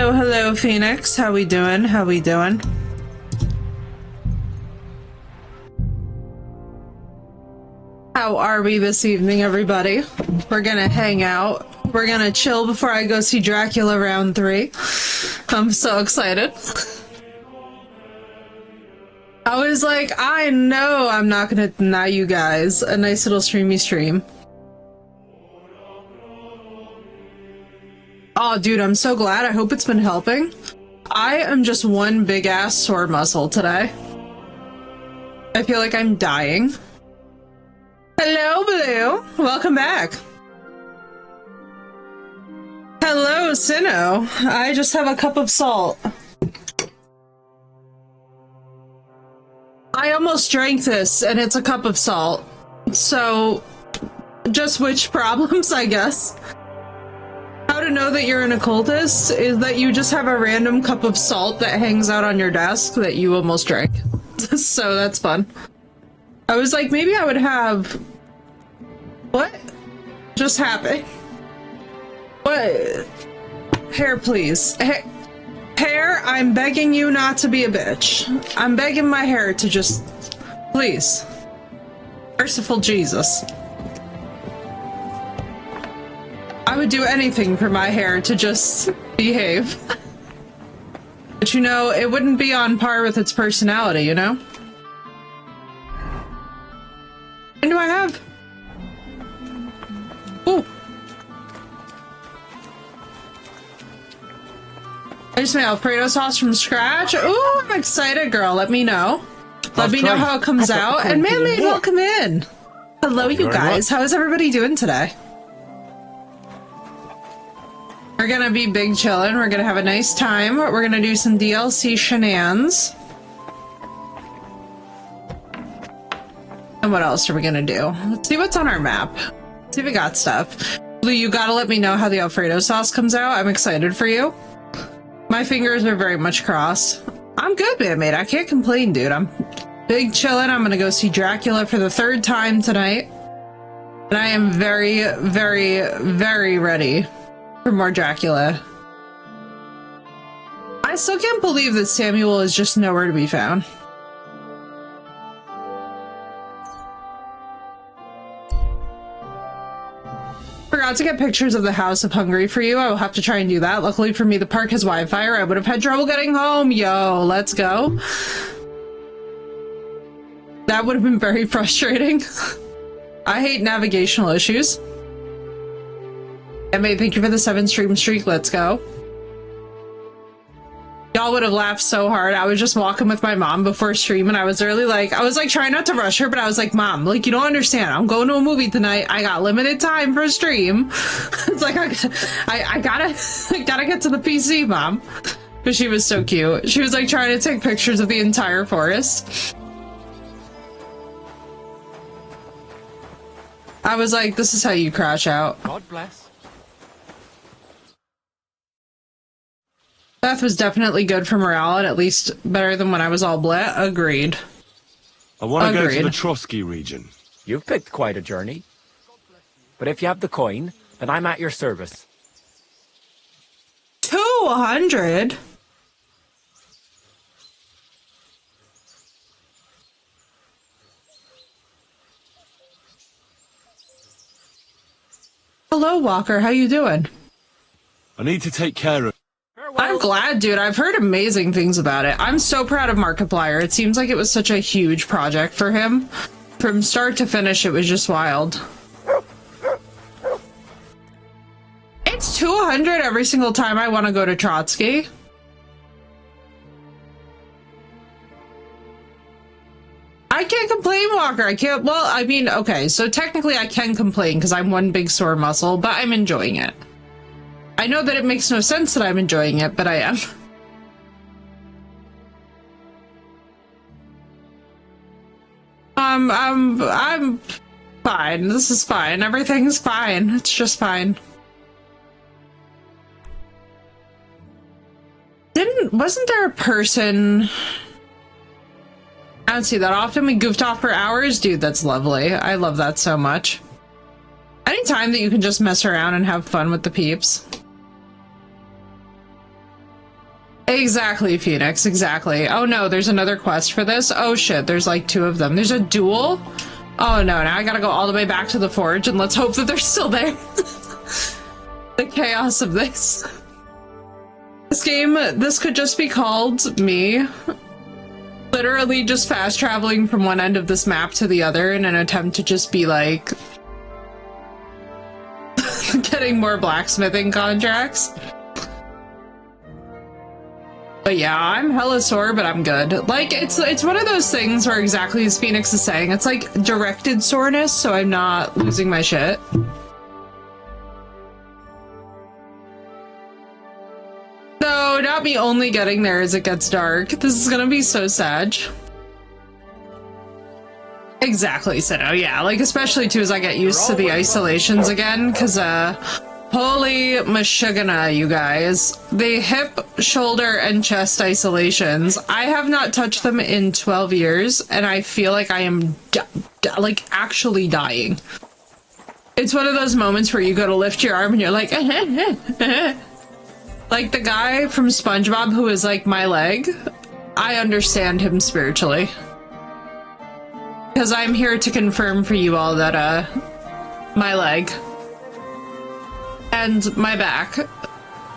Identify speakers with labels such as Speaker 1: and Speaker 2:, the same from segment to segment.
Speaker 1: Hello, Phoenix. How we doing? How we doing? How are we this evening, everybody? We're gonna hang out. We're gonna chill before I go see Dracula Round 3. I'm so excited. I was like, I know I'm not gonna deny you guys a nice little streamy stream. Oh, dude, I'm so glad. I hope it's been helping. I am just one big ass sore muscle today. I feel like I'm dying. Hello, Blue. Welcome back. Hello, Sinnoh. I just have a cup of salt. I almost drank this, and it's a cup of salt. So, just which problems, I guess. How to know that you're an occultist is that you just have a random cup of salt that hangs out on your desk that you almost drank. So that's fun. I was like, maybe I would have... What just happened? What? Hair, please. Hair, I'm begging you not to be a bitch. I'm begging my hair to just... Please. Merciful Jesus. I would do anything for my hair to just behave. But you know, it wouldn't be on par with its personality, you know? And do I have? Ooh. I just made Alfredo sauce from scratch. Ooh, I'm excited, girl. Let me know. Let me know how it comes out. And Man-Made, welcome in. Hello, you guys. How is everybody doing today? We're gonna be big chillin'. We're gonna have a nice time. We're gonna do some DLC shenanigans. And what else are we gonna do? Let's see what's on our map. Let's see if we got stuff. Blue, you gotta let me know how the Alfredo sauce comes out. I'm excited for you. My fingers are very much crossed. I'm good, Man-Made. I can't complain, dude. I'm big chillin'. I'm gonna go see Dracula for the 3rd time tonight. And I am very, very, very ready for more Dracula. I still can't believe that Samuel is just nowhere to be found. Forgot to get pictures of the House of Hungry for you. I will have to try and do that. Luckily for me, the park has Wi-Fi or I would have had trouble getting home. Yo, let's go. That would have been very frustrating. I hate navigational issues. Emma, thank you for the 7 stream streak. Let's go. Y'all would have laughed so hard. I was just walking with my mom before stream and I was trying not to rush her, but I was like, Mom, like, you don't understand. I'm going to a movie tonight. I got limited time for a stream. It's like, I gotta get to the PC, Mom. But she was so cute. She was like trying to take pictures of the entire forest. I was like, this is how you crash out.
Speaker 2: God bless.
Speaker 1: Beth was definitely good for morale, and at least better than when I was all blah. Agreed.
Speaker 3: I want to go to the Trotsky region.
Speaker 2: You've picked quite a journey. But if you have the coin, then I'm at your service.
Speaker 1: 200? Hello, Walker. How you doing?
Speaker 3: I need to take care of...
Speaker 1: I'm glad, dude. I've heard amazing things about it. I'm so proud of Markiplier. It seems like it was such a huge project for him. From start to finish, it was just wild. It's 200 every single time I want to go to Trotsky. I can't complain, Walker. I can't... Well, I mean, okay, so technically I can complain because I'm one big sore muscle, but I'm enjoying it. I know that it makes no sense that I'm enjoying it, but I am. I'm fine. This is fine. Everything's fine. It's just fine. Wasn't there a person? I don't see that often. We goofed off for hours. Dude, that's lovely. I love that so much. Anytime that you can just mess around and have fun with the peeps. Exactly, Phoenix, exactly. Oh no, there's another quest for this. Oh shit, there's like 2 of them. There's a duel? Oh no, now I gotta go all the way back to the forge and let's hope that they're still there. The chaos of this. This game, this could just be called me literally just fast traveling from one end of this map to the other in an attempt to just be like getting more blacksmithing contracts. But yeah, I'm hella sore, but I'm good. Like, it's one of those things where, exactly as Phoenix is saying, it's like directed soreness, so I'm not losing my shit. No, not me only getting there as it gets dark. This is gonna be so sad. Exactly, Sino, yeah. Like, especially too as I get used to the isolations again, because, holy mashugana, you guys. The hip, shoulder, and chest isolations. I have not touched them in 12 years, and I feel like I am, like, actually dying. It's one of those moments where you go to lift your arm and you're like, like the guy from SpongeBob who is like my leg. I understand him spiritually. Because I'm here to confirm for you all that, my leg, and my back,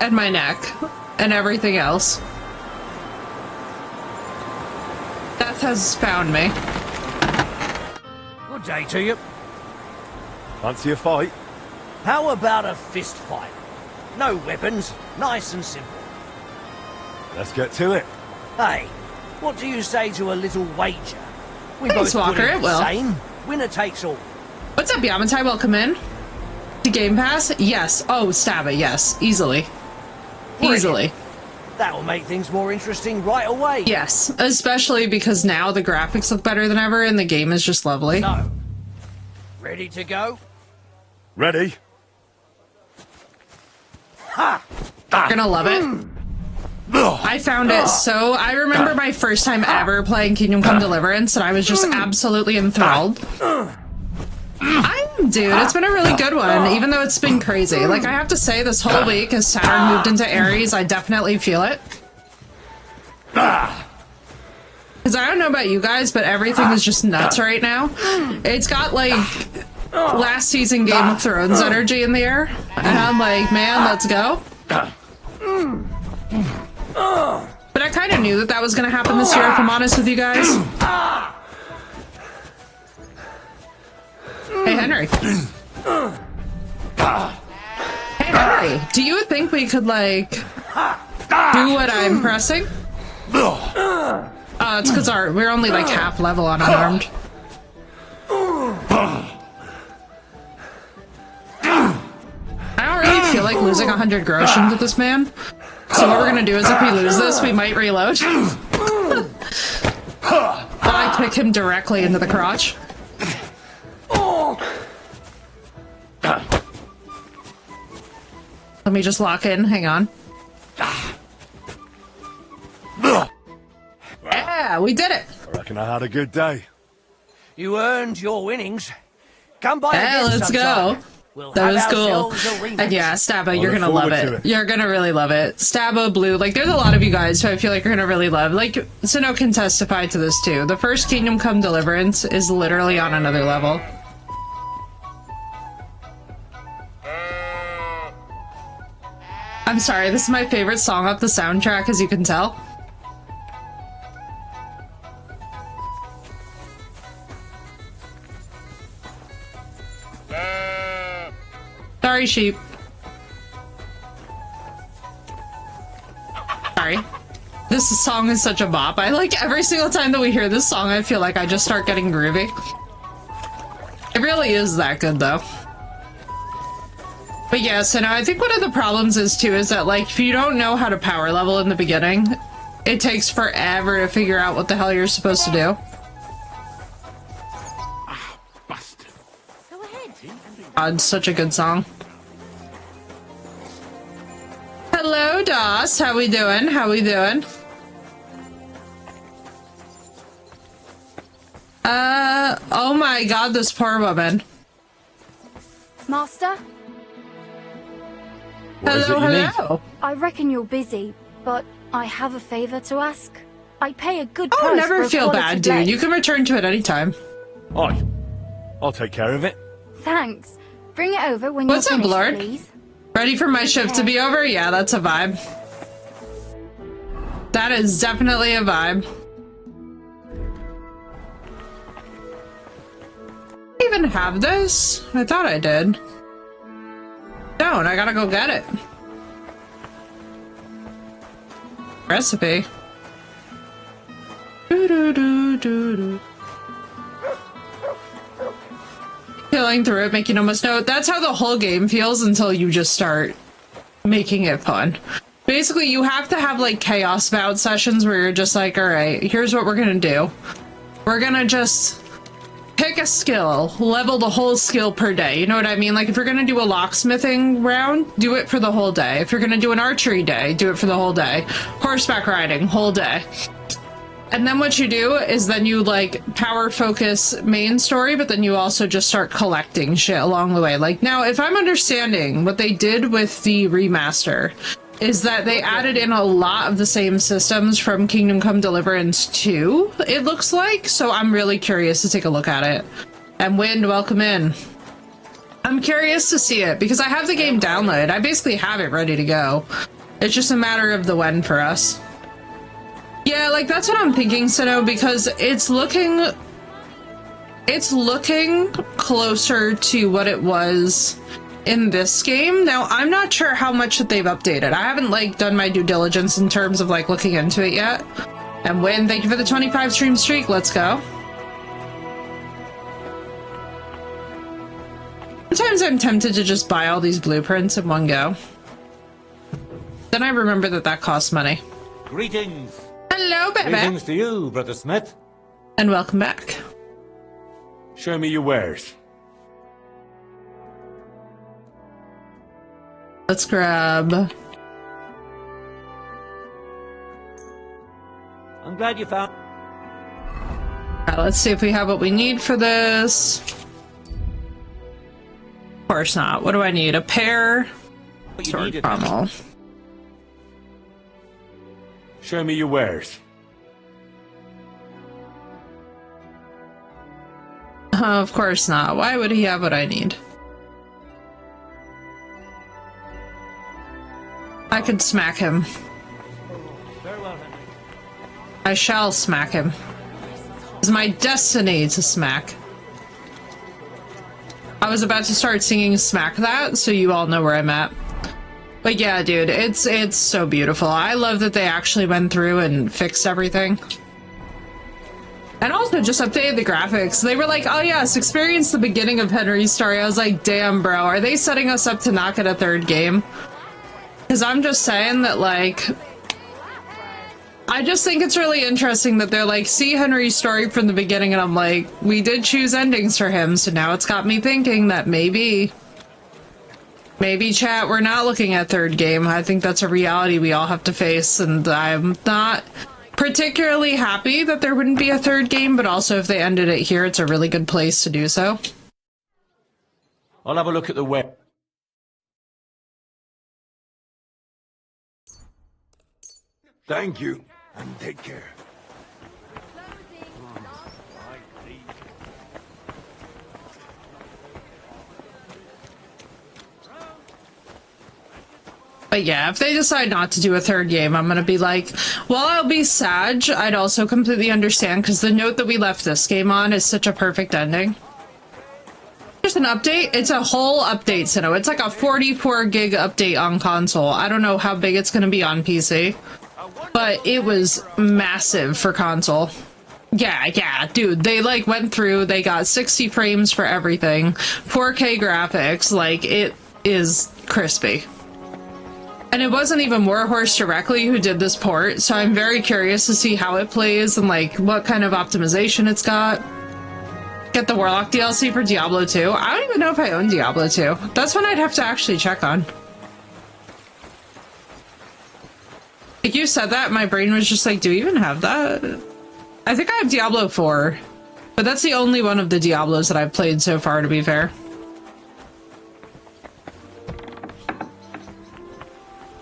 Speaker 1: and my neck, and everything else. Death has found me.
Speaker 4: Good day to you.
Speaker 3: Fancy a fight?
Speaker 4: How about a fist fight? No weapons, nice and simple.
Speaker 3: Let's get to it.
Speaker 4: Hey, what do you say to a little wager? We
Speaker 1: Thanks,
Speaker 4: both
Speaker 1: Walker,
Speaker 4: put in
Speaker 1: it
Speaker 4: the
Speaker 1: will.
Speaker 4: same. Winner takes all.
Speaker 1: What's up, Yamatai? Welcome in. To Game Pass? Yes. Oh, Staba, yes. Easily.
Speaker 4: Brilliant.
Speaker 1: Easily.
Speaker 4: That'll make things more interesting right away.
Speaker 1: Yes. Especially because now the graphics look better than ever and the game is just lovely.
Speaker 4: So, ready to go?
Speaker 3: Ready?
Speaker 4: Ha!
Speaker 1: You're gonna love it. I found it so... I remember my first time ever playing Kingdom Come Deliverance, and I was just absolutely enthralled. Dude, it's been a really good one, even though it's been crazy. Like, I have to say, this whole week, as Saturn moved into Aries, I definitely feel it. Because I don't know about you guys, but everything is just nuts right now. It's got, like, last season Game of Thrones energy in the air. And I'm like, man, let's go. But I kind of knew that that was going to happen this year, if I'm honest with you guys. Hey, Henry. Hey, Henry, do you think we could, like, do what I'm pressing? It's because we're only, like, half level on unarmed. I don't really feel like losing 100 groschen to this man. So what we're gonna do is if we lose this, we might reload. I kick him directly into the crotch. Let me just lock in, hang on. Yeah, we did it!
Speaker 3: I reckon I had a good day.
Speaker 4: You earned your winnings. Come by
Speaker 1: Yeah,
Speaker 4: again
Speaker 1: let's
Speaker 4: sometime.
Speaker 1: go.
Speaker 4: We'll
Speaker 1: That
Speaker 4: have
Speaker 1: was cool.
Speaker 4: ourselves a rematch.
Speaker 1: And yeah, Stabo, you're
Speaker 3: look
Speaker 1: gonna love
Speaker 3: forward to
Speaker 1: it.
Speaker 3: it.
Speaker 1: You're gonna really love it. Stabo, Blue, like there's a lot of you guys who I feel like are gonna really love. Like, Sino can testify to this too. The first Kingdom Come Deliverance is literally on another level. I'm sorry, this is my favorite song off the soundtrack, as you can tell. Sorry, sheep. Sorry. This song is such a bop. I like every single time that we hear this song, I feel like I just start getting groovy. It really is that good, though. But yeah, so now I think one of the problems is, too, is that, like, if you don't know how to power level in the beginning, it takes forever to figure out what the hell you're supposed to do. God, such a good song. Hello, Doss. How we doing? How we doing? Oh my God, this poor woman.
Speaker 5: Master?
Speaker 3: What is it you
Speaker 1: Hello.
Speaker 5: I reckon you're busy, but I have a favor to ask. I pay a good
Speaker 1: Oh,
Speaker 5: price for
Speaker 1: never
Speaker 5: a
Speaker 1: feel
Speaker 5: quality
Speaker 1: bad, dude.
Speaker 5: blade.
Speaker 1: You can return to it anytime.
Speaker 3: need? Aye. I'll take care of it.
Speaker 5: Thanks. Bring it over when
Speaker 1: What's
Speaker 5: you're
Speaker 1: up,
Speaker 5: finished,
Speaker 1: Lord?
Speaker 5: please.
Speaker 1: Ready for my shift to be over? Yeah, that's a vibe. That is definitely a vibe. I even have this? I thought I did. Don't, I gotta go get it. Recipe. Doo-doo-doo-doo-doo. Killing through it, making almost no. That's how the whole game feels until you just start making it fun. Basically, you have to have like chaos bout sessions where you're just like, all right, here's what we're gonna do. We're gonna just pick a skill, level the whole skill per day. You know what I mean? Like if you're gonna do a locksmithing round, do it for the whole day. If you're gonna do an archery day, do it for the whole day. Horseback riding, whole day. And then what you do is then you like power focus main story, but then you also just start collecting shit along the way. Like now, if I'm understanding what they did with the remaster is that they added in a lot of the same systems from Kingdom Come Deliverance 2, it looks like. So I'm really curious to take a look at it. And Wind, welcome in. I'm curious to see it because I have the game downloaded. I basically have it ready to go. It's just a matter of the when for us. Yeah, like that's what I'm thinking, Sino, because it's looking closer to what it was in this game. Now, I'm not sure how much that they've updated. I haven't like done my due diligence in terms of like looking into it yet. And Win, thank you for the 25 stream streak. Let's go. Sometimes I'm tempted to just buy all these blueprints in one go. Then I remember that that costs money.
Speaker 6: Greetings.
Speaker 1: Hello, baby.
Speaker 6: Greetings to you, Brother Smith.
Speaker 1: And welcome back.
Speaker 3: Show me your wares.
Speaker 1: Let's grab...
Speaker 6: I'm glad you found...
Speaker 1: let's see if we have what we need for this. Of course not. What do I need? A pair?
Speaker 6: what you
Speaker 1: Sword
Speaker 6: needed.
Speaker 1: pommel.
Speaker 3: Show me your wares.
Speaker 1: Of course not. Why would he have what I need? I could smack him.
Speaker 6: Very well, Henry.
Speaker 1: I shall smack him. It's my destiny to smack. I was about to start singing Smack That, so you all know where I'm at. But yeah, dude, it's so beautiful. I love that they actually went through and fixed everything. And also just updated the graphics. They were like, oh yes, experience the beginning of Henry's story. I was like, damn, bro, are they setting us up to not get a third game? Because I'm just saying that, like, I just think it's really interesting that they're like, see Henry's story from the beginning, and I'm like, we did choose endings for him, so now it's got me thinking that maybe, chat, we're not looking at third game. I think that's a reality we all have to face, and I'm not particularly happy that there wouldn't be a third game, but also if they ended it here, it's a really good place to do so.
Speaker 6: I'll have a look at the web.
Speaker 3: Thank you, and take care.
Speaker 1: But yeah, if they decide not to do a third game, I'm gonna be like, while I'll be sad, I'd also completely understand, because the note that we left this game on is such a perfect ending. There's an update. It's a whole update, Sino. It's like a 44 gig update on console. I don't know how big it's gonna be on PC, but it was massive for console. Yeah, dude, they like went through, they got 60 frames for everything, 4K graphics, like it is crispy. And it wasn't even Warhorse directly who did this port, so I'm very curious to see how it plays and like what kind of optimization it's got. Get the Warlock DLC for Diablo 2. I don't even know if I own Diablo 2. That's one I'd have to actually check on. Like, you said that, my brain was just like, do we even have that? I think I have Diablo 4. But that's the only one of the Diablos that I've played so far, to be fair.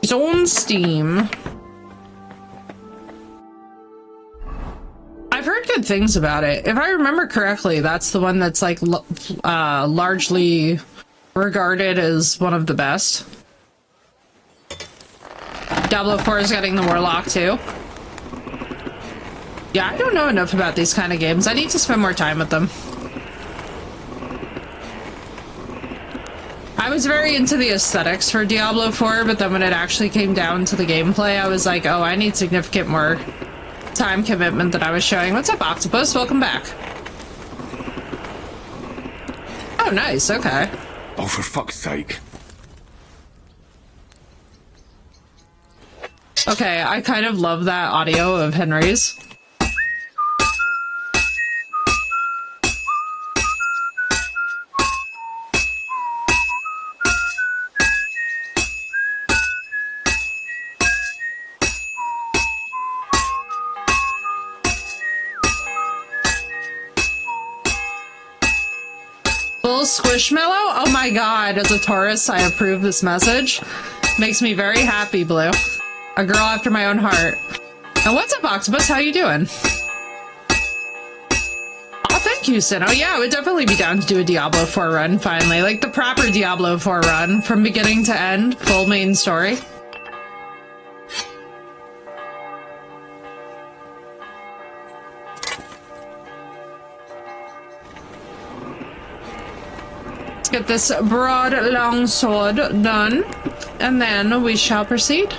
Speaker 1: It's on Steam. I've heard good things about it. If I remember correctly, that's the one that's like largely regarded as one of the best. Diablo 4 is getting the Warlock too. Yeah, I don't know enough about these kind of games. I need to spend more time with them. I was very into the aesthetics for Diablo 4, but then when it actually came down to the gameplay, I was like, oh, I need significant more time commitment that I was showing. What's up, Octopus? Welcome back. Oh, nice. Okay.
Speaker 3: Oh, for fuck's sake.
Speaker 1: Okay, I kind of love that audio of Henry's. Full Squishmallow? Oh my god, as a Taurus, I approve this message. Makes me very happy, Blue. A girl after my own heart. And what's up, Octopus? How you doing? Oh, thank you, Sin. Oh yeah, I would definitely be down to do a Diablo 4 run, finally. Like, the proper Diablo 4 run, from beginning to end, full main story. Let's get this broad, long sword done, and then we shall proceed.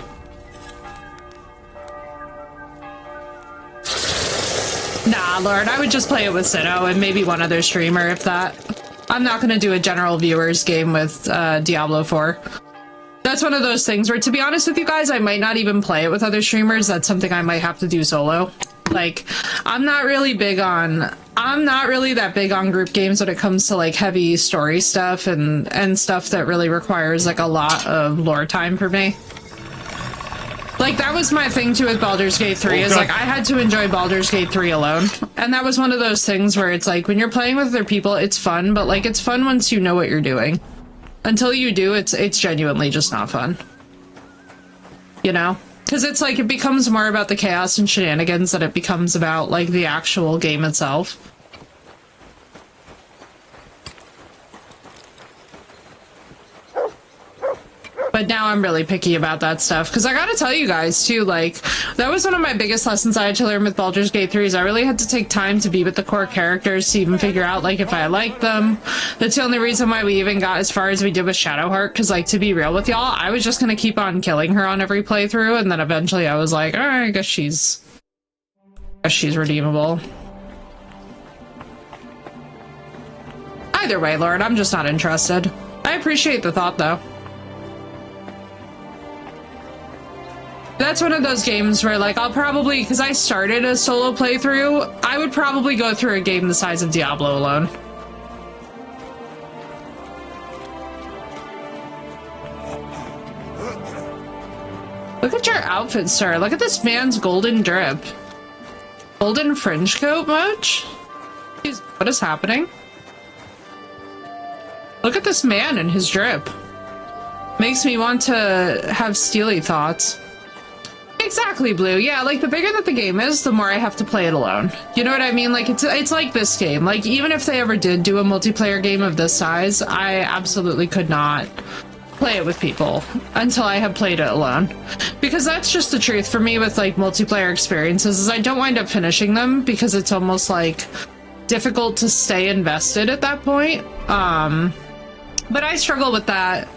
Speaker 1: Nah, Lord, I would just play it with Sino and maybe one other streamer, if that. I'm not gonna do a general viewers game with Diablo 4. That's one of those things where, to be honest with you guys, I might not even play it with other streamers. That's something I might have to do solo. Like, I'm not really that big on group games when it comes to, like, heavy story stuff and stuff that really requires, like, a lot of lore time for me. Like, that was my thing, too, with Baldur's Gate 3, is, like, I had to enjoy Baldur's Gate 3 alone. And that was one of those things where it's, like, when you're playing with other people, it's fun, but, like, it's fun once you know what you're doing. Until you do, it's genuinely just not fun. You know? Because it's, like, it becomes more about the chaos and shenanigans than it becomes about, like, the actual game itself. But now I'm really picky about that stuff, because I gotta tell you guys, too, like, that was one of my biggest lessons I had to learn with Baldur's Gate 3, is I really had to take time to be with the core characters to even figure out, like, if I liked them. That's the only reason why we even got as far as we did with Shadowheart, because, like, to be real with y'all, I was just gonna keep on killing her on every playthrough, and then eventually I was like, alright, I guess she's redeemable. Either way, Lord, I'm just not interested. I appreciate the thought, though. That's one of those games where, like, I'll probably, because I started a solo playthrough, I would probably go through a game the size of Diablo alone. Look at your outfit, sir. Look at this man's golden drip. Golden fringe coat, Moch? Jeez, what is happening? Look at this man and his drip. Makes me want to have steely thoughts. Exactly, Blue. Yeah, like, the bigger that the game is, the more I have to play it alone. You know what I mean? Like, it's like this game. Like, even if they ever did do a multiplayer game of this size, I absolutely could not play it with people until I have played it alone. Because that's just the truth for me with, like, multiplayer experiences, is I don't wind up finishing them because it's almost, like, difficult to stay invested at that point. But I struggle with that.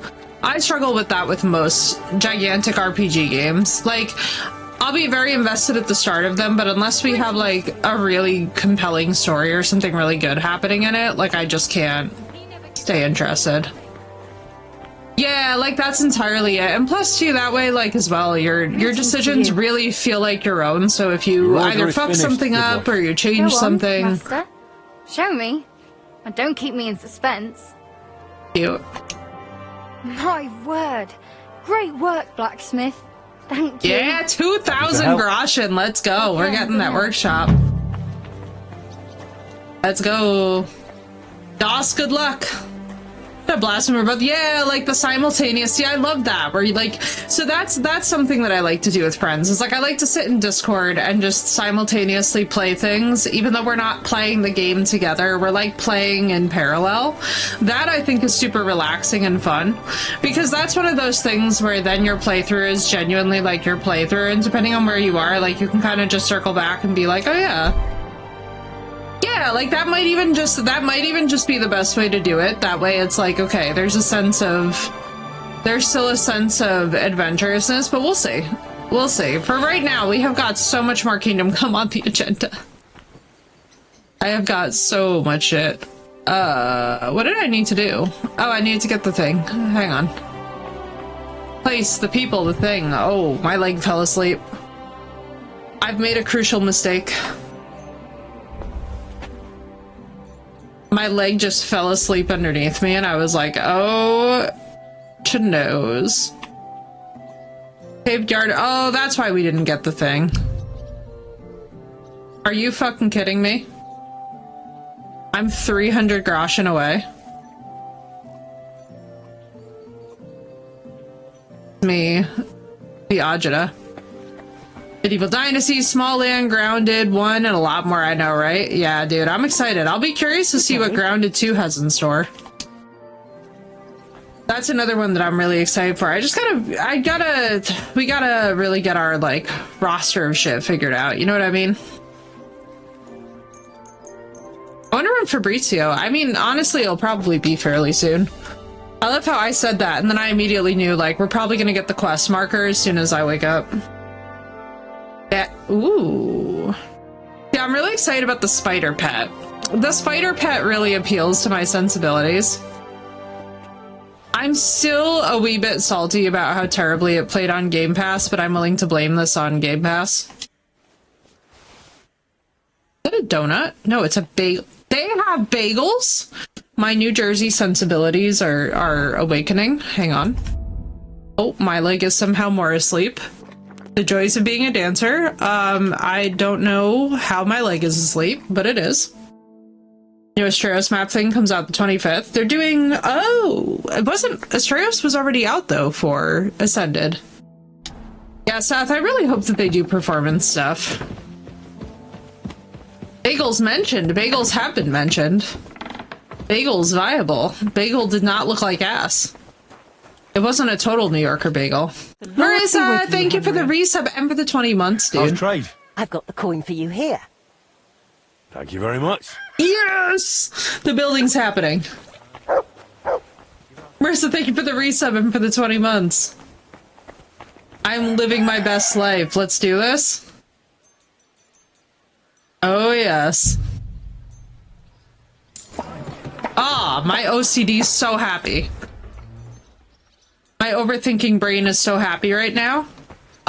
Speaker 1: I struggle with that with most gigantic RPG games. Like, I'll be very invested at the start of them, but unless we have, like, a really compelling story or something really good happening in it, like, I just can't stay interested. Yeah, like, that's entirely it. And plus, too, that way, like, as well, your decisions really feel like your own. So if you either fuck something up or you change something...
Speaker 5: Master. Show me. And don't keep me in suspense.
Speaker 1: Cute.
Speaker 5: My word. Great work, blacksmith. Thank you.
Speaker 1: Yeah, 2,000 groschen. Let's go. We're getting that workshop. Let's go. DOS, good luck. The blasphemer, but yeah, like the simultaneous. Yeah, I love that. Where you like, so that's something that I like to do with friends. Is like I like to sit in Discord and just simultaneously play things, even though we're not playing the game together. We're like playing in parallel. That I think is super relaxing and fun, because that's one of those things where then your playthrough is genuinely like your playthrough, and depending on where you are, like you can kind of just circle back and be like, oh yeah. Yeah, like that might even just be the best way to do it. That way it's like, okay, there's still a sense of adventurousness, but we'll see. We'll see. For right now, we have got so much more Kingdom Come on the agenda. I have got so much shit. What did I need to do? Oh, I need to get the thing. Hang on. Place, the people, the thing. Oh, my leg fell asleep. I've made a crucial mistake. My leg just fell asleep underneath me, and I was like, oh, to nose. Paved yard. Oh, that's why we didn't get the thing. Are you fucking kidding me? I'm 300 groschen away. Me. The Ajita. Medieval Dynasty, Small Land, Grounded 1, and a lot more, I know, right? Yeah, dude, I'm excited. I'll be curious to see what Grounded 2 has in store. That's another one that I'm really excited for. We gotta really get our, like, roster of shit figured out, you know what I mean? I wonder when Fabrizio, I mean, honestly, it'll probably be fairly soon. I love how I said that, and then I immediately knew, like, we're probably gonna get the quest marker as soon as I wake up. Yeah, ooh. Yeah, I'm really excited about the spider pet. The spider pet really appeals to my sensibilities. I'm still a wee bit salty about how terribly it played on Game Pass, but I'm willing to blame this on Game Pass. Is that a donut? No, it's a bagel. They have bagels? My New Jersey sensibilities are awakening. Hang on. Oh, my leg is somehow more asleep. The joys of being a dancer. I don't know how my leg is asleep, but it is. New Astraeus map thing comes out the 25th. They're doing... Oh! It wasn't... Astraeus was already out, though, for Ascended. Yeah, Seth, I really hope that they do performance stuff. Bagels mentioned. Bagels have been mentioned. Bagels viable. Bagel did not look like ass. It wasn't a total New Yorker bagel. Marissa, thank you for the resub and for the 20 months, dude.
Speaker 3: How's trade?
Speaker 4: I've got the coin for you here.
Speaker 3: Thank you very much.
Speaker 1: Yes! The building's happening. Marissa, thank you for the resub and for the 20 months. I'm living my best life. Let's do this. Oh, yes. Ah, my OCD's so happy. My overthinking brain is so happy right now.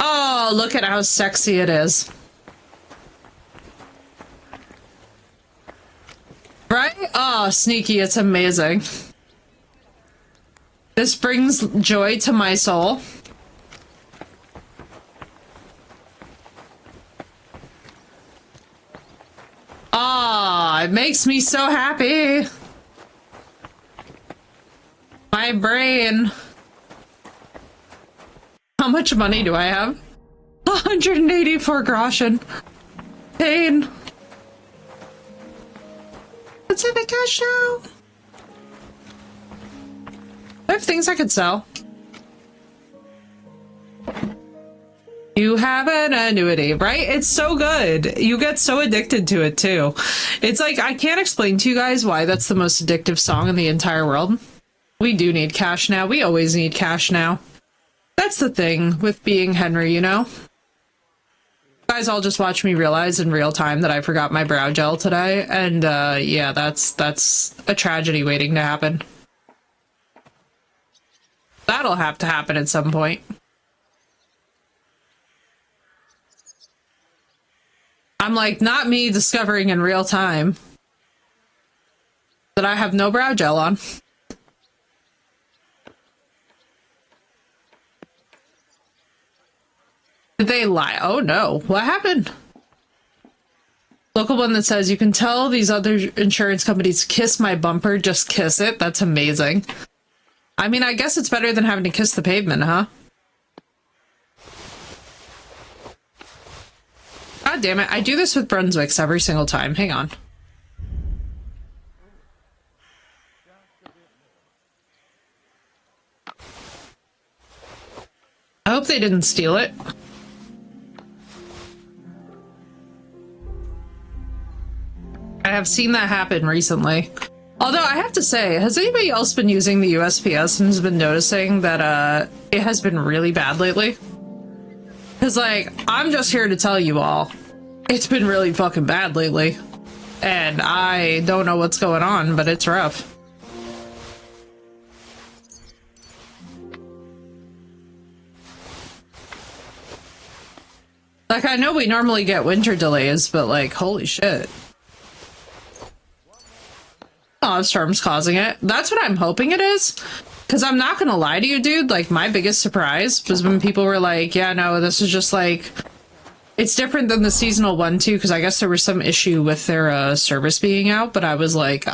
Speaker 1: Oh, look at how sexy it is. Right? Oh, sneaky, it's amazing. This brings joy to my soul. Ah, it makes me so happy. My brain. How much money do I have? 184 groschen. Pain. Let's have a cash now. I have things I could sell. You have an annuity, right? It's so good. You get so addicted to it too. It's like, I can't explain to you guys why that's the most addictive song in the entire world. We do need cash now. We always need cash now. That's the thing with being Henry, you know? You guys all just watch me realize in real time that I forgot my brow gel today, and yeah, that's a tragedy waiting to happen. That'll have to happen at some point. I'm like, not me discovering in real time. that I have no brow gel on. Did they lie? Oh no, what happened? Local one that says, you can tell these other insurance companies kiss my bumper, just kiss it. That's amazing. I mean, I guess it's better than having to kiss the pavement, huh? God damn it, I do this with Brunswicks every single time. Hang on. I hope they didn't steal it. I have seen that happen recently. Although I have to say, has anybody else been using the USPS and has been noticing that it has been really bad lately? Because, like, I'm just here to tell you all, it's been really fucking bad lately. And I don't know what's going on, but it's rough. Like, I know we normally get winter delays, but, like, holy shit. Oh, storm's causing it. That's what I'm hoping it is. Because I'm not gonna lie to you, dude. Like, my biggest surprise was when people were like, yeah, no, this is just like... It's different than the seasonal one, too, because I guess there was some issue with their service being out, but I was like,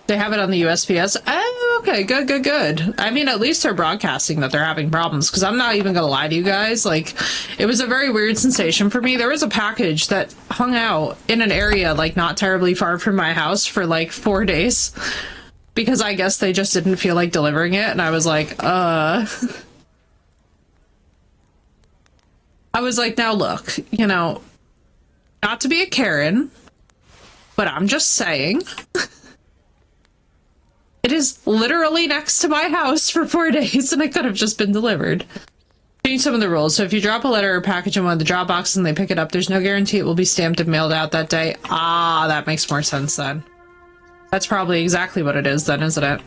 Speaker 1: They have it on the USPS? Oh, okay, good, good, good. I mean, at least they're broadcasting that they're having problems, because I'm not even gonna lie to you guys. Like, it was a very weird sensation for me. There was a package that hung out in an area, like, not terribly far from my house for, like, 4 days, because I guess they just didn't feel like delivering it, and I was like, I was like, now look, you know, not to be a Karen, but I'm just saying... It is literally next to my house for 4 days, and it could have just been delivered. Change some of the rules. So if you drop a letter or package in one of the drop boxes and they pick it up, there's no guarantee it will be stamped and mailed out that day. Ah, that makes more sense then. That's probably exactly what it is then, isn't it?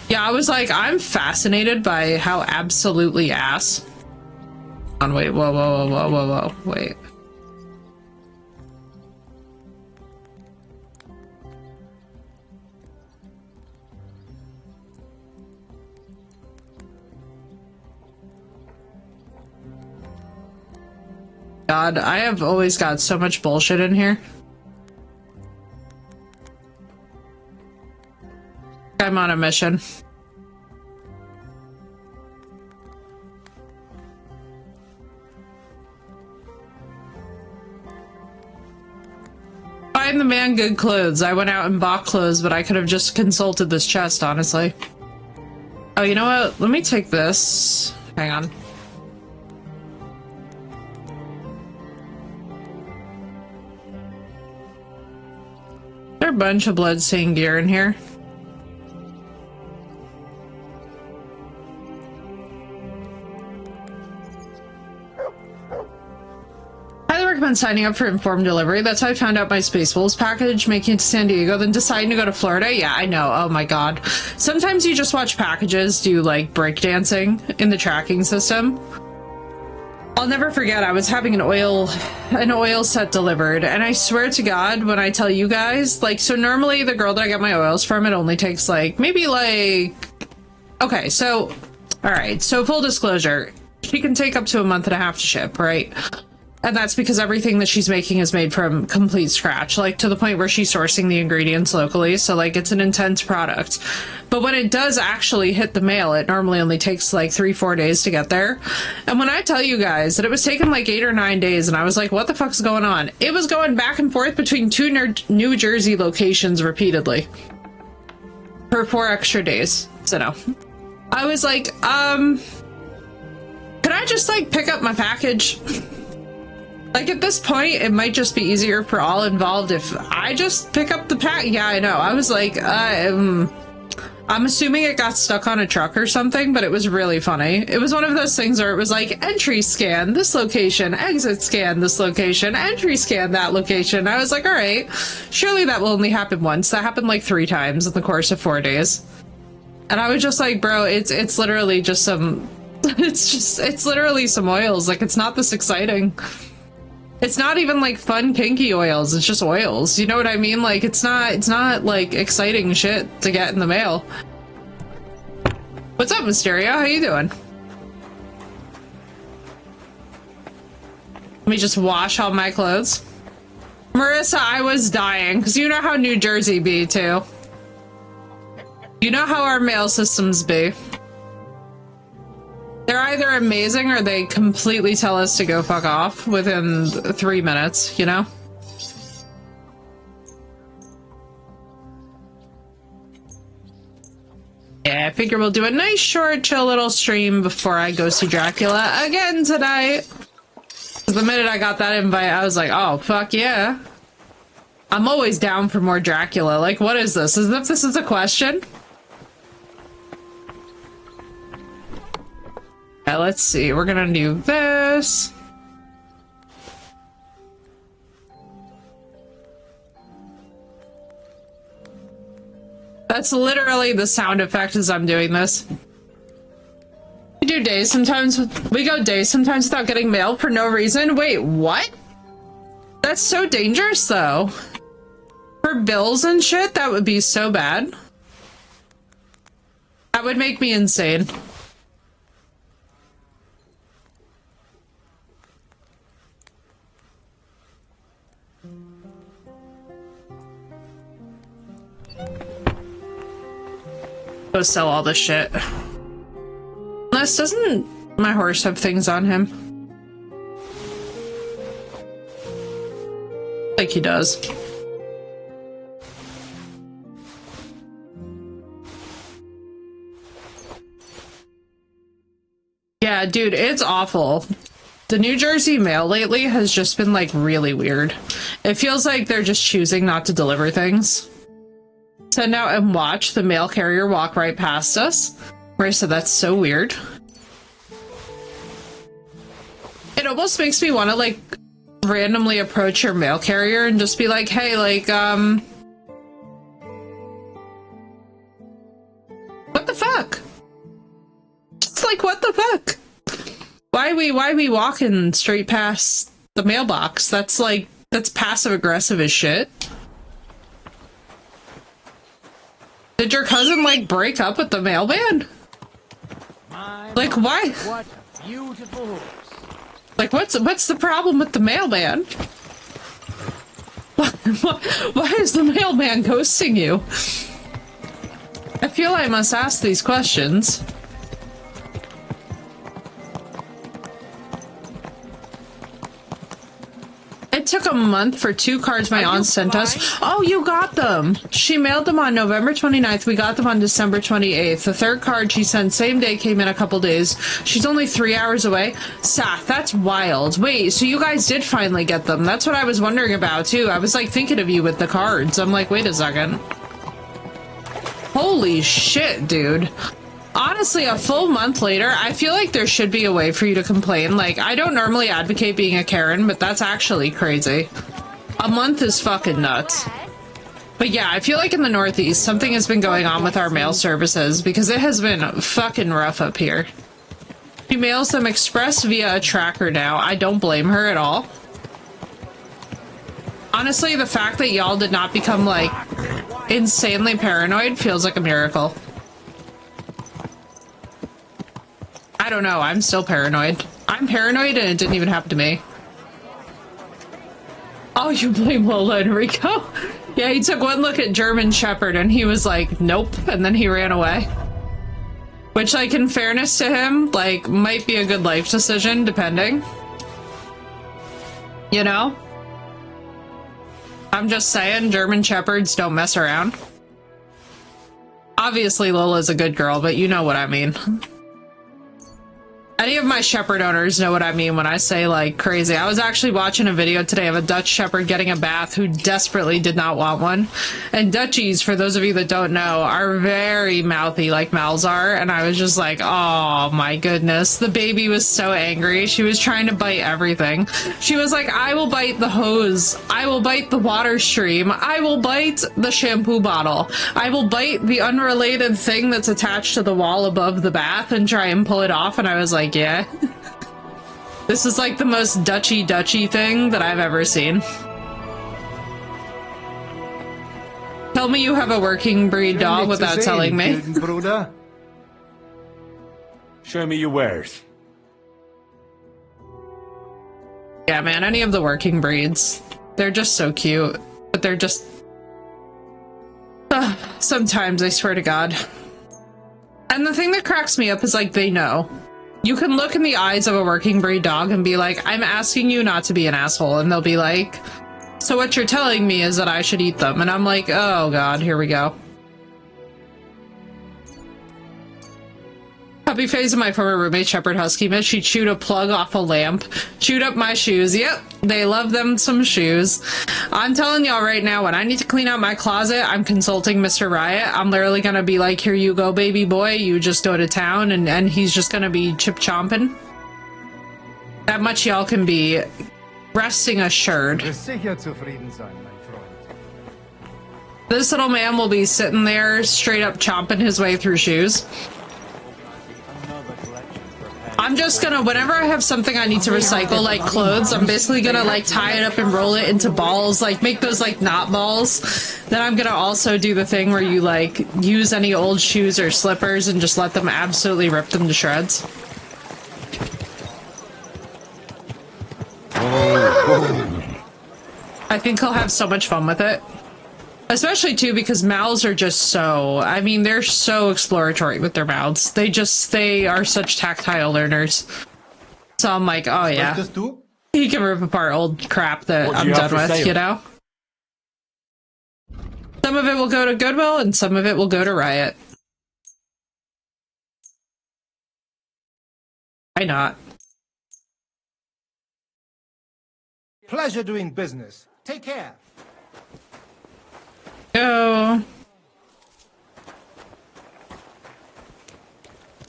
Speaker 1: Yeah, I was like, I'm fascinated by how absolutely ass... Wait, whoa, wait. God, I have always got so much bullshit in here. I'm on a mission. Find the man good clothes. I went out and bought clothes, but I could have just consulted this chest, honestly. Oh, you know what? Let me take this. Hang on. There are a bunch of bloodstained gear in here. Highly recommend signing up for informed delivery. That's how I found out my Spaceballs package, making it to San Diego, then deciding to go to Florida. Yeah, I know. Oh my god. Sometimes you just watch packages do, like, breakdancing in the tracking system. I'll never forget, I was having an oil set delivered, and I swear to God, when I tell you guys, like, so normally the girl that I get my oils from, it only takes, like, maybe, like... Okay, so... Alright, so full disclosure, she can take up to a month and a half to ship, right? And that's because everything that she's making is made from complete scratch, like, to the point where she's sourcing the ingredients locally, so, like, it's an intense product. But when it does actually hit the mail, it normally only takes, like, 3-4 days to get there. And when I tell you guys that it was taking, like, 8 or 9 days, and I was like, what the fuck's going on? It was going back and forth between 2 New Jersey locations repeatedly. For 4 extra days. So, no. I was like, could I just, like, pick up my package? Like, at this point, it might just be easier for all involved if I just pick up the pack. Yeah, I know. I was like, I'm assuming it got stuck on a truck or something, but it was really funny. It was one of those things where it was like, entry scan this location, exit scan this location, entry scan that location. I was like, all right, surely that will only happen once. That happened like 3 times in the course of 4 days. And I was just like, bro, it's literally just some It's literally some oils. Like, it's not this exciting. It's not even like fun kinky oils, it's just oils. You know what I mean? Like, it's not like exciting shit to get in the mail. What's up, Mysterio? How you doing? Let me just wash all my clothes. Marissa, I was dying, because you know how New Jersey be, too. You know how our mail systems be. They're either amazing or they completely tell us to go fuck off within 3 minutes, you know? Yeah, I figure we'll do a nice, short, chill little stream before I go see Dracula again tonight. The minute I got that invite, I was like, oh, fuck yeah. I'm always down for more Dracula. Like, what is this? As if this is a question? Yeah, let's see. We're gonna do this. That's literally the sound effect as I'm doing this. We do days sometimes. We go days sometimes without getting mail for no reason. Wait, what? That's so dangerous, though. For bills and shit, that would be so bad. That would make me insane. Go sell all this shit. Unless, doesn't my horse have things on him? Like he does. Yeah, dude, it's awful. The New Jersey mail lately has just been, like, really weird. It feels like they're just choosing not to deliver things. Send out and watch the mail carrier walk right past us. Where I said that's so weird. It almost makes me want to, like, randomly approach your mail carrier and just be like, hey, like, what the fuck? Just like, what the fuck? Why we walking straight past the mailbox? That's like, that's passive aggressive as shit. Did your cousin, like, break up with the mailman? Like, why?
Speaker 4: What a beautiful horse.
Speaker 1: Like, what's the problem with the mailman? Why is the mailman ghosting you? I feel I must ask these questions. It took a month for 2 cards my aunt sent us. Oh, you got them! She mailed them on November 29th. We got them on December 28th. The 3rd card she sent same day came in a couple days. She's only 3 hours away. Sath, that's wild. Wait, so you guys did finally get them. That's what I was wondering about, too. I was, like, thinking of you with the cards. I'm like, wait a second. Holy shit, dude. Honestly, a full month later, I feel like there should be a way for you to complain. Like, I don't normally advocate being a Karen, but that's actually crazy. A month is fucking nuts. But yeah, I feel like in the Northeast, something has been going on with our mail services because it has been fucking rough up here. She mails them express via a tracker now. I don't blame her at all. Honestly, the fact that y'all did not become, like, insanely paranoid feels like a miracle. I don't know, I'm still paranoid. I'm paranoid and it didn't even happen to me. Oh, you blame Lola Enrico? Yeah, he took one look at German Shepherd and he was like, nope, and then he ran away. Which, like, in fairness to him, like, might be a good life decision, depending. You know? I'm just saying, German Shepherds don't mess around. Obviously, Lola's a good girl, but you know what I mean. Any of my shepherd owners know what I mean when I say, like, crazy. I was actually watching a video today of a Dutch shepherd getting a bath who desperately did not want one. And Dutchies, for those of you that don't know, are very mouthy like Mals are. And I was just like, oh my goodness. The baby was so angry. She was trying to bite everything. She was like, I will bite the hose. I will bite the water stream. I will bite the shampoo bottle. I will bite the unrelated thing that's attached to the wall above the bath and try and pull it off. And I was like, yeah. This is like the most Dutchy thing that I've ever seen. Tell me you have a working breed dog without telling me.
Speaker 6: Show me your wares.
Speaker 1: Yeah, man, any of the working breeds. They're just so cute. But they're just... sometimes, I swear to God. And the thing that cracks me up is, like, they know. You can look in the eyes of a working breed dog and be like, I'm asking you not to be an asshole. And they'll be like, so what you're telling me is that I should eat them. And I'm like, oh God, here we go. Puppy phase of my former roommate, Shepherd Husky Miss. She chewed a plug off a lamp, chewed up my shoes. Yep, they love them some shoes. I'm telling y'all right now, when I need to clean out my closet, I'm consulting Mr. Riot. I'm literally gonna be like, here you go, baby boy. You just go to town, and he's just gonna be chip chomping. That much y'all can be resting assured. This little man will be sitting there straight up chomping his way through shoes. I'm just gonna, whenever I have something I need to recycle, like clothes, I'm basically gonna like tie it up and roll it into balls, like make those like knot balls. Then I'm gonna also do the thing where you like use any old shoes or slippers and just let them absolutely rip them to shreds. I think he'll have so much fun with it. Especially too because mouths are just so, I mean, they're so exploratory with their mouths. They are such tactile learners. So I'm like, oh yeah, he can rip apart old crap that I'm done with, you know? Some of it will go to Goodwill and some of it will go to Riot. Why not?
Speaker 7: Pleasure doing business. Take care.
Speaker 1: Go.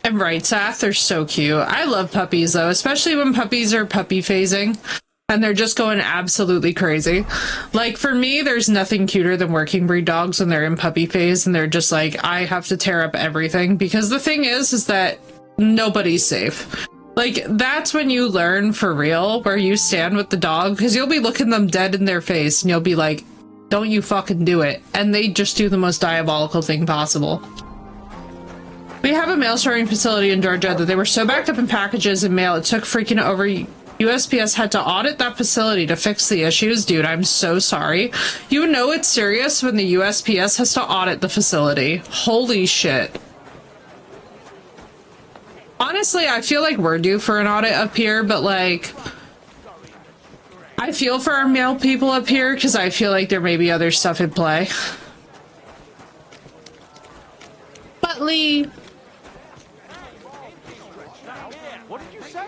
Speaker 1: And right, Sath, they're so cute. I love puppies though, especially when puppies are puppy phasing and they're just going absolutely crazy. Like for me, there's nothing cuter than working breed dogs when they're in puppy phase and they're just like, I have to tear up everything, because the thing is that nobody's safe. Like, that's when you learn for real where you stand with the dog, because you'll be looking them dead in their face and you'll be like, don't you fucking do it. And they just do the most diabolical thing possible. We have a mail storing facility in Georgia that they were so backed up in packages and mail, it took freaking over. USPS had to audit that facility to fix the issues. Dude, I'm so sorry. You know it's serious when the USPS has to audit the facility. Holy shit. Honestly, I feel like we're due for an audit up here, but like... I feel for our male people up here because I feel like there may be other stuff in play. But Lee...
Speaker 4: What did you say?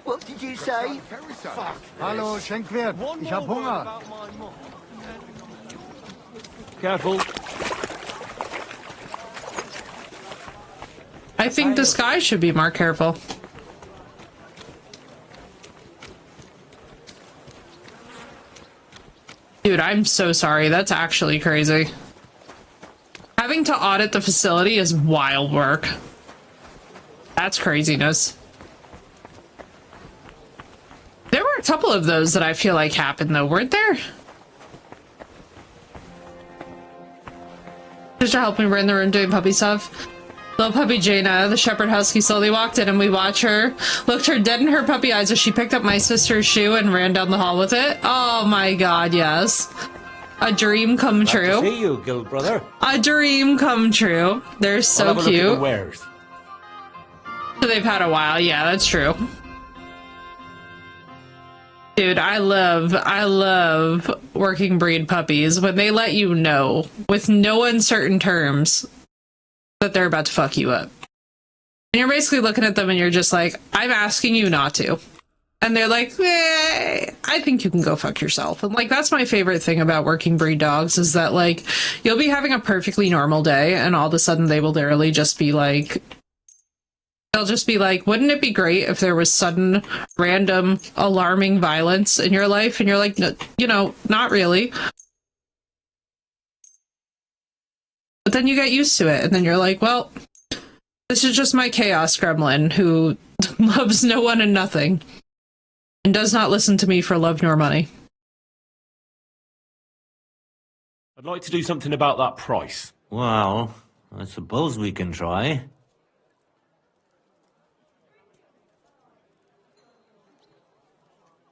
Speaker 4: What did you say?
Speaker 7: Hallo, Schenkwert. Ich hab Hunger.
Speaker 6: Careful.
Speaker 1: I think this guy should be more careful. Dude, I'm so sorry. That's actually crazy. Having to audit the facility is wild work. That's craziness. There were a couple of those that I feel like happened though, weren't there? Just to help me, we're in the room doing puppy stuff. Little puppy Jaina, the shepherd husky, slowly walked in and we watched her, looked her dead in her puppy eyes as she picked up my sister's shoe and ran down the hall with it. Oh my god, yes. A dream come true.
Speaker 6: Glad to see you, guild brother.
Speaker 1: A dream come true. They're so cute.
Speaker 6: Look at the wares.
Speaker 1: So they've had a while, yeah, that's true. Dude, I love working breed puppies when they let you know with no uncertain terms that they're about to fuck you up. And you're basically looking at them and you're just like, I'm asking you not to. And they're like, I think you can go fuck yourself. And like, that's my favorite thing about working breed dogs is that like, you'll be having a perfectly normal day and all of a sudden they will literally just be like, they'll just be like, wouldn't it be great if there was sudden, random, alarming violence in your life? And you're like, no, you know, not really. But then you get used to it. And then you're like, well, this is just my chaos gremlin who loves no one and nothing. And does not listen to me for love nor money.
Speaker 6: I'd like to do something about that price.
Speaker 8: Well, I suppose we can try.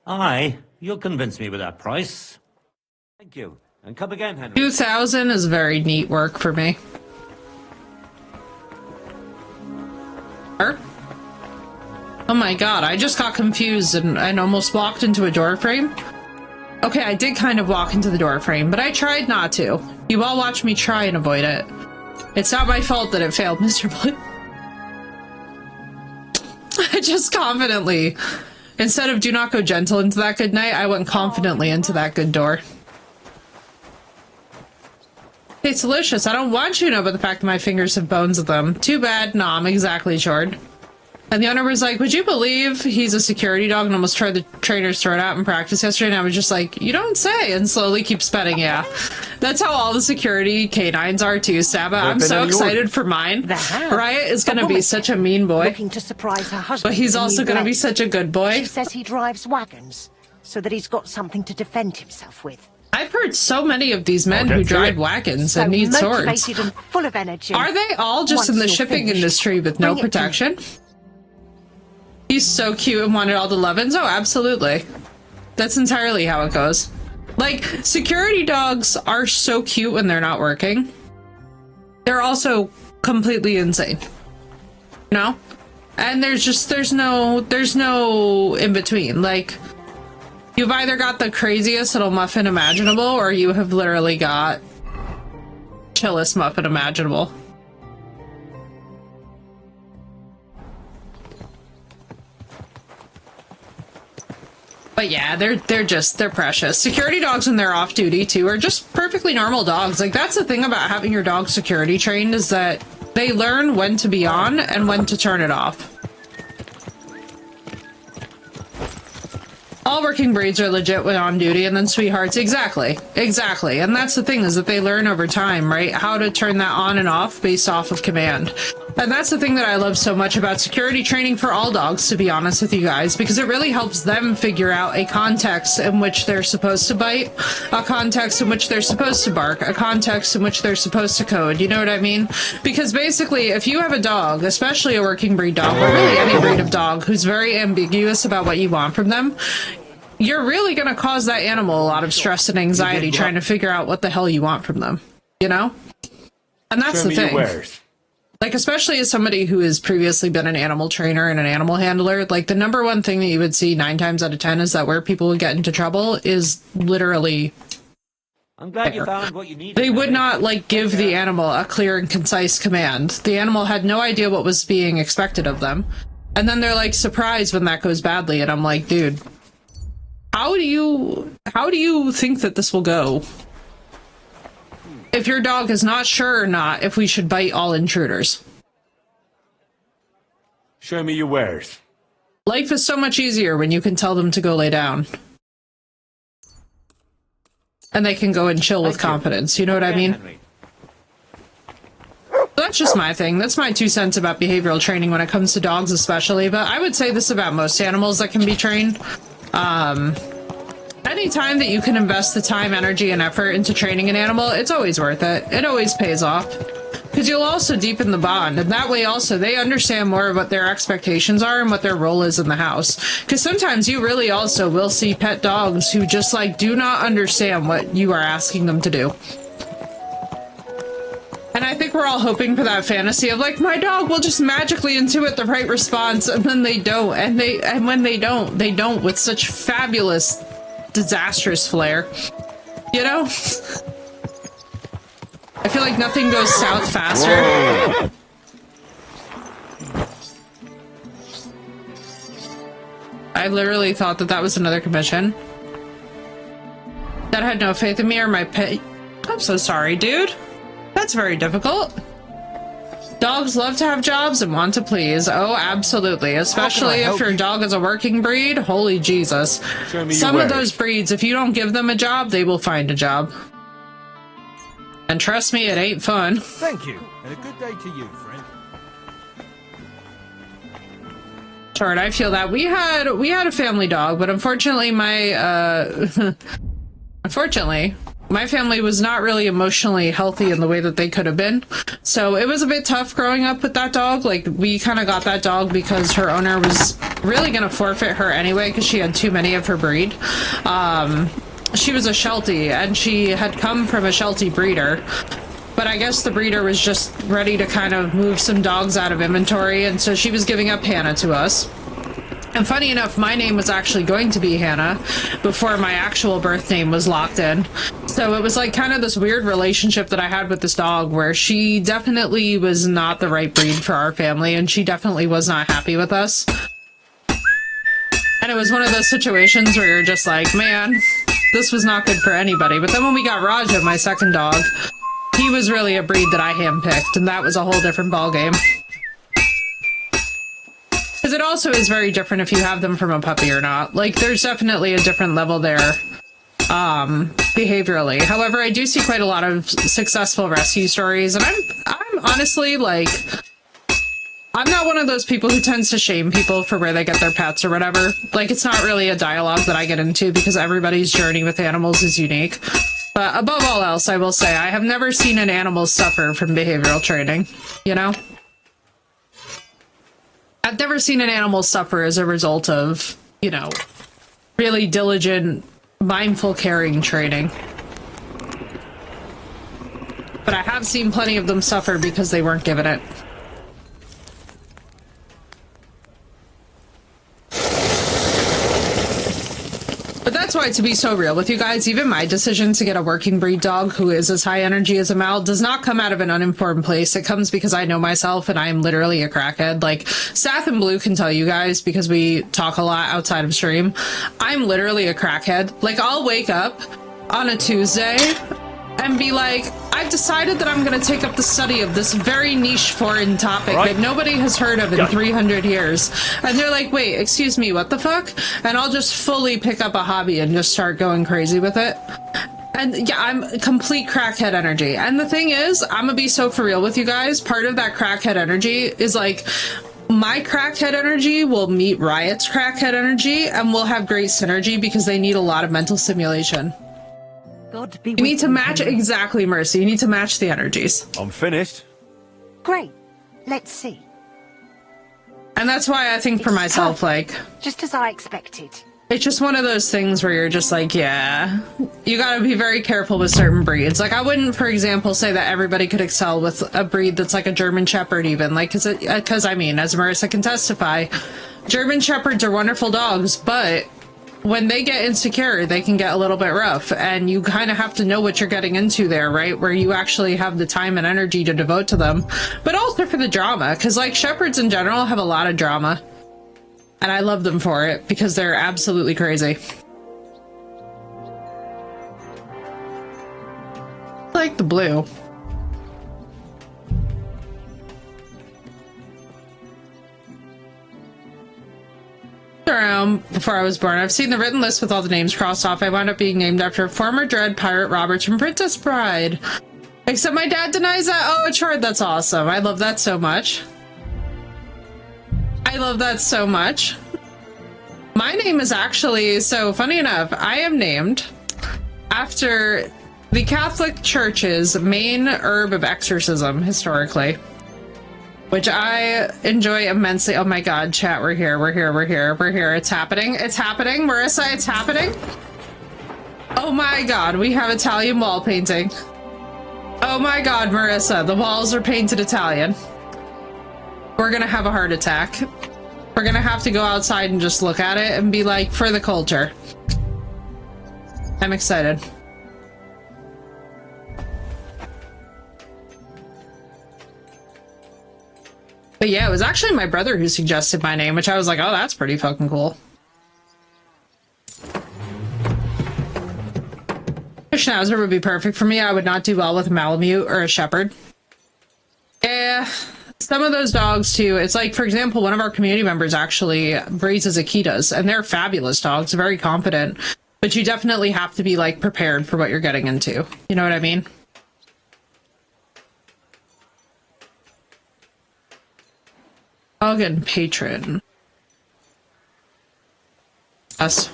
Speaker 8: Aye, you'll convince me with that price. Thank you. And come again, Henry.
Speaker 1: 2,000 is very neat work for me. Oh my god, I just got confused and almost walked into a door frame. Okay, I did kind of walk into the door frame, but I tried not to. You all watched me try and avoid it. It's not my fault that it failed miserably. I just confidently, instead of do not go gentle into that good night, I went confidently into that good door. It's delicious. I don't want you to know about the fact that my fingers have bones of them. Too bad. Nah, I'm exactly short. And the owner was like, would you believe he's a security dog and almost tried the trainers throw it out in practice yesterday? And I was just like, you don't say, and slowly keeps betting, yeah. That's how all the security canines are too, Saba. I'm so excited for mine. Riot is going to be such a mean boy.
Speaker 9: Looking to surprise her husband.
Speaker 1: But he's also going to be such a good boy.
Speaker 9: She says he drives wagons, so that he's got something to defend himself with.
Speaker 1: I've heard so many of these men who drive wagons and need swords.
Speaker 9: Motivated and full of energy.
Speaker 1: Are they all just in the shipping industry with no protection? He's so cute and wanted all the lovin's. Oh, absolutely. That's entirely how it goes. Like, security dogs are so cute when they're not working. They're also completely insane. You know? And there's no in between. Like, you've either got the craziest little muffin imaginable, or you have literally got chillest muffin imaginable. But yeah, they're precious. Security dogs when they're off duty too are just perfectly normal dogs. Like, that's the thing about having your dog security trained, is that they learn when to be on and when to turn it off. All working breeds are legit when on duty, and then sweethearts, exactly. And that's the thing, is that they learn over time, right? How to turn that on and off based off of command. And that's the thing that I love so much about security training for all dogs, to be honest with you guys, because it really helps them figure out a context in which they're supposed to bite, a context in which they're supposed to bark, a context in which they're supposed to code, you know what I mean? Because basically, if you have a dog, especially a working breed dog, or really any breed of dog, who's very ambiguous about what you want from them, you're really going to cause that animal a lot of stress and anxiety trying to figure out what the hell you want from them, you know? And that's the thing. Like, especially as somebody who has previously been an animal trainer and an animal handler, like, the number one thing that you would see 9 times out of 10 is that where people would get into trouble is literally...
Speaker 8: I'm glad you found what you needed.
Speaker 1: They would not, like, give the animal a clear and concise command. The animal had no idea what was being expected of them. And then they're, like, surprised when that goes badly, and I'm like, dude, how do you think that this will go? If your dog is not sure or not if we should bite all intruders.
Speaker 6: Show me your wares.
Speaker 1: Life is so much easier when you can tell them to go lay down. And they can go and chill with confidence, you know what I mean? That's just my thing. That's my 2 cents about behavioral training when it comes to dogs especially, but I would say this about most animals that can be trained. Anytime that you can invest the time, energy, and effort into training an animal, it's always worth it. It always pays off. Because you'll also deepen the bond, and that way also they understand more of what their expectations are and what their role is in the house. Because sometimes you really also will see pet dogs who just, like, do not understand what you are asking them to do. And I think we're all hoping for that fantasy of, like, my dog will just magically intuit the right response, and then they don't. And when they don't with such fabulous, disastrous flair. You know? I feel like nothing goes south faster I literally thought that that was another commission. That had no faith in me or my pet. I'm so sorry, dude. That's very difficult. Dogs love to have jobs and want to please. Oh, absolutely. Especially if your dog is a working breed. Holy Jesus. Some of those breeds, if you don't give them a job, they will find a job. And trust me, it ain't fun.
Speaker 7: Thank you, and a good day to you, friend.
Speaker 1: Sure, I feel that. We had a family dog, but unfortunately my family was not really emotionally healthy in the way that they could have been. So it was a bit tough growing up with that dog. Like, we kind of got that dog because her owner was really going to forfeit her anyway because she had too many of her breed. She was a Sheltie, and she had come from a Sheltie breeder. But I guess the breeder was just ready to kind of move some dogs out of inventory, and so she was giving up Hannah to us. And funny enough, my name was actually going to be Hannah before my actual birth name was locked in. So it was like kind of this weird relationship that I had with this dog where she definitely was not the right breed for our family, and she definitely was not happy with us. And it was one of those situations where you're just like, man, this was not good for anybody. But then when we got Raja, my second dog, he was really a breed that I handpicked, and that was a whole different ballgame. Because it also is very different if you have them from a puppy or not. Like, there's definitely a different level there, behaviorally. However, I do see quite a lot of successful rescue stories, and I'm honestly, like, I'm not one of those people who tends to shame people for where they get their pets or whatever. Like, it's not really a dialogue that I get into because everybody's journey with animals is unique. But above all else, I will say, I have never seen an animal suffer from behavioral training, you know? I've never seen an animal suffer as a result of, you know, really diligent, mindful caring training. But I have seen plenty of them suffer because they weren't given it. But that's why, to be so real with you guys, even my decision to get a working breed dog who is as high energy as a Mal does not come out of an uninformed place. It comes because I know myself and I am literally a crackhead. Like, Sath and Blue can tell you guys because we talk a lot outside of stream. I'm literally a crackhead. Like, I'll wake up on a Tuesday and be like, I've decided that I'm going to take up the study of this very niche foreign topic that nobody has heard of in 300 years. And they're like, wait, excuse me, what the fuck? And I'll just fully pick up a hobby and just start going crazy with it. And yeah, I'm complete crackhead energy. And the thing is, I'm gonna be so for real with you guys, part of that crackhead energy is like, my crackhead energy will meet Riot's crackhead energy and we'll have great synergy because they need a lot of mental stimulation.
Speaker 9: God be
Speaker 1: You need to match, exactly, Mercy. You need to match the energies.
Speaker 3: I'm finished.
Speaker 9: Great. Let's see.
Speaker 1: And that's why I think for myself, like,
Speaker 9: just as I expected.
Speaker 1: it's just one of those things where you're just like, yeah, you gotta be very careful with certain breeds. Like, I wouldn't, for example, say that everybody could excel with a breed that's like a German Shepherd even. Like, because I mean, as Marissa can testify, German Shepherds are wonderful dogs, but when they get insecure, they can get a little bit rough, and you kind of have to know what you're getting into there, right? Where you actually have the time and energy to devote to them, but also for the drama, because like Shepherds in general have a lot of drama, and I love them for it because they're absolutely crazy. Like the blue. Around before I was born, I've seen the written list with all the names crossed off. I wound up being named after former Dread Pirate Roberts from Princess Bride. Except my dad denies that. Oh, Achard, that's awesome. I love that so much. I love that so much. My name is actually, so funny enough, I am named after the Catholic Church's main herb of exorcism, historically. Which I enjoy immensely. Oh my god, chat, we're here, we're here, we're here, we're here. It's happening, it's happening. Marissa, it's happening. Oh my god, we have Italian wall painting. Oh my god, Marissa, the walls are painted Italian. We're gonna have a heart attack. We're gonna have to go outside and just look at it and be like, for the culture. I'm excited. But yeah, it was actually my brother who suggested my name, which I was like, oh, that's pretty fucking cool. Schnauzer would be perfect for me. I would not do well with a Malamute or a Shepherd. Yeah, some of those dogs too. It's like, for example, one of our community members actually raises Akitas, and they're fabulous dogs, very confident. But you definitely have to be like prepared for what you're getting into. You know what I mean? Dog and patron. Us.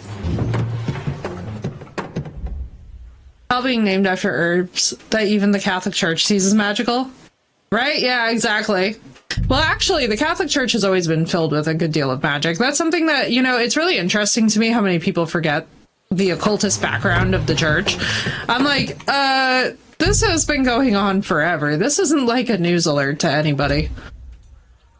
Speaker 1: All being named after herbs that even the Catholic Church sees as magical. Right? Yeah, exactly. Well, actually, the Catholic Church has always been filled with a good deal of magic. That's something that, you know, it's really interesting to me how many people forget the occultist background of the church. I'm like, this has been going on forever. This isn't like a news alert to anybody.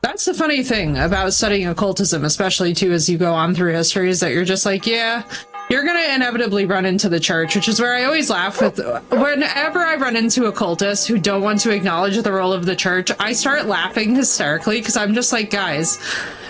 Speaker 1: That's the funny thing about studying occultism, especially too as you go on through history, is that you're just like, yeah, you're going to inevitably run into the church, which is where I always laugh with whenever I run into occultists who don't want to acknowledge the role of the church. I start laughing hysterically because I'm just like, guys,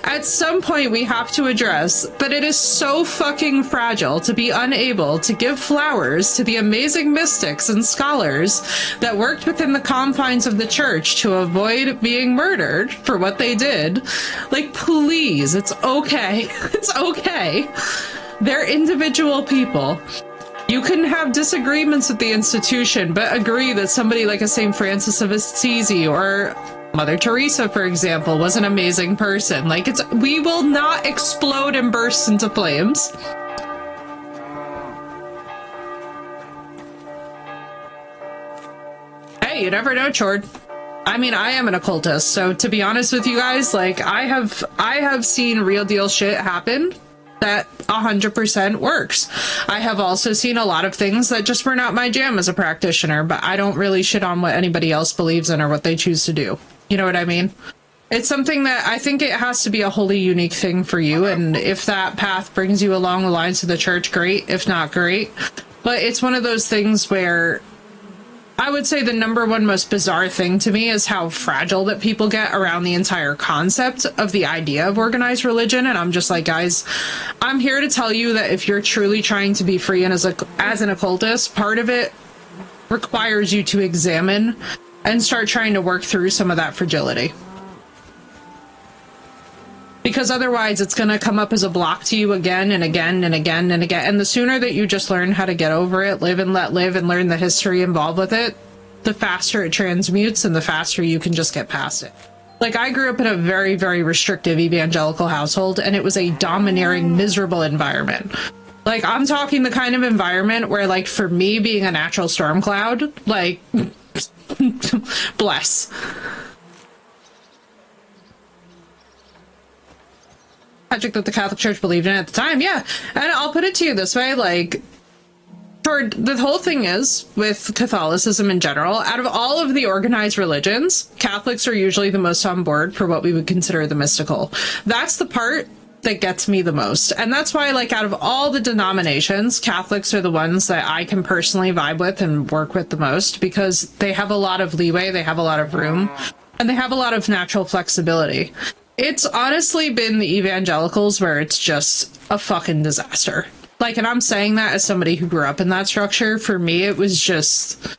Speaker 1: at some point we have to address that it is so fucking fragile to be unable to give flowers to the amazing mystics and scholars that worked within the confines of the church to avoid being murdered for what they did. Like, please, it's okay. It's okay. They're individual people. You can have disagreements with the institution, but agree that somebody like a St. Francis of Assisi or Mother Teresa, for example, was an amazing person. Like, we will not explode and burst into flames. Hey, you never know, Chord. I mean, I am an occultist, so to be honest with you guys, like, I have seen real deal shit happen that 100% works. I have also seen a lot of things that just were not my jam as a practitioner, but I don't really shit on what anybody else believes in or what they choose to do. You know what I mean? It's something that I think it has to be a wholly unique thing for you, and if that path brings you along the lines of the church, great. If not, great. But it's one of those things where I would say the number one most bizarre thing to me is how fragile that people get around the entire concept of the idea of organized religion. And I'm just like, guys, I'm here to tell you that if you're truly trying to be free and as an occultist, part of it requires you to examine and start trying to work through some of that fragility. Because otherwise it's going to come up as a block to you again and again and again and again. And the sooner that you just learn how to get over it, live and let live, and learn the history involved with it, the faster it transmutes and the faster you can just get past it. Like, I grew up in a very, very restrictive evangelical household, and it was a domineering, miserable environment. Like, I'm talking the kind of environment where, like, for me being a natural storm cloud, like, bless. Magic that the Catholic Church believed in at the time, yeah. And I'll put it to you this way, like, the whole thing is, with Catholicism in general, out of all of the organized religions, Catholics are usually the most on board for what we would consider the mystical. That's the part that gets me the most. And that's why, like, out of all the denominations, Catholics are the ones that I can personally vibe with and work with the most, because they have a lot of leeway, they have a lot of room, and they have a lot of natural flexibility. It's honestly been the evangelicals where it's just a fucking disaster. Like, and I'm saying that as somebody who grew up in that structure. For me, it was just...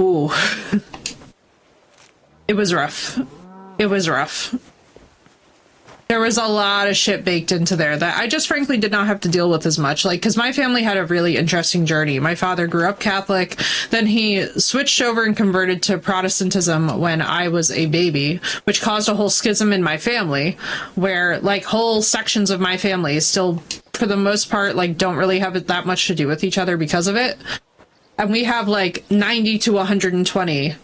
Speaker 1: Ooh. It was rough. It was rough. There was a lot of shit baked into there that I just frankly did not have to deal with as much. Like, because my family had a really interesting journey. My father grew up Catholic, then he switched over and converted to Protestantism when I was a baby, which caused a whole schism in my family, where, like, whole sections of my family still, for the most part, like, don't really have that much to do with each other because of it. And we have, like, 90 to 120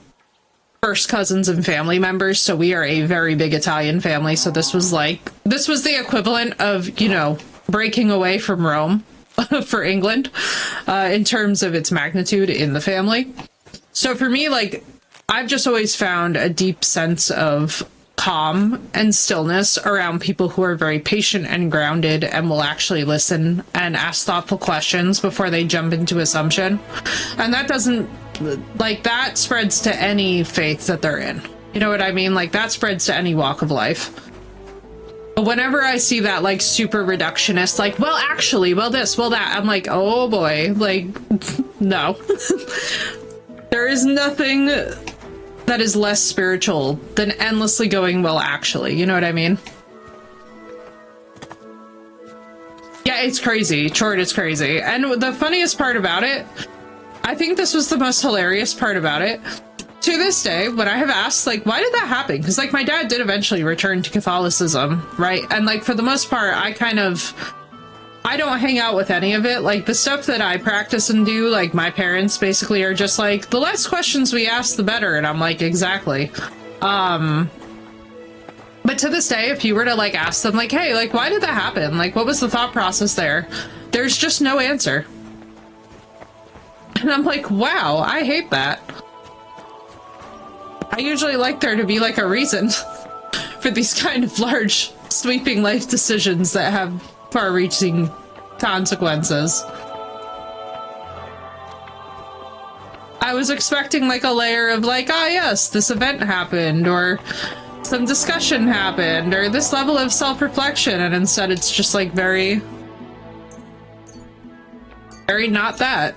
Speaker 1: first cousins and family members, so we are a very big Italian family. So this was the equivalent of, you know, breaking away from Rome for England in terms of its magnitude in the family. So for me, like, I've just always found a deep sense of calm and stillness around people who are very patient and grounded and will actually listen and ask thoughtful questions before they jump into assumption. And that doesn't, like, that spreads to any faith that they're in. You know what I mean? Like, that spreads to any walk of life. But whenever I see that, like, super reductionist, like, well, actually, well, this, well, that, I'm like, oh boy, like, no. There is nothing that is less spiritual than endlessly going, well, actually, you know what I mean? Yeah, it's crazy. Chord, it's crazy. And the funniest part about it, I think this was the most hilarious part about it. To this day, when I have asked, like, why did that happen? Because, like, my dad did eventually return to Catholicism, right? And, like, for the most part, I don't hang out with any of it. Like, the stuff that I practice and do, like, my parents basically are just like, the less questions we ask, the better. And I'm like, exactly. But to this day, if you were to, like, ask them, like, hey, like, why did that happen? Like, what was the thought process there? There's just no answer. And I'm like, wow, I hate that. I usually like there to be, like, a reason for these kind of large, sweeping life decisions that have far-reaching consequences. I was expecting, like, a layer of, like, ah, yes, this event happened, or some discussion happened, or this level of self-reflection, and instead it's just, like, very not that.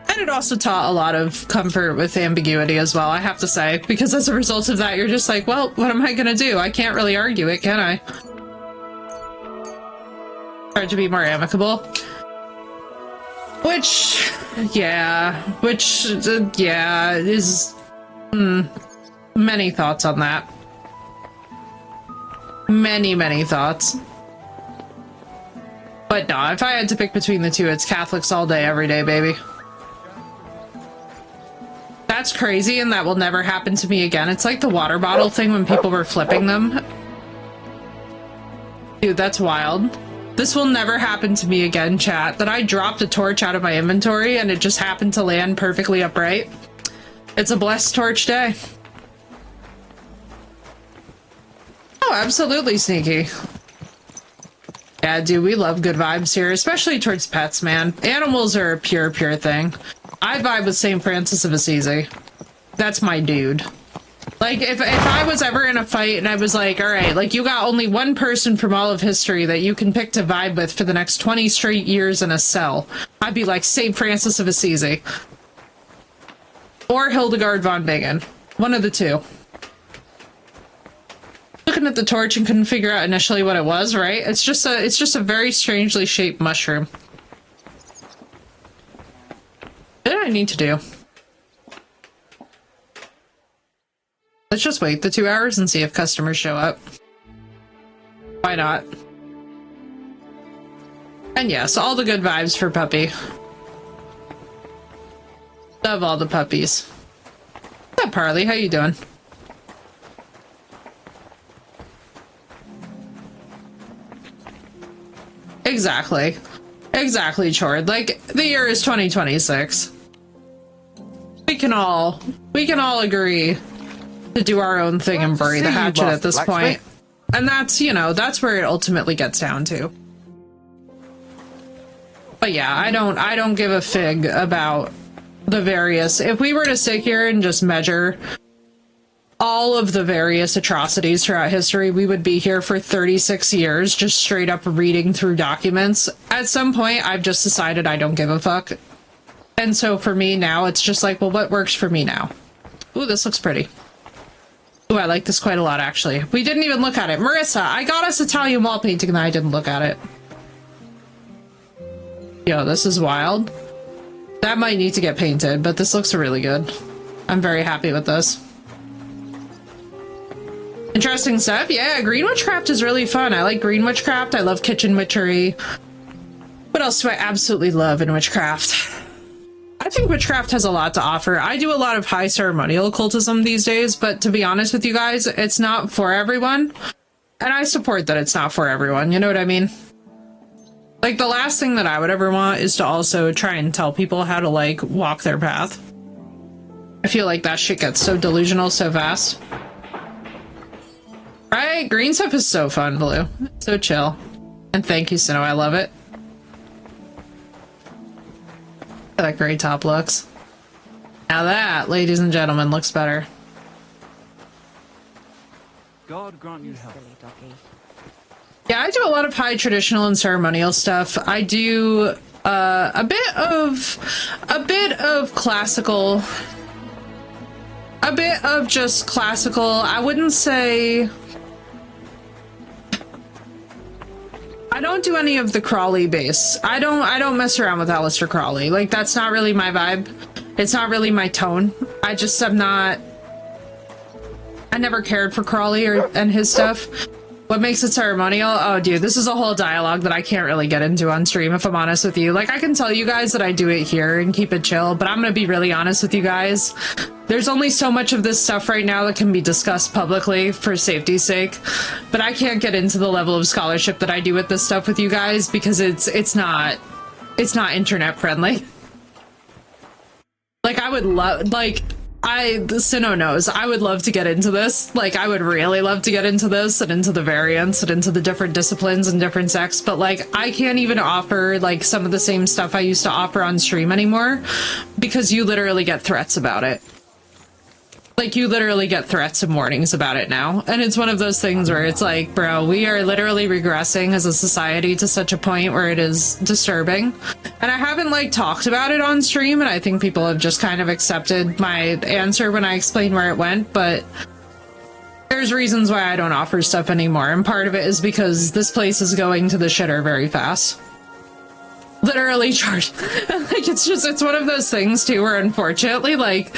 Speaker 1: And it also taught a lot of comfort with ambiguity as well, I have to say, because as a result of that, you're just like, well, what am I gonna do? I can't really argue it, can I? Try to be more amicable. Which, yeah, is... many thoughts on that. Many thoughts. But no, if I had to pick between the two, it's Catholics all day, every day, baby. That's crazy, and that will never happen to me again. It's like the water bottle thing when people were flipping them. Dude, that's wild. This will never happen to me again, chat. That I dropped a torch out of my inventory and it just happened to land perfectly upright. It's a blessed torch day. Oh, absolutely, Sneaky. Yeah, dude, we love good vibes here, especially towards pets, man. Animals are a pure thing. I vibe with St. Francis of Assisi. That's my dude. Like, if I was ever in a fight and I was like, alright, like, you got only one person from all of history that you can pick to vibe with for the next 20 straight years in a cell, I'd be like, St. Francis of Assisi. Or Hildegard von Bingen. One of the two. Looking at the torch and couldn't figure out initially what it was, right? It's just a very strangely shaped mushroom. What did I need to do? Let's just wait the 2 hours and see if customers show up. Why not? And yes, all the good vibes for Puppy. Love all the puppies. What's up, Parley? How you doing? Exactly. Exactly, Chord. Like, the year is 2026. We can all agree to do our own thing and bury the hatchet at this point. And that's, you know, that's where it ultimately gets down to. But yeah, I don't give a fig about the various... If we were to sit here and just measure all of the various atrocities throughout history, we would be here for 36 years just straight up reading through documents. At some point, I've just decided I don't give a fuck. And so for me now, it's just like, well, what works for me now? Ooh, this looks pretty. Ooh, I like this quite a lot, actually. We didn't even look at it. Marissa, I got us Italian wall painting and I didn't look at it. Yo, this is wild. That might need to get painted, but this looks really good. I'm very happy with this. Interesting stuff. Yeah, green witchcraft is really fun. I like green witchcraft. I love kitchen witchery. What else do I absolutely love in witchcraft? I think witchcraft has a lot to offer. I do a lot of high ceremonial occultism these days, but to be honest with you guys, it's not for everyone. And I support that it's not for everyone, you know what I mean? Like, the last thing that I would ever want is to also try and tell people how to, like, walk their path. I feel like that shit gets so delusional so fast. Right? Green stuff is so fun, Blue. So chill. And thank you, Sinnoh. I love it. That gray top looks. Now that, ladies and gentlemen, looks better.
Speaker 7: God grant you health.
Speaker 9: Silly doggy.
Speaker 1: Yeah, I do a lot of high traditional and ceremonial stuff. I do a bit of classical, a bit of just classical. I wouldn't say I don't do any of the Crawley base. I don't mess around with Aleister Crawley. Like, that's not really my vibe. It's not really my tone. I never cared for Crawley and his stuff. What makes it ceremonial? Oh, dude, this is a whole dialogue that I can't really get into on stream, if I'm honest with you. Like, I can tell you guys that I do it here and keep it chill, but I'm gonna be really honest with you guys. There's only so much of this stuff right now that can be discussed publicly for safety's sake, but I can't get into the level of scholarship that I do with this stuff with you guys because it's not internet friendly. Like, I would love, like, Sinnoh knows, I would love to get into this. Like, I would really love to get into this and into the variants and into the different disciplines and different sects, but, like, I can't even offer, like, some of the same stuff I used to offer on stream anymore because you literally get threats about it. Like, you literally get threats and warnings about it now. And it's one of those things where it's like, bro, we are literally regressing as a society to such a point where it is disturbing. And I haven't, like, talked about it on stream, and I think people have just kind of accepted my answer when I explain where it went, but there's reasons why I don't offer stuff anymore. And part of it is because this place is going to the shitter very fast. Literally, charge. Like, it's one of those things, too, where unfortunately, like,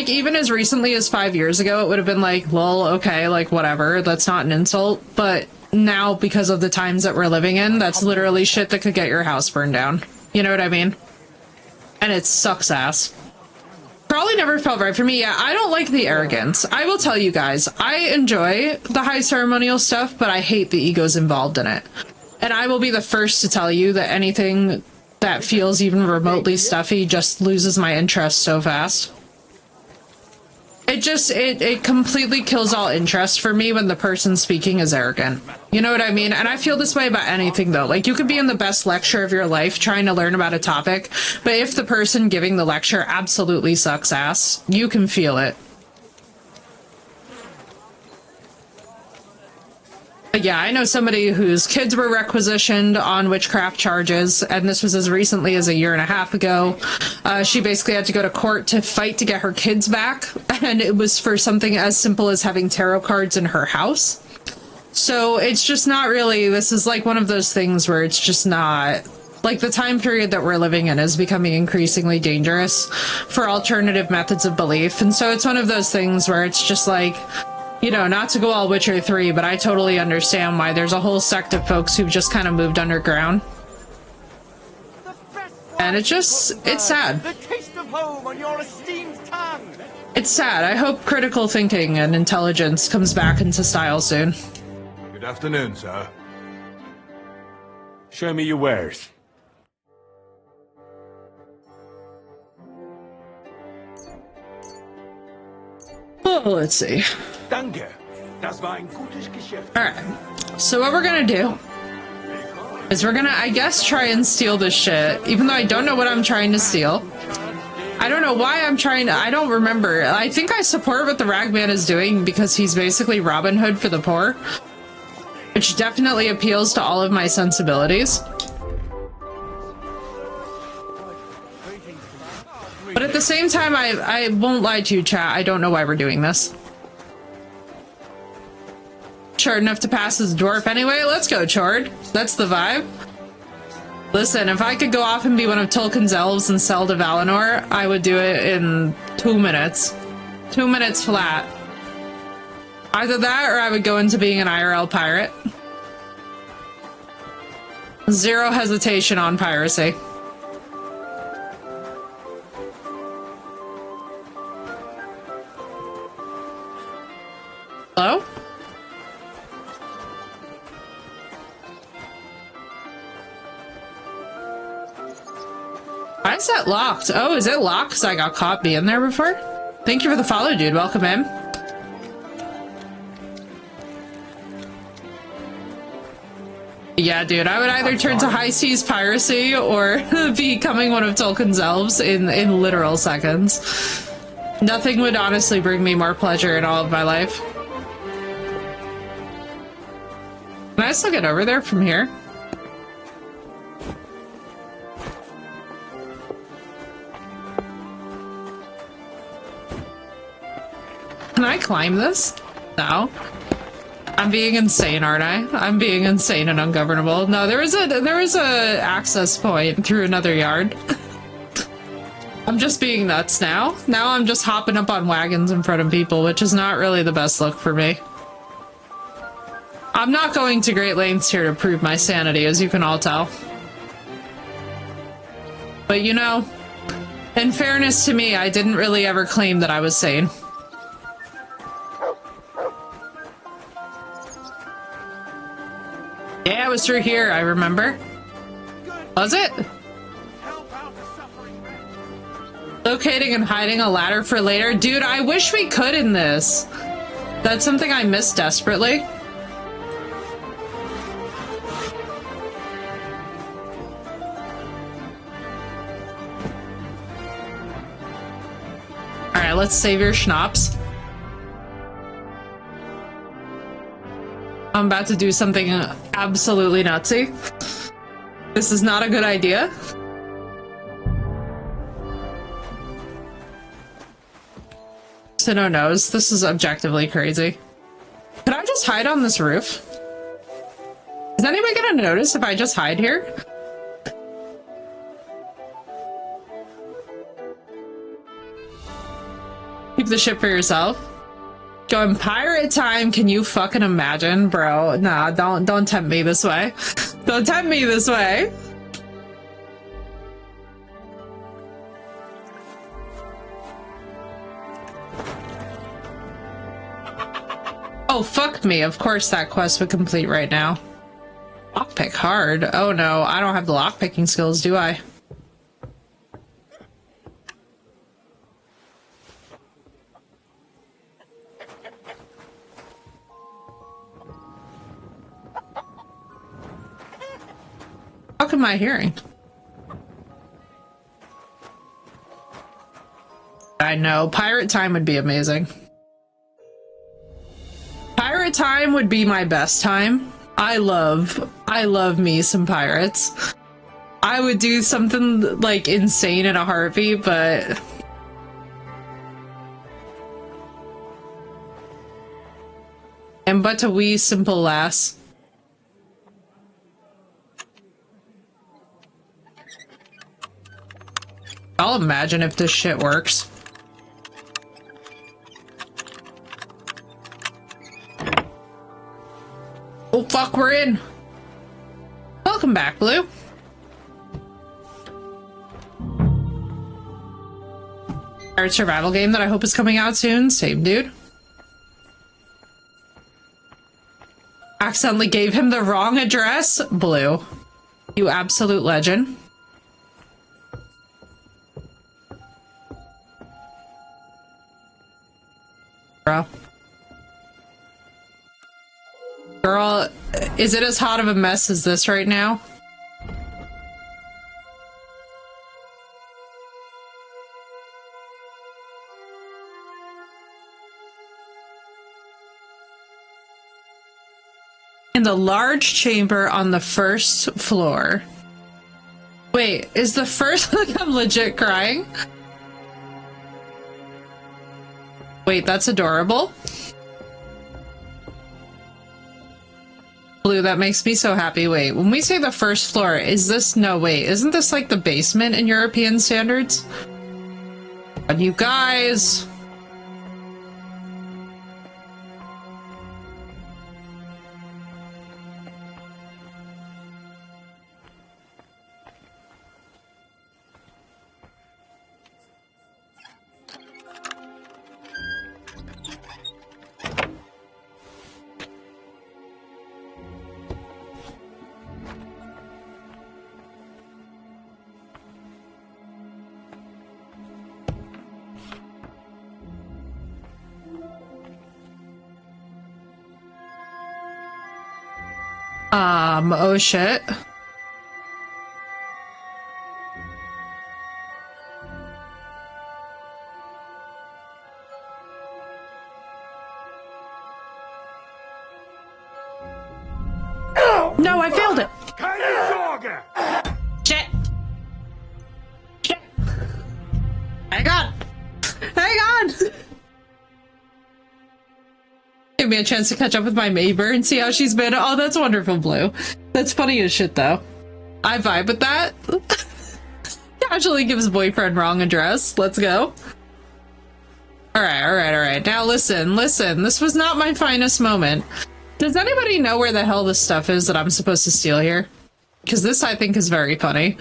Speaker 1: even as recently as 5 years ago, it would have been like, lol, okay, like, whatever, that's not an insult. But now, because of the times that we're living in, that's literally shit that could get your house burned down. You know what I mean? And it sucks ass. Probably never felt right for me. Yeah, I don't like the arrogance. I will tell you guys, I enjoy the high ceremonial stuff, but I hate the egos involved in it. And I will be the first to tell you that anything that feels even remotely stuffy just loses my interest so fast. It completely kills all interest for me when the person speaking is arrogant. You know what I mean? And I feel this way about anything, though. Like, you could be in the best lecture of your life trying to learn about a topic, but if the person giving the lecture absolutely sucks ass, you can feel it. But yeah, I know somebody whose kids were requisitioned on witchcraft charges, and this was as recently as 1.5 years ago. She basically had to go to court to fight to get her kids back, and it was for something as simple as having tarot cards in her house. So it's just not really, this is like one of those things where it's just not, like, the time period that we're living in is becoming increasingly dangerous for alternative methods of belief. And so it's one of those things where it's just like, you know, not to go all Witcher 3, but I totally understand why there's a whole sect of folks who've just kind of moved underground. And it's sad.
Speaker 4: The taste of home on your esteemed tongue.
Speaker 1: It's sad. I hope critical thinking and intelligence comes back into style soon.
Speaker 3: Good afternoon, sir.
Speaker 6: Show me your wares.
Speaker 1: Oh, let's see.
Speaker 3: Danke. Das war ein gutes Geschäft.
Speaker 1: Alright. So what we're gonna do is we're gonna, I guess, try and steal this shit, even though I don't know what I'm trying to steal. I don't know why I'm trying to, I don't remember. I think I support what the Ragman is doing because he's basically Robin Hood for the poor, which definitely appeals to all of my sensibilities. But at the same time, I won't lie to you, chat, I don't know why we're doing this. Short enough to pass as a dwarf anyway? Let's go, Chord. That's the vibe. Listen, if I could go off and be one of Tolkien's elves and sell to Valinor, I would do it in 2 minutes. 2 minutes flat. Either that, or I would go into being an IRL pirate. Zero hesitation on piracy. Hello? Why is that locked? Oh, is it locked because I got caught being there before? Thank you for the follow, dude. Welcome in. Yeah, dude, I would either turn to high seas piracy or becoming one of Tolkien's elves in literal seconds. Nothing would honestly bring me more pleasure in all of my life. I still get over there from here? Can I climb this? No. I'm being insane, aren't I? I'm being insane and ungovernable. No, there is a access point through another yard. I'm just being nuts now. Now I'm just hopping up on wagons in front of people, which is not really the best look for me. I'm not going to great lengths here to prove my sanity, as you can all tell. But you know, in fairness to me, I didn't really ever claim that I was sane. Yeah, it was through here, I remember. Was it? Locating and hiding a ladder for later? Dude, I wish we could in this. That's something I miss desperately. Alright, let's save your schnapps. I'm about to do something absolutely nutsy. This is not a good idea. Sinnoh knows. This is objectively crazy. Could I just hide on this roof? Is anybody gonna notice if I just hide here? Keep the ship for yourself. Going pirate time, can you fucking imagine, bro? Nah, don't tempt me this way. Don't tempt me this way. Oh, fuck me. Of course that quest would complete right now. Lockpick hard. Oh no, I don't have the lockpicking skills, do I? How come I hearing? I know, pirate time would be amazing. Pirate time would be my best time. I love me some pirates. I would do something like insane in a heartbeat, but and but a wee simple lass. I'll imagine if this shit works. Oh fuck, we're in! Welcome back, Blue. Pirate survival game that I hope is coming out soon. Same dude. Accidentally gave him the wrong address? Blue. You absolute legend. Bro. Girl, is it as hot of a mess as this right now? In the large chamber on the first floor. Wait, is the first like I'm legit crying? Wait, that's adorable. Blue, that makes me so happy. Wait, when we say the first floor, is this... No, wait, isn't this like the basement in European standards? And you guys... oh shit. No, I failed it.
Speaker 3: Keine Sorge!
Speaker 1: Shit. Shit. Hang on. Hang on. Give me a chance to catch up with my neighbor and see how she's been. Oh, that's wonderful, Blue. That's funny as shit, though. I vibe with that. Casually gives boyfriend wrong address. Let's go. Alright. Now listen. This was not my finest moment. Does anybody know where the hell this stuff is that I'm supposed to steal here? Because this, I think, is very funny.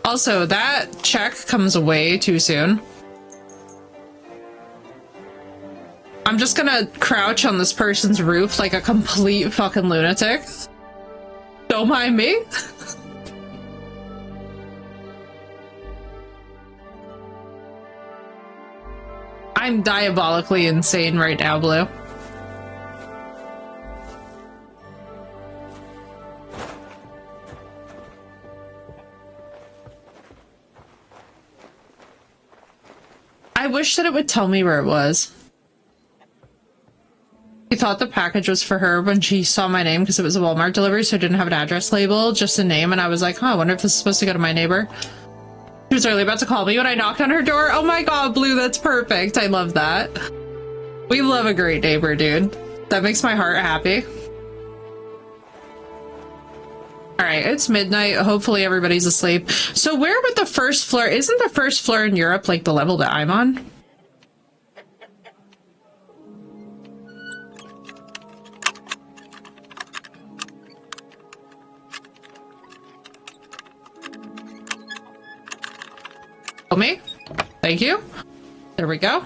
Speaker 1: Also, that check comes way too soon. I'm just gonna crouch on this person's roof like a complete fucking lunatic. Don't mind me. I'm diabolically insane right now, Blue. I wish that it would tell me where it was. She thought the package was for her when she saw my name because it was a Walmart delivery, so it didn't have an address label, just a name, and I was like, huh, I wonder if this is supposed to go to my neighbor. She was early about to call me when I knocked on her door. Oh my god, Blue, that's perfect. I love that. We love a great neighbor, dude. That makes my heart happy. Alright, it's midnight. Hopefully everybody's asleep. So where would the first floor... Isn't the first floor in Europe like the level that I'm on? Me? Thank you. There we go.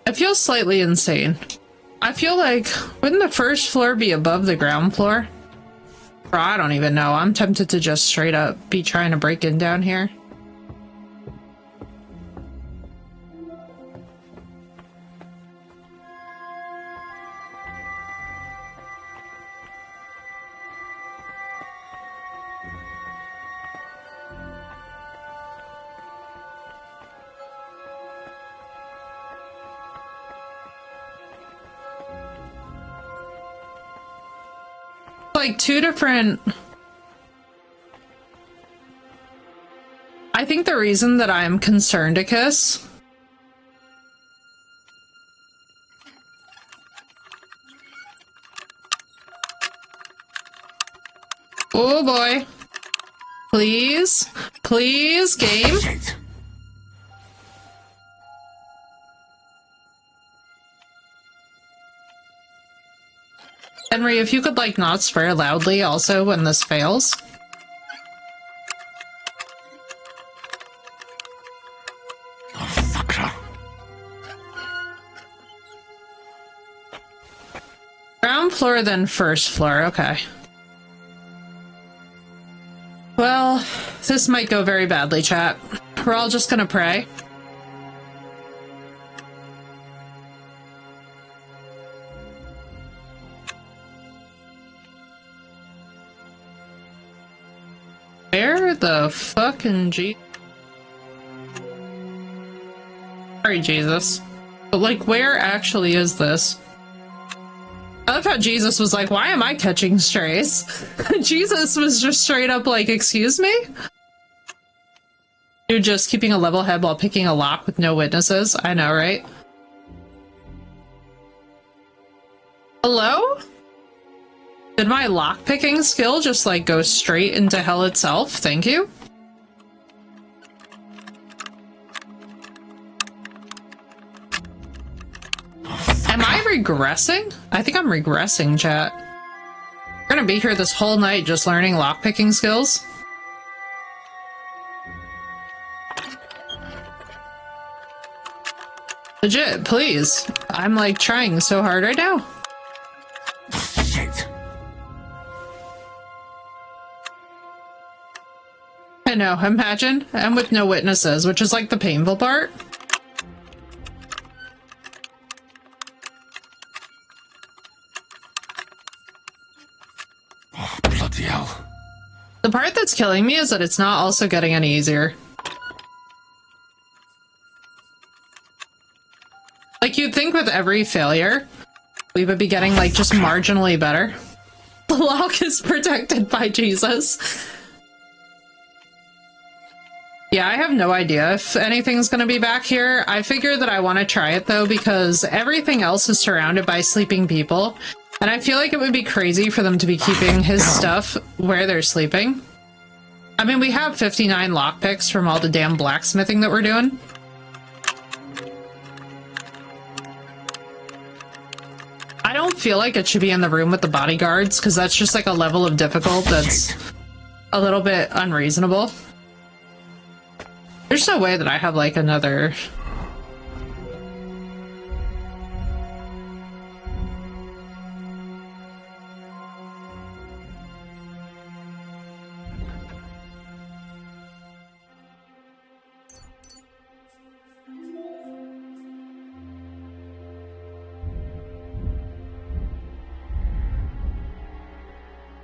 Speaker 1: I feel slightly insane. I feel like, wouldn't the first floor be above the ground floor? Or I don't even know. I'm tempted to just straight up be trying to break in down here. Like two different... I think the reason that I'm concerned to kiss... Oh boy. Please. Please, game.
Speaker 3: Shit.
Speaker 1: Henry, if you could, like, not swear loudly also when this fails.
Speaker 3: Oh, fucker.
Speaker 1: Ground floor, then first floor. Okay. Well, this might go very badly, chat. We're all just gonna pray. Where the fucking Sorry, Jesus. But, like, where actually is this? I love how Jesus was like, why am I catching strays? Jesus was just straight up like, excuse me? You're just keeping a level head while picking a lock with no witnesses. I know, right? Hello? Did my lockpicking skill just, like, go straight into hell itself? Thank you. Am I regressing? I think I'm regressing, chat. We're gonna be here this whole night just learning lockpicking skills. Legit, please. I'm, like, trying so hard right now.
Speaker 3: Shit.
Speaker 1: I know, imagine. And with no witnesses, which is like the painful part. The part that's killing me is that it's not also getting any easier. Like, you'd think with every failure, we would be getting, like, just marginally better. The lock is protected by Jesus. Yeah, I have no idea if anything's gonna be back here. I figure that I want to try it, though, because everything else is surrounded by sleeping people. And I feel like it would be crazy for them to be keeping his stuff where they're sleeping. I mean, we have 59 lockpicks from all the damn blacksmithing that we're doing. I don't feel like it should be in the room with the bodyguards, because that's just like a level of difficult that's a little bit unreasonable. There's no way that I have like another...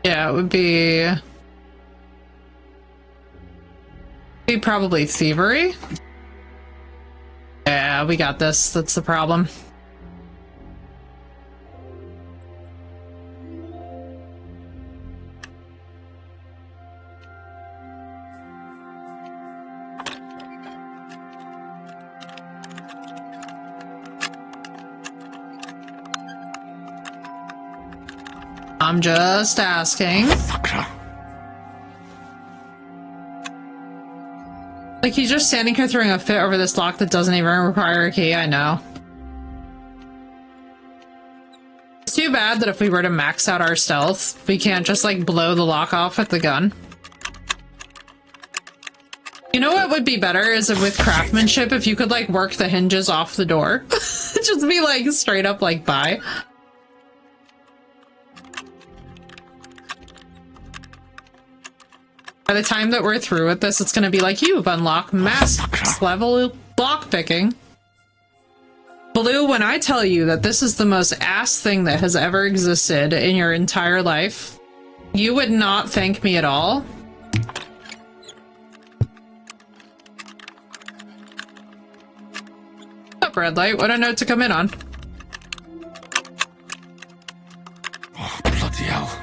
Speaker 1: Yeah, it would be probably thievery. Yeah, we got this. That's the problem. I'm just asking. Like, he's just standing here throwing a fit over this lock that doesn't even require a key, I know. It's too bad that if we were to max out our stealth, we can't just, like, blow the lock off with the gun. You know what would be better is if with craftsmanship, if you could, like, work the hinges off the door. Just be, like, straight up, like, bye. By the time that we're through with this, it's gonna be like, you've unlocked max level lockpicking. Blue, when I tell you that this is the most ass thing that has ever existed in your entire life, you would not thank me at all. What's up, red light? What a note to come in on.
Speaker 3: Oh, bloody hell.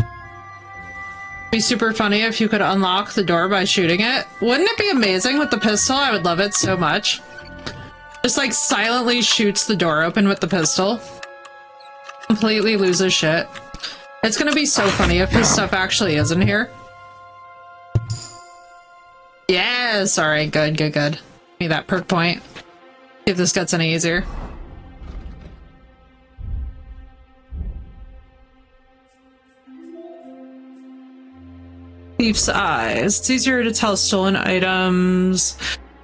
Speaker 1: Be super funny if you could unlock the door by shooting it. Wouldn't it be amazing with the pistol? I would love it so much. Just like silently shoots the door open with the pistol. Completely loses shit. It's gonna be so funny if his stuff actually is in here. Yes! Alright, good, good, good. Give me that perk point. See if this gets any easier. Thief's eyes. It's easier to tell stolen items.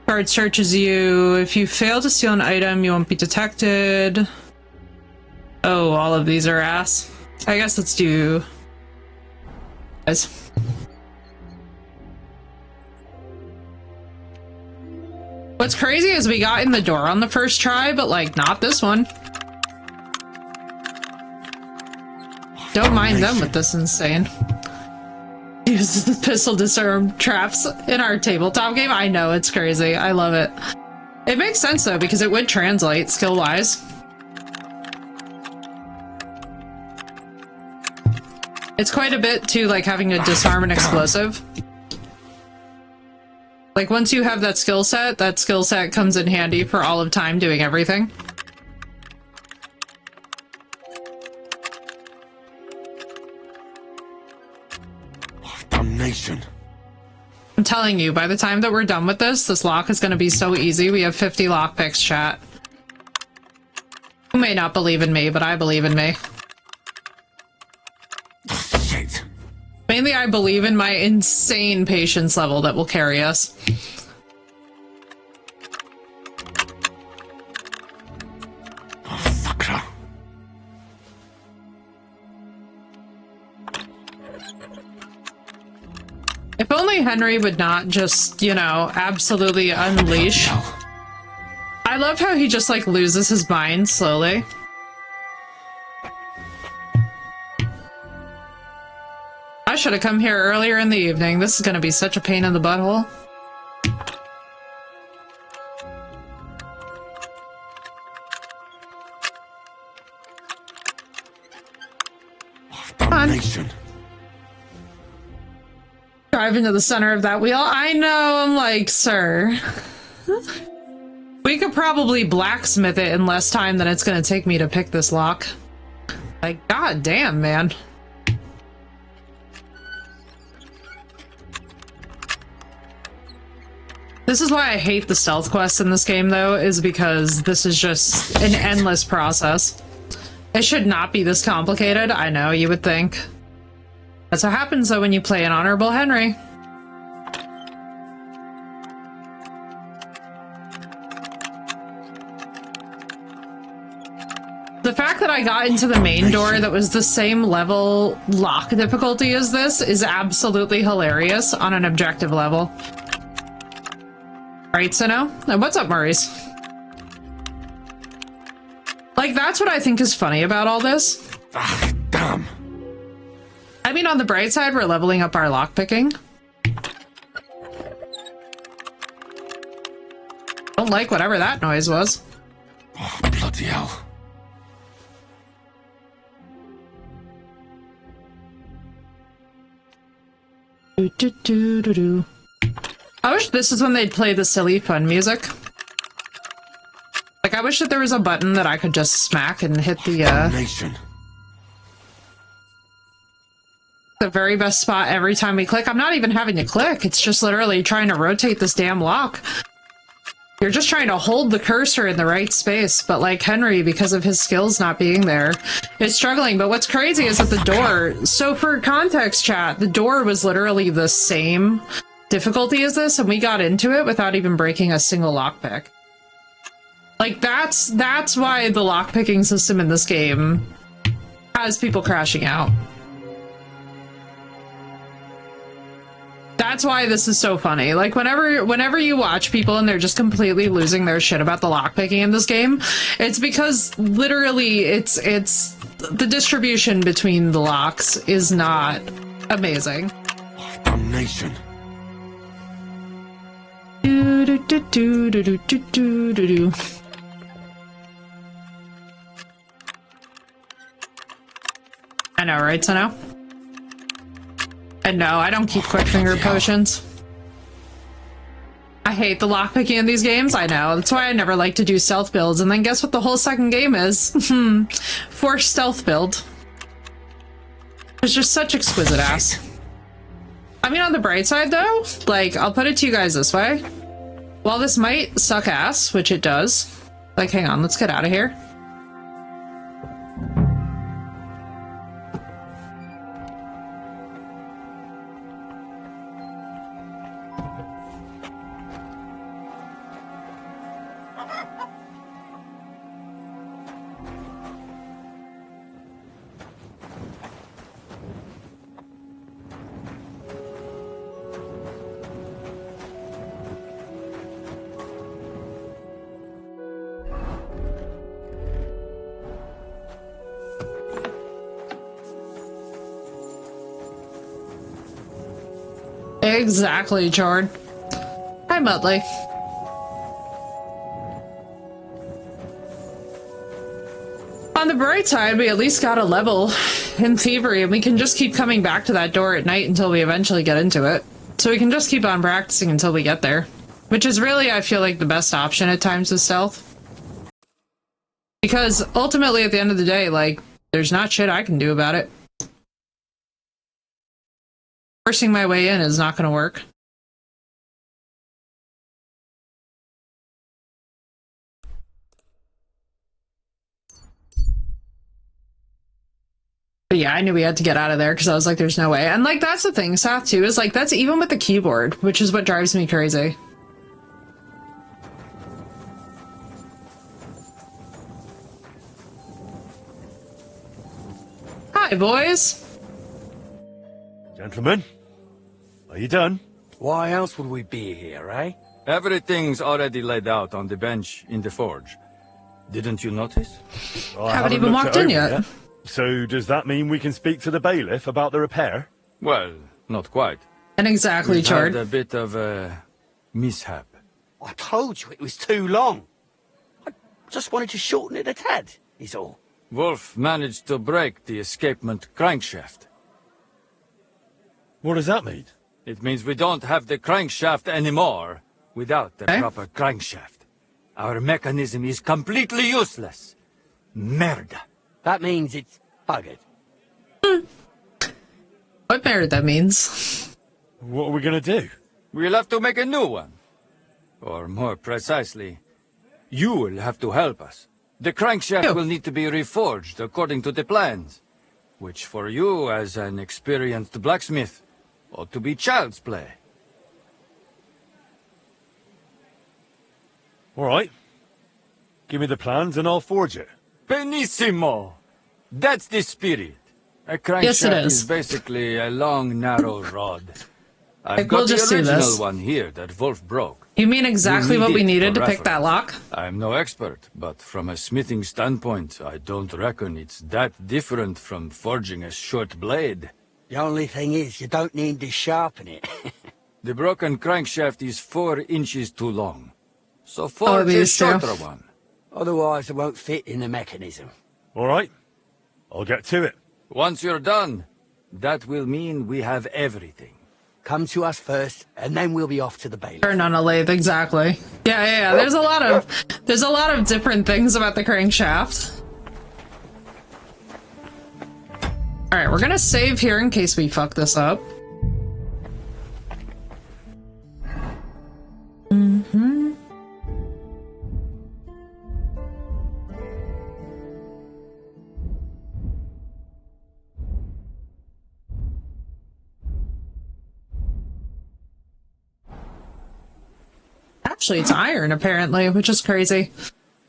Speaker 1: Guard searches you. If you fail to steal an item, you won't be detected. Oh, all of these are ass. I guess let's do... guys. What's crazy is we got in the door on the first try, but like not this one. Don't mind them with this insane. Use the pistol disarm traps in our tabletop game. I know, it's crazy. I love it. It makes sense though, because it would translate skill-wise. It's quite a bit to like having to disarm an explosive. Like once you have that skill set comes in handy for all of time doing everything.
Speaker 3: Damnation.
Speaker 1: I'm telling you, by the time that we're done with this lock is going to be so easy. We have 50 lockpicks, chat. You may not believe in me, but I believe in me.
Speaker 3: Shit.
Speaker 1: Mainly, I believe in my insane patience level that will carry us. If only Henry would not just, you know, absolutely unleash. I love how he just, like, loses his mind should have come here earlier in the evening. This is gonna be such a pain in the butthole.
Speaker 3: Damnation.
Speaker 1: Drive into the center of that wheel. I know, I'm like, sir. We could probably blacksmith it in less time than it's gonna take me to pick this lock. Like, god damn, man. This is why I hate the stealth quests in this game, though, is because this is just an endless process. It should not be this complicated. I know, you would think. That's what happens, though, when you play an Honorable Henry. The fact that I got into the main door that was the same level lock difficulty as this is absolutely hilarious on an objective level. Right, Sinnoh? And what's up, Maurice? Like, that's what I think is funny about all this.
Speaker 3: Ah, damn.
Speaker 1: I mean, on the bright side, we're leveling up our lockpicking. Don't like whatever that noise was.
Speaker 3: Oh, bloody hell.
Speaker 1: Do. I wish this is when they'd play the silly fun music. Like, I wish that there was a button that I could just smack and hit the very best spot every time we click. I'm not even having to click. It's just literally trying to rotate this damn lock. You're just trying to hold the cursor in the right space, but like Henry, because of his skills not being there, is struggling. But what's crazy is that the door, so for context chat, the door was literally the same difficulty as this, and we got into it without even breaking a single lockpick. Like, that's why the lockpicking system in this game has people crashing out. That's why this is so funny. Like, whenever you watch people and they're just completely losing their shit about the lockpicking in this game, it's because literally it's the distribution between the locks is not amazing.
Speaker 3: Oh, damnation. I know, right, Sinnoh? And no, I don't keep quick finger potions. I hate the lockpicking in these games, I know. That's why I never like to do stealth builds. And then guess what the whole second game is? Forced stealth build. It's just such exquisite ass. I mean, on the bright side, though, like, I'll put it to you guys this way. While this might suck ass, which it does, like, hang on, let's get out of here. Exactly, Jord. Hi, Mudley. On the bright side, we at least got a level in Thievery, and we can just keep coming back to that door at night until we eventually get into it. So we can just keep on practicing until we get there. Which is really, I feel like, the best option at times with stealth. Because ultimately, at the end of the day, like, there's not shit I can do about it. Forcing my way in is not going to work. But yeah, I knew we had to get out of there because I was like, there's no way. And like, that's the thing, Seth, too, is like, that's even with the keyboard, which is what drives me crazy. Hi, boys.
Speaker 7: Gentlemen, are you done?
Speaker 3: Why else would we be here, eh?
Speaker 10: Everything's already laid out on the bench in the forge. Didn't you notice?
Speaker 7: Well, I
Speaker 1: Haven't even
Speaker 7: looked
Speaker 1: walked
Speaker 7: it
Speaker 1: in
Speaker 7: over
Speaker 1: yet.
Speaker 7: So does that mean we can speak to the bailiff about the repair?
Speaker 10: Well, not quite.
Speaker 3: And exactly,
Speaker 10: We've
Speaker 3: Chard.
Speaker 10: had a bit of a mishap.
Speaker 4: I told you it was too long. I just wanted to shorten it a tad, is all.
Speaker 10: Wolf managed to break the escapement crankshaft.
Speaker 7: What does that mean?
Speaker 10: It means we don't have the crankshaft anymore without the proper crankshaft. Our mechanism is completely useless. Merda.
Speaker 4: That means it's buggered.
Speaker 3: What merit that means?
Speaker 7: What are we gonna do?
Speaker 10: We'll have to make a new one. Or more precisely, you will have to help us. The crankshaft will need to be reforged according to the plans, which for you, as an experienced blacksmith, ought to be child's play.
Speaker 7: All right. Give me the plans and I'll forge it.
Speaker 10: Benissimo! That's the spirit. A crankshaft
Speaker 3: Yes, it is.
Speaker 10: is basically a long, narrow rod. I've
Speaker 3: we'll
Speaker 10: got
Speaker 3: just
Speaker 10: the
Speaker 3: do
Speaker 10: original
Speaker 3: this.
Speaker 10: one here that Wolf broke.
Speaker 3: You mean exactly
Speaker 10: We'll
Speaker 3: what
Speaker 10: need
Speaker 3: we
Speaker 10: it
Speaker 3: needed
Speaker 10: for
Speaker 3: to pick that
Speaker 10: reference.
Speaker 3: lock?
Speaker 10: I'm no expert, but from a smithing standpoint, I don't reckon it's that different from forging a short blade.
Speaker 4: The only thing is, you don't need to sharpen it.
Speaker 10: The broken crankshaft is 4 inches too long, so forge a
Speaker 3: these two.
Speaker 10: shorter one.
Speaker 4: Otherwise, it won't fit in the mechanism.
Speaker 7: All right. I'll get to it.
Speaker 10: Once you're done, that will mean we have everything.
Speaker 4: Come to us first, and then we'll be off to the bailiff.
Speaker 3: Turn on a lathe, exactly. Yeah. There's a lot of different things about the crankshaft. Alright, we're gonna save here in case we fuck this up. Actually, it's iron, apparently, which is crazy.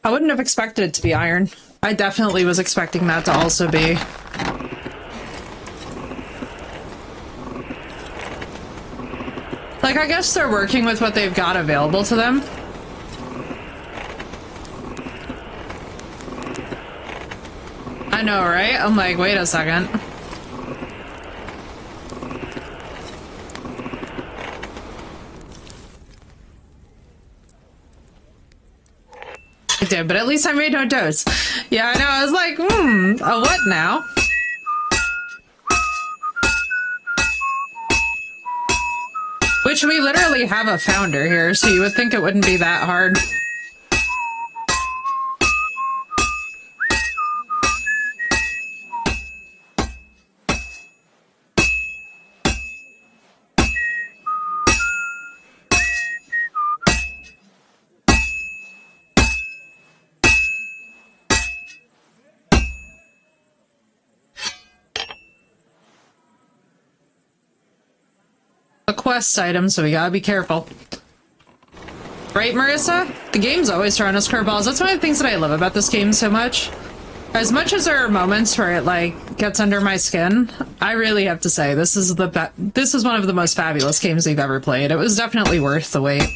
Speaker 3: I wouldn't have expected it to be iron. I definitely was expecting that to also be. Like, I guess they're working with what they've got available to them. I know, right? I'm like, wait a second. I did, but at least I made no notes. Yeah, I know, I was like, a what now? Which we literally have a founder here, so you would think it wouldn't be that hard. A quest item, so we gotta be careful. Right, Marissa? The game's always throwing us curveballs. That's one of the things that I love about this game so much. As much as there are moments where it, like, gets under my skin, I really have to say, this is one of the most fabulous games we've ever played. It was definitely worth the wait.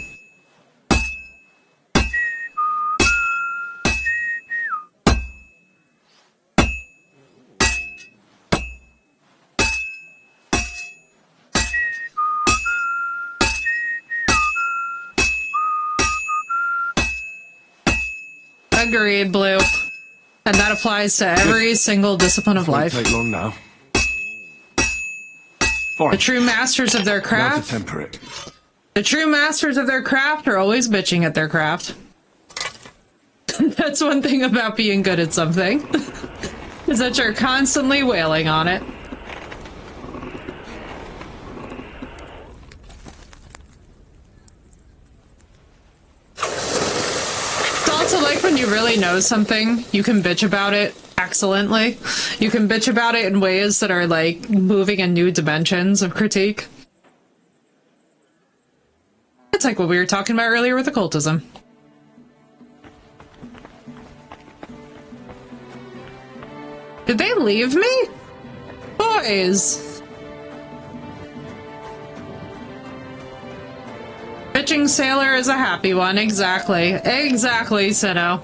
Speaker 3: Agreed, Blue. And that applies to every single discipline of life.
Speaker 6: Won't take long now.
Speaker 3: The true masters of their
Speaker 6: Now to
Speaker 3: craft.
Speaker 6: temper it.
Speaker 3: The true masters of their craft are always bitching at their craft. That's one thing about being good at something. Is that you're constantly wailing on it. Also, like when you really know something, you can bitch about it excellently. You can bitch about it in ways that are like moving in new dimensions of critique. It's like what we were talking about earlier with occultism. Did they leave me? Boys! Bitching sailor is a happy one, exactly. Exactly, Sinnoh.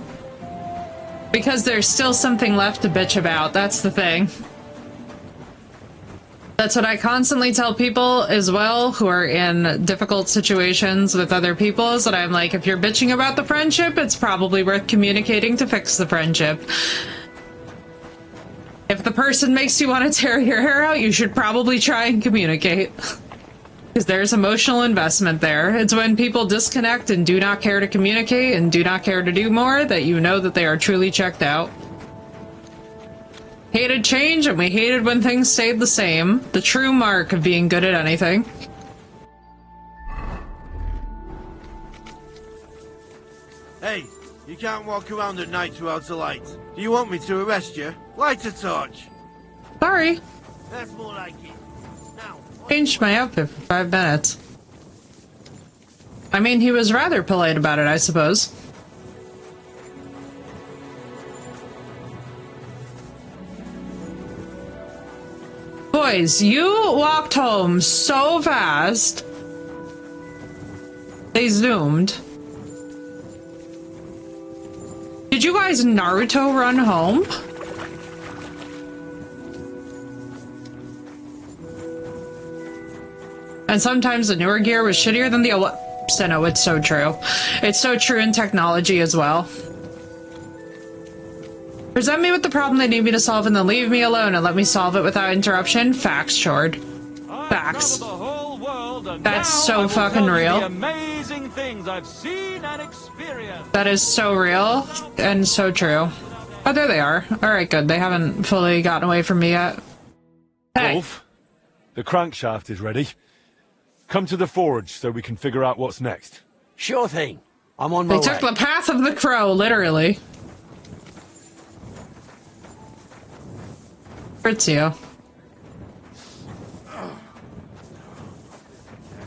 Speaker 3: Because there's still something left to bitch about, that's the thing. That's what I constantly tell people as well who are in difficult situations with other people, is that I'm like, if you're bitching about the friendship, it's probably worth communicating to fix the friendship. If the person makes you want to tear your hair out, you should probably try and communicate. Because there's emotional investment there. It's when people disconnect and do not care to communicate and do not care to do more that you know that they are truly checked out. Hated change, and we hated when things stayed the same. The true mark of being good at anything.
Speaker 11: Hey, you can't walk around at night without a light. Do you want me to arrest you? Light a torch.
Speaker 3: Sorry.
Speaker 11: That's more like it. Now,
Speaker 3: Changed my outfit for 5 minutes. I mean, he was rather polite about it, I suppose. Boys, you walked home so fast. They zoomed. Did you guys Naruto run home? And sometimes the newer gear was shittier than the old. So no, it's so true. It's so true in technology as well. Present me with the problem they need me to solve and then leave me alone and let me solve it without interruption. Facts, Chord. Facts. That's so fucking real.
Speaker 6: Amazing things I've seen and experienced.
Speaker 3: That is so real and so true. Oh, there they are. Alright, good. They haven't fully gotten away from me yet. Hey.
Speaker 7: Wolf, the crankshaft is ready. Come to the forge so we can figure out what's next.
Speaker 4: Sure thing. I'm on my
Speaker 3: They
Speaker 4: way.
Speaker 3: took the path of the crow, literally. Fabrizio.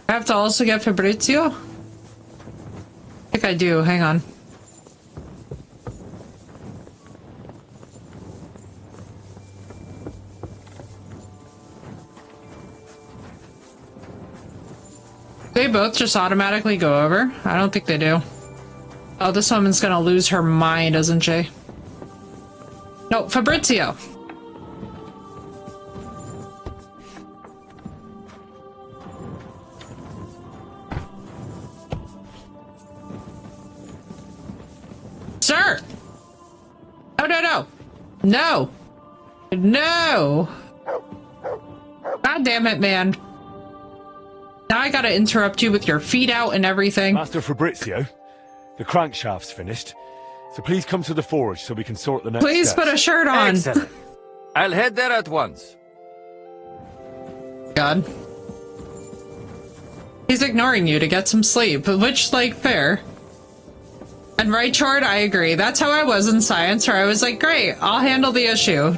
Speaker 3: I have to also get Fabrizio? I think I do. Hang on. They both just automatically go over? I don't think they do. Oh, this woman's gonna lose her mind, isn't she? No, Fabrizio. Sir! No, no, no! No! No! God damn it, man. Now I gotta interrupt you with your feet out and everything.
Speaker 7: Master Fabrizio, the crankshaft's finished, so please come to the forge so we can sort the next
Speaker 3: Please
Speaker 7: steps.
Speaker 3: put a shirt on.
Speaker 10: Excellent. I'll head there at once.
Speaker 3: God. He's ignoring you to get some sleep, which, like, fair. And right, Chord, I agree. That's how I was in science, where I was like, great, I'll handle the issue.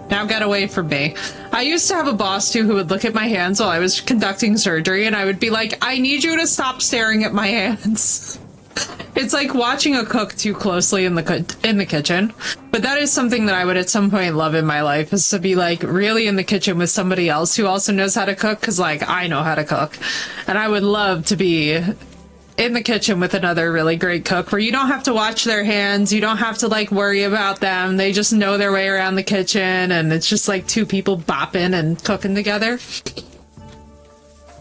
Speaker 3: Now get away from me. I used to have a boss, too, who would look at my hands while I was conducting surgery, and I would be like, I need you to stop staring at my hands. It's like watching a cook too closely in the kitchen. But that is something that I would at some point love in my life, is to be, like, really in the kitchen with somebody else who also knows how to cook, because, like, I know how to cook. And I would love to be in the kitchen with another really great cook where you don't have to watch their hands, you don't have to like worry about them, they just know their way around the kitchen, and it's just like two people bopping and cooking together.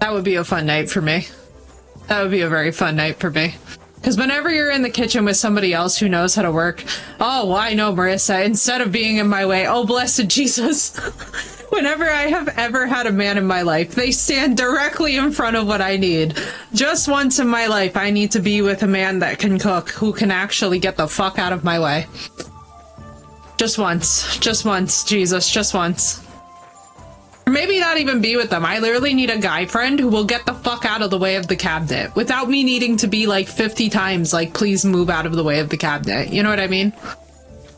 Speaker 3: That would be a fun night for me. That would be a very fun night for me. Because whenever you're in the kitchen with somebody else who knows how to work, oh, I know, Marissa, instead of being in my way, oh, blessed Jesus. Whenever I have ever had a man in my life, they stand directly in front of what I need. Just once in my life, I need to be with a man that can cook, who can actually get the fuck out of my way. Just once, Jesus, just once. Or maybe not even be with them. I literally need a guy friend who will get the fuck out of the way of the cabinet without me needing to be like 50 times like, please move out of the way of the cabinet. You know what I mean?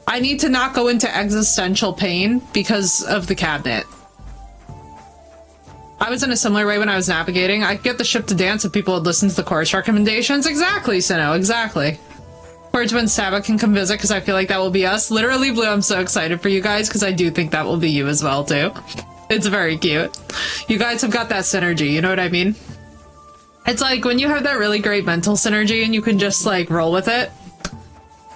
Speaker 3: I need to not go into existential pain because of the cabinet. I was in a similar way when I was navigating. I'd get the ship to dance if people would listen to the course recommendations. Exactly, Sino, exactly. Towards when Saba can come visit, because I feel like that will be us. Literally, Blue, I'm so excited for you guys, because I do think that will be you as well, too. It's very cute. You guys have got that synergy, you know what I mean? It's like when you have that really great mental synergy and you can just, like, roll with it.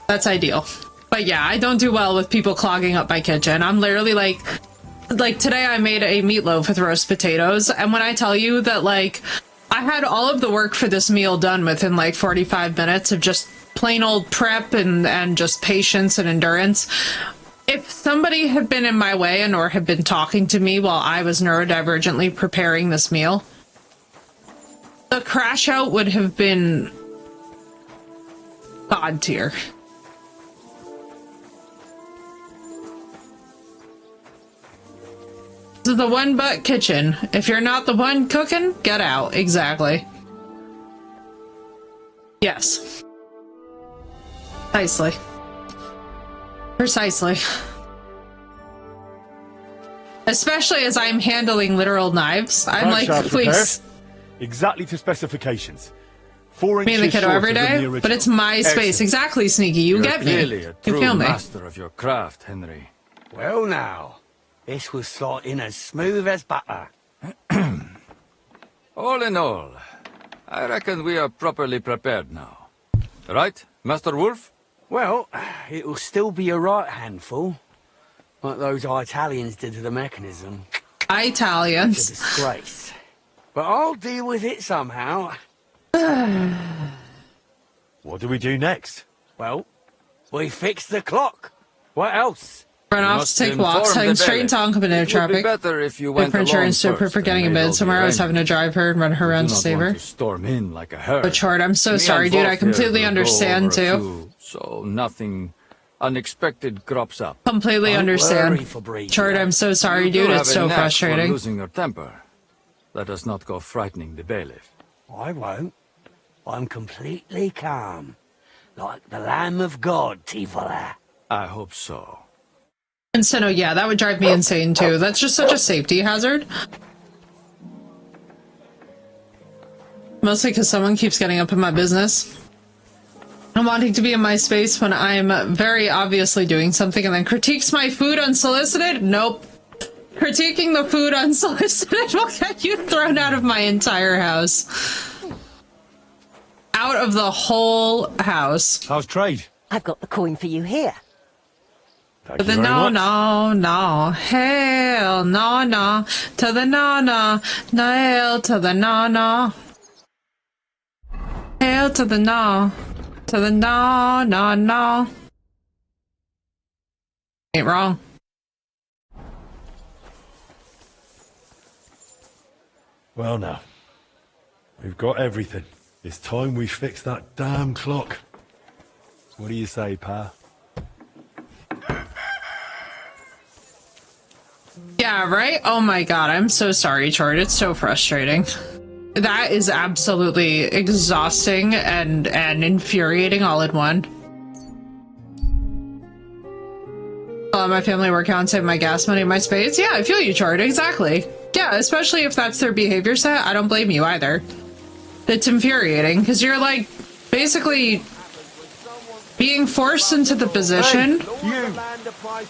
Speaker 3: That's ideal. But yeah, I don't do well with people clogging up my kitchen. I'm literally like, like today I made a meatloaf with roast potatoes, and when I tell you that like I had all of the work for this meal done within like 45 minutes of just plain old prep and just patience and endurance. If somebody had been in my way and or had been talking to me while I was neurodivergently preparing this meal, the crash out would have been god tier. This is the one butt kitchen. If you're not the one cooking, get out. Exactly. Yes. Precisely. Precisely. Especially as I'm handling literal knives. I'm like, please.
Speaker 7: Exactly to specifications. 4
Speaker 3: Me
Speaker 7: inches
Speaker 3: and the kiddo
Speaker 7: shorter
Speaker 3: every
Speaker 7: than the
Speaker 3: day,
Speaker 7: original.
Speaker 3: but it's my space.
Speaker 10: Excellent.
Speaker 3: Exactly, Sneaky. You get me.
Speaker 10: Clearly a
Speaker 3: You
Speaker 10: true
Speaker 3: feel me.
Speaker 10: master of your craft, Henry.
Speaker 4: Well now, this was slotting as smooth as butter.
Speaker 10: All in all, I reckon we are properly prepared now. Right, Master Wolf?
Speaker 4: Well, it'll still be a right handful. Like those Italians did to the mechanism. It's a
Speaker 3: Italians.
Speaker 4: disgrace. But I'll deal with it somehow.
Speaker 7: What do we do next?
Speaker 4: Well, we fix the clock. What else?
Speaker 3: Run off
Speaker 10: must
Speaker 3: to take walks,
Speaker 10: inform
Speaker 3: heading
Speaker 10: the
Speaker 3: straight into
Speaker 10: bailiff.
Speaker 3: oncoming
Speaker 10: It would be
Speaker 3: traffic.
Speaker 10: better if you
Speaker 3: Wait
Speaker 10: went
Speaker 3: for
Speaker 10: along
Speaker 3: insurance to
Speaker 10: first
Speaker 3: forgetting a
Speaker 10: and made all
Speaker 3: bit.
Speaker 10: the
Speaker 3: Somewhere I was having to
Speaker 10: arrangements.
Speaker 3: drive her and run her
Speaker 10: You
Speaker 3: around
Speaker 10: do
Speaker 3: to
Speaker 10: not
Speaker 3: save
Speaker 10: want
Speaker 3: her.
Speaker 10: to storm in like a herd.
Speaker 3: But Chord, I'm so
Speaker 10: Me
Speaker 3: sorry,
Speaker 10: and
Speaker 3: dude. I
Speaker 10: Wolf here
Speaker 3: completely
Speaker 10: will go
Speaker 3: understand
Speaker 10: over a
Speaker 3: too.
Speaker 10: few, so nothing unexpected crops up.
Speaker 3: Completely
Speaker 4: Don't
Speaker 3: understand.
Speaker 4: worry, Fabrizio.
Speaker 3: Chord, I'm so sorry,
Speaker 10: You do
Speaker 3: dude.
Speaker 10: have
Speaker 3: It's
Speaker 10: a
Speaker 3: so
Speaker 10: knack for
Speaker 3: frustrating.
Speaker 10: losing your temper. Let us not go frightening the bailiff.
Speaker 4: I won't. I'm completely calm. Like the Lamb of God, Tivola.
Speaker 10: I hope so.
Speaker 3: And so, no, yeah, that would drive me insane too. That's just such a safety hazard. Mostly because someone keeps getting up in my business. I'm wanting to be in my space when I'm very obviously doing something and then critiques my food unsolicited? Nope. Critiquing the food unsolicited will get you thrown out of my entire house. Out of the whole house.
Speaker 7: How's trade?
Speaker 9: I've got the coin for you here.
Speaker 7: Thank
Speaker 3: To
Speaker 7: you
Speaker 3: the
Speaker 7: very
Speaker 3: no,
Speaker 7: much.
Speaker 3: no, no, hell, no, no, to the no, no, no, hell, to the no, no, hell, to the no, no. Ain't wrong.
Speaker 7: Well now, we've got everything. It's time we fix that damn clock. What do you say, Pa?
Speaker 3: Yeah, right? Oh my god, I'm so sorry, Chord. It's so frustrating. That is absolutely exhausting and infuriating all in one. Let my family work out and save my gas money and my space. Yeah, I feel you, Chord. Exactly. Yeah, especially if that's their behavior set. I don't blame you either. It's infuriating because you're like basically being forced into the position.
Speaker 11: You! Have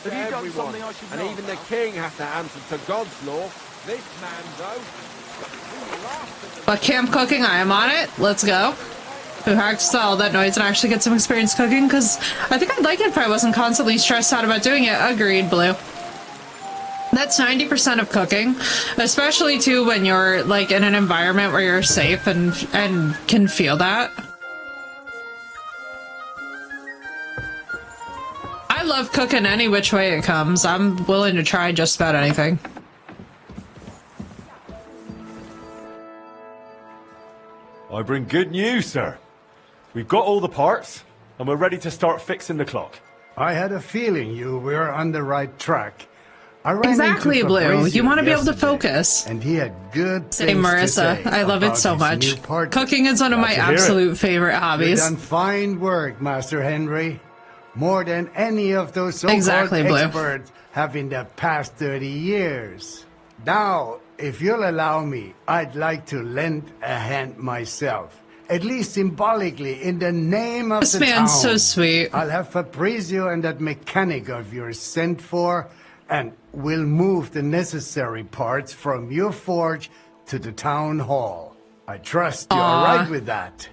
Speaker 11: you done something I should know? And even the king has to answer to God's law. This man, though...
Speaker 3: But camp cooking, I am on it. Let's go. Who hacks all that noise and actually get some experience cooking? Because I think I'd like it if I wasn't constantly stressed out about doing it. Agreed, Blue. That's 90% of cooking, especially too when you're like in an environment where you're safe and can feel that. I love cooking any which way it comes. I'm willing to try just about anything.
Speaker 7: I bring good news, sir. We've got all the parts, and we're ready to start fixing the clock.
Speaker 12: I had a feeling you were on the right track. I ran
Speaker 3: Exactly,
Speaker 12: into
Speaker 3: Blue.
Speaker 12: Fabrizio
Speaker 3: You want to be able to
Speaker 12: yesterday,
Speaker 3: focus.
Speaker 12: and he had good
Speaker 3: Same,
Speaker 12: things
Speaker 3: Marissa.
Speaker 12: to say
Speaker 3: I love it
Speaker 12: about
Speaker 3: so
Speaker 12: his
Speaker 3: much.
Speaker 12: new partner.
Speaker 3: Cooking is one of my
Speaker 12: Glad to hear it.
Speaker 3: absolute favorite
Speaker 12: You've
Speaker 3: hobbies.
Speaker 12: done fine work, Master Henry. More than any of those so-called
Speaker 3: Exactly, Blue.
Speaker 12: experts have in the past 30 years. Now, if you'll allow me, I'd like to lend a hand myself. At least symbolically, in the name of
Speaker 3: This
Speaker 12: the
Speaker 3: man's
Speaker 12: town.
Speaker 3: so sweet.
Speaker 12: I'll have Fabrizio and that mechanic of yours sent for, and we'll move the necessary parts from your forge to the town hall. I trust you're all right with that.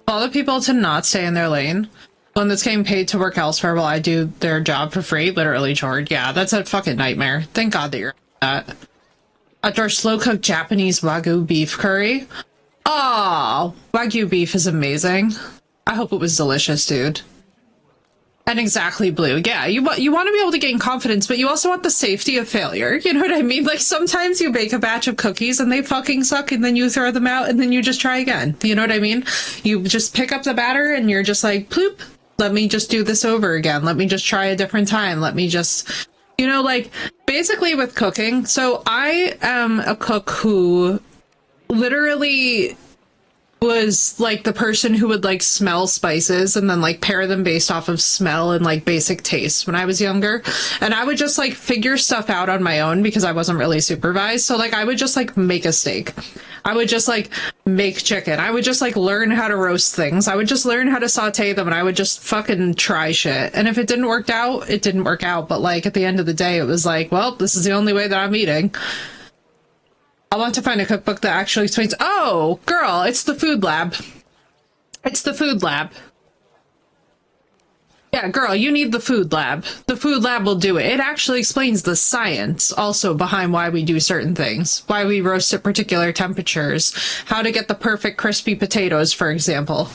Speaker 3: All the people to not stay in their lane. One that's getting paid to work elsewhere while I do their job for free, literally, Jord. Yeah, that's a fucking nightmare. Thank God that you're that. After slow-cooked Japanese Wagyu beef curry. Oh, Wagyu beef is amazing. I hope it was delicious, dude. And exactly blue. Yeah, you want to be able to gain confidence, but you also want the safety of failure. You know what I mean? Like, sometimes you bake a batch of cookies and they fucking suck, and then you throw them out and then you just try again. You know what I mean? You just pick up the batter and you're just like, ploop, let me just do this over again. Let me just try a different time. Let me just, you know, like, basically with cooking. So I am a cook who literally was like the person who would like smell spices and then like pair them based off of smell and like basic taste when I was younger. And I would just like figure stuff out on my own because I wasn't really supervised. So like I would just like make a steak. I would just like make chicken. I would just like learn how to roast things. I would just learn how to saute them, and I would just fucking try shit. And if it didn't work out, it didn't work out. But like at the end of the day, it was like, well, this is the only way that I'm eating. I want to find a cookbook that actually explains. Oh, girl, it's the food lab. It's the food lab. Yeah, girl, you need the food lab. The food lab will do it. It actually explains the science also behind why we do certain things, why we roast at particular temperatures, how to get the perfect crispy potatoes, for example.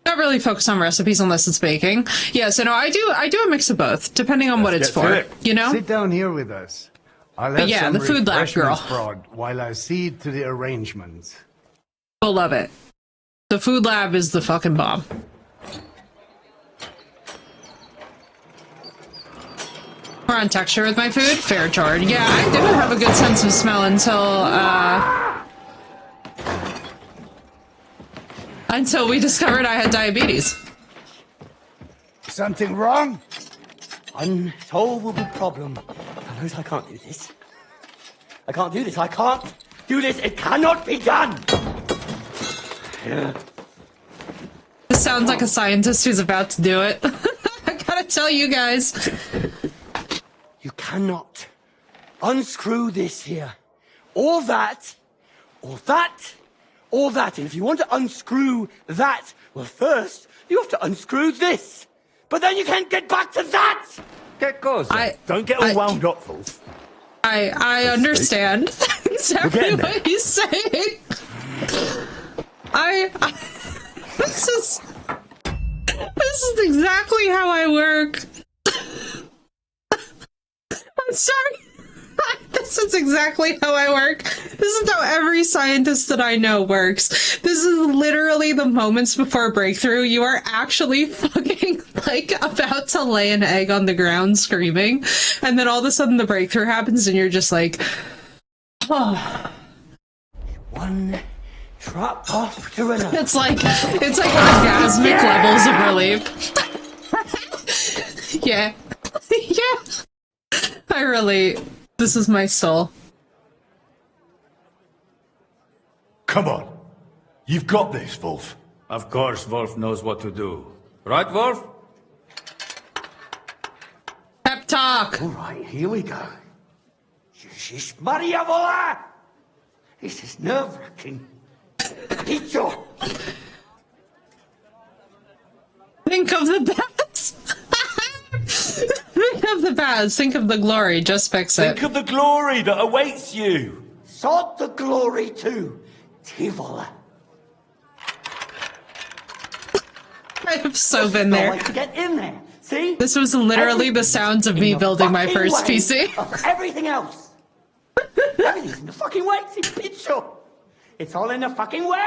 Speaker 3: Not really focus on recipes unless it's baking. Yeah, so no, I do a mix of both, depending on what it's for. You know?
Speaker 12: Sit down here with us. I'll have some
Speaker 3: the food lab, girl.
Speaker 12: Brought while I see to the arrangements.
Speaker 3: We'll love it. The food lab is the fucking bomb. We're on texture with my food. Fair, Jord. Yeah, I didn't have a good sense of smell until we discovered I had diabetes.
Speaker 12: Something wrong?
Speaker 4: Unsolvable problem. Fellows, I can't do this. I can't do this. I can't do this. It cannot be done.
Speaker 3: This sounds like a scientist who's about to do it. I gotta tell you guys.
Speaker 4: You cannot unscrew this here. Or that, or that, or that. And if you want to unscrew that, well, first, you have to unscrew this. But then you can't get back to that!
Speaker 8: Get close.
Speaker 7: Don't get all wound up, Wolf.
Speaker 3: I understand exactly what he's saying. This is exactly how I work. I'm sorry. This is exactly how I work. This is how every scientist that I know works. This is literally the moments before breakthrough. You are actually fucking like about to lay an egg on the ground screaming, and then all of a sudden the breakthrough happens and you're just like, oh.
Speaker 4: One drop off to another.
Speaker 3: It's like orgasmic levels of relief. Yeah. Yeah. I relate. This is my soul.
Speaker 7: Come on. You've got this, Wolf.
Speaker 10: Of course Wolf knows what to do. Right, Wolf?
Speaker 3: Pep talk!
Speaker 4: Alright, here we go. Jezus Maria Vola! This is nerve-wracking. Pizza!
Speaker 3: Think of the bats! Think of the bats, think of the glory, just fix it.
Speaker 6: Think of the glory that awaits you!
Speaker 4: Sod the glory too, Tivola.
Speaker 3: I have so been there.
Speaker 4: Like to get in there. See?
Speaker 3: This was literally the sounds of me building my first PC.
Speaker 4: Of everything else. Everything's in the fucking way. It's pizza. It's all in the fucking way.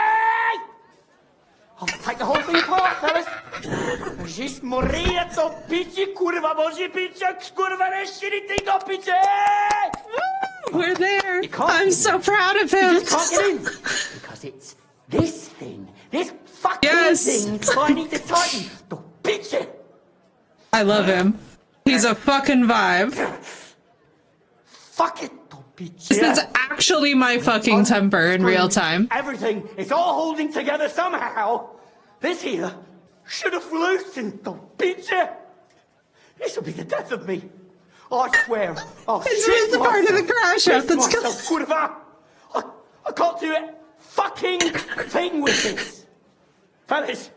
Speaker 4: I'll take the whole thing apart, fellas. Jeez, Maria, to pizza, kurwa, boże pizza, kurwa, shitty thing of pizza.
Speaker 3: We're there. I'm so proud of him.
Speaker 4: You just can't get in. Because it's this thing. This fucking thing I need to tighten. The pizza.
Speaker 3: I love him. He's a fucking vibe.
Speaker 4: Fuck it.
Speaker 3: This is actually my fucking temper in real time.
Speaker 4: Everything is all holding together somehow. This here should have loosened the pizza. This will be the death of me. I swear. I'll
Speaker 3: This is the part of the crash out that's
Speaker 4: I can't do a fucking thing with this. Fellas,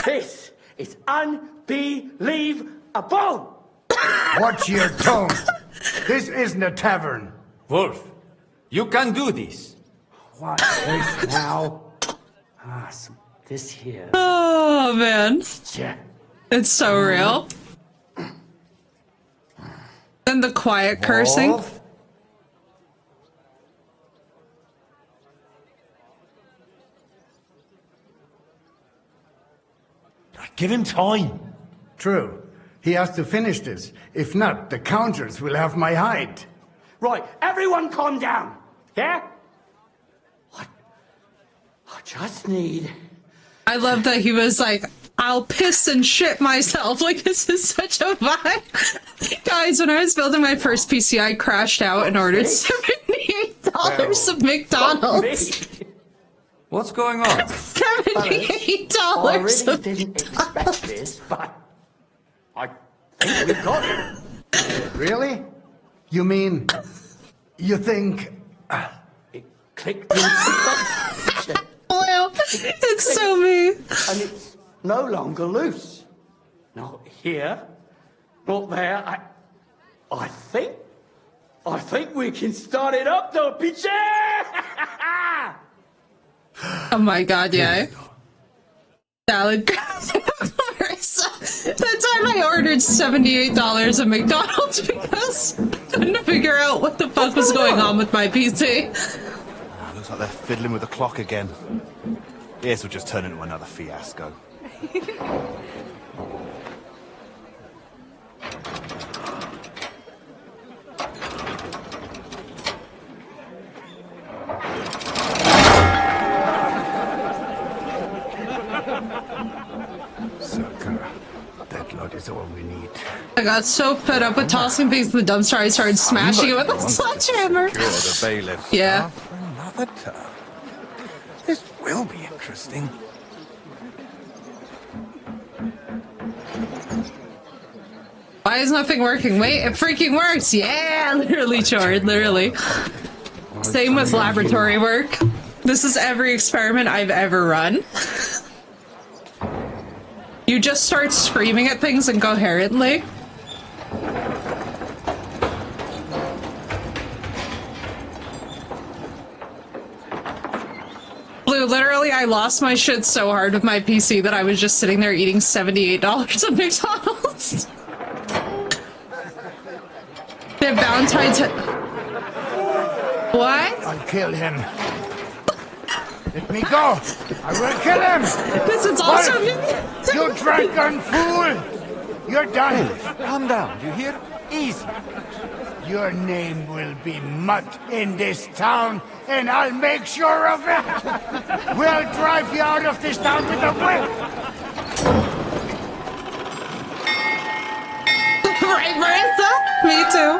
Speaker 4: this It's unbelievable!
Speaker 12: Watch your tone. This isn't a tavern.
Speaker 10: Wolf, you can do this.
Speaker 4: What is now? This here.
Speaker 3: Oh, man.
Speaker 4: Yeah.
Speaker 3: It's so real. And the quiet cursing.
Speaker 12: Wolf?
Speaker 7: Give him time.
Speaker 12: True. He has to finish this. If not, the counters will have my hide.
Speaker 4: Right, everyone calm down. Yeah? I just need...
Speaker 3: I love that he was like, I'll piss and shit myself. Like, this is such a vibe. Guys, when I was building my first PC, I crashed out and ordered $78 of McDonald's.
Speaker 10: What's going on?
Speaker 3: $78
Speaker 4: I really
Speaker 3: of
Speaker 4: didn't expect this, but I think we got it.
Speaker 12: Really? You mean... you think...
Speaker 4: It clicked into
Speaker 3: Well, it's so me.
Speaker 4: and it's no longer loose. Not here, not there. I think we can start it up though, picture!
Speaker 3: Oh my god, yeah. Salad. That time I ordered $78 of McDonald's because I couldn't figure out what the fuck was going on with my PC.
Speaker 13: Looks like they're fiddling with the clock again. This will just turn into another fiasco.
Speaker 12: Deadlock is all we need.
Speaker 3: I got so fed up with tossing things in the dumpster, I started smashing it with a sledgehammer.
Speaker 13: The bailiff.
Speaker 3: Yeah.
Speaker 13: For another turn. This will be interesting.
Speaker 3: Why is nothing working? Wait, it freaking works! Yeah, literally, Chord, literally. Same with laboratory work. This is every experiment I've ever run. You just start screaming at things incoherently. Blue, literally, I lost my shit so hard with my PC that I was just sitting there eating $78 of McDonald's. They're bound tied to... What?
Speaker 12: I'll kill him. Let me go! I will kill him!
Speaker 3: This is awesome!
Speaker 12: You drunken fool! You're done!
Speaker 13: Calm down, you hear? Easy.
Speaker 12: Your name will be mud in this town, and I'll make sure of it! We'll drive you out of this town with a whip!
Speaker 3: Right, Marissa? Me too.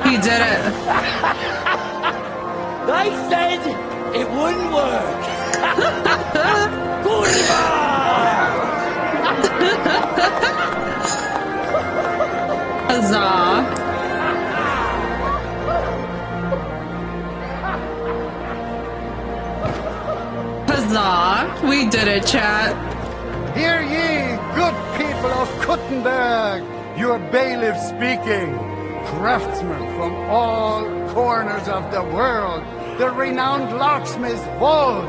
Speaker 3: He did it.
Speaker 4: They said it wouldn't work.
Speaker 3: Huzzah. Huzzah. We did it, chat.
Speaker 12: Hear ye, good people of Kuttenberg, your bailiff speaking. Craftsmen from all corners of the world, the renowned locksmith Wolf,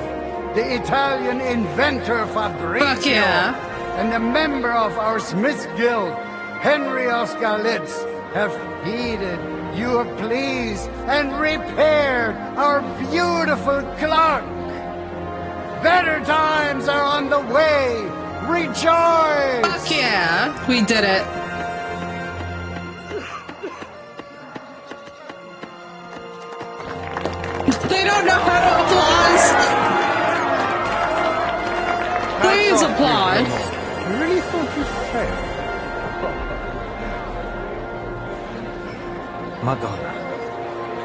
Speaker 12: the Italian inventor Fabrizio,
Speaker 3: Fuck yeah.
Speaker 12: and the member of our Smiths Guild, Henry Oscar Litz, have heeded your pleas and repaired our beautiful clock. Better times are on the way. Rejoice!
Speaker 3: Fuck yeah. We did it. They don't know how to applause. Please applaud.
Speaker 12: I really thought you failed.
Speaker 10: Madonna,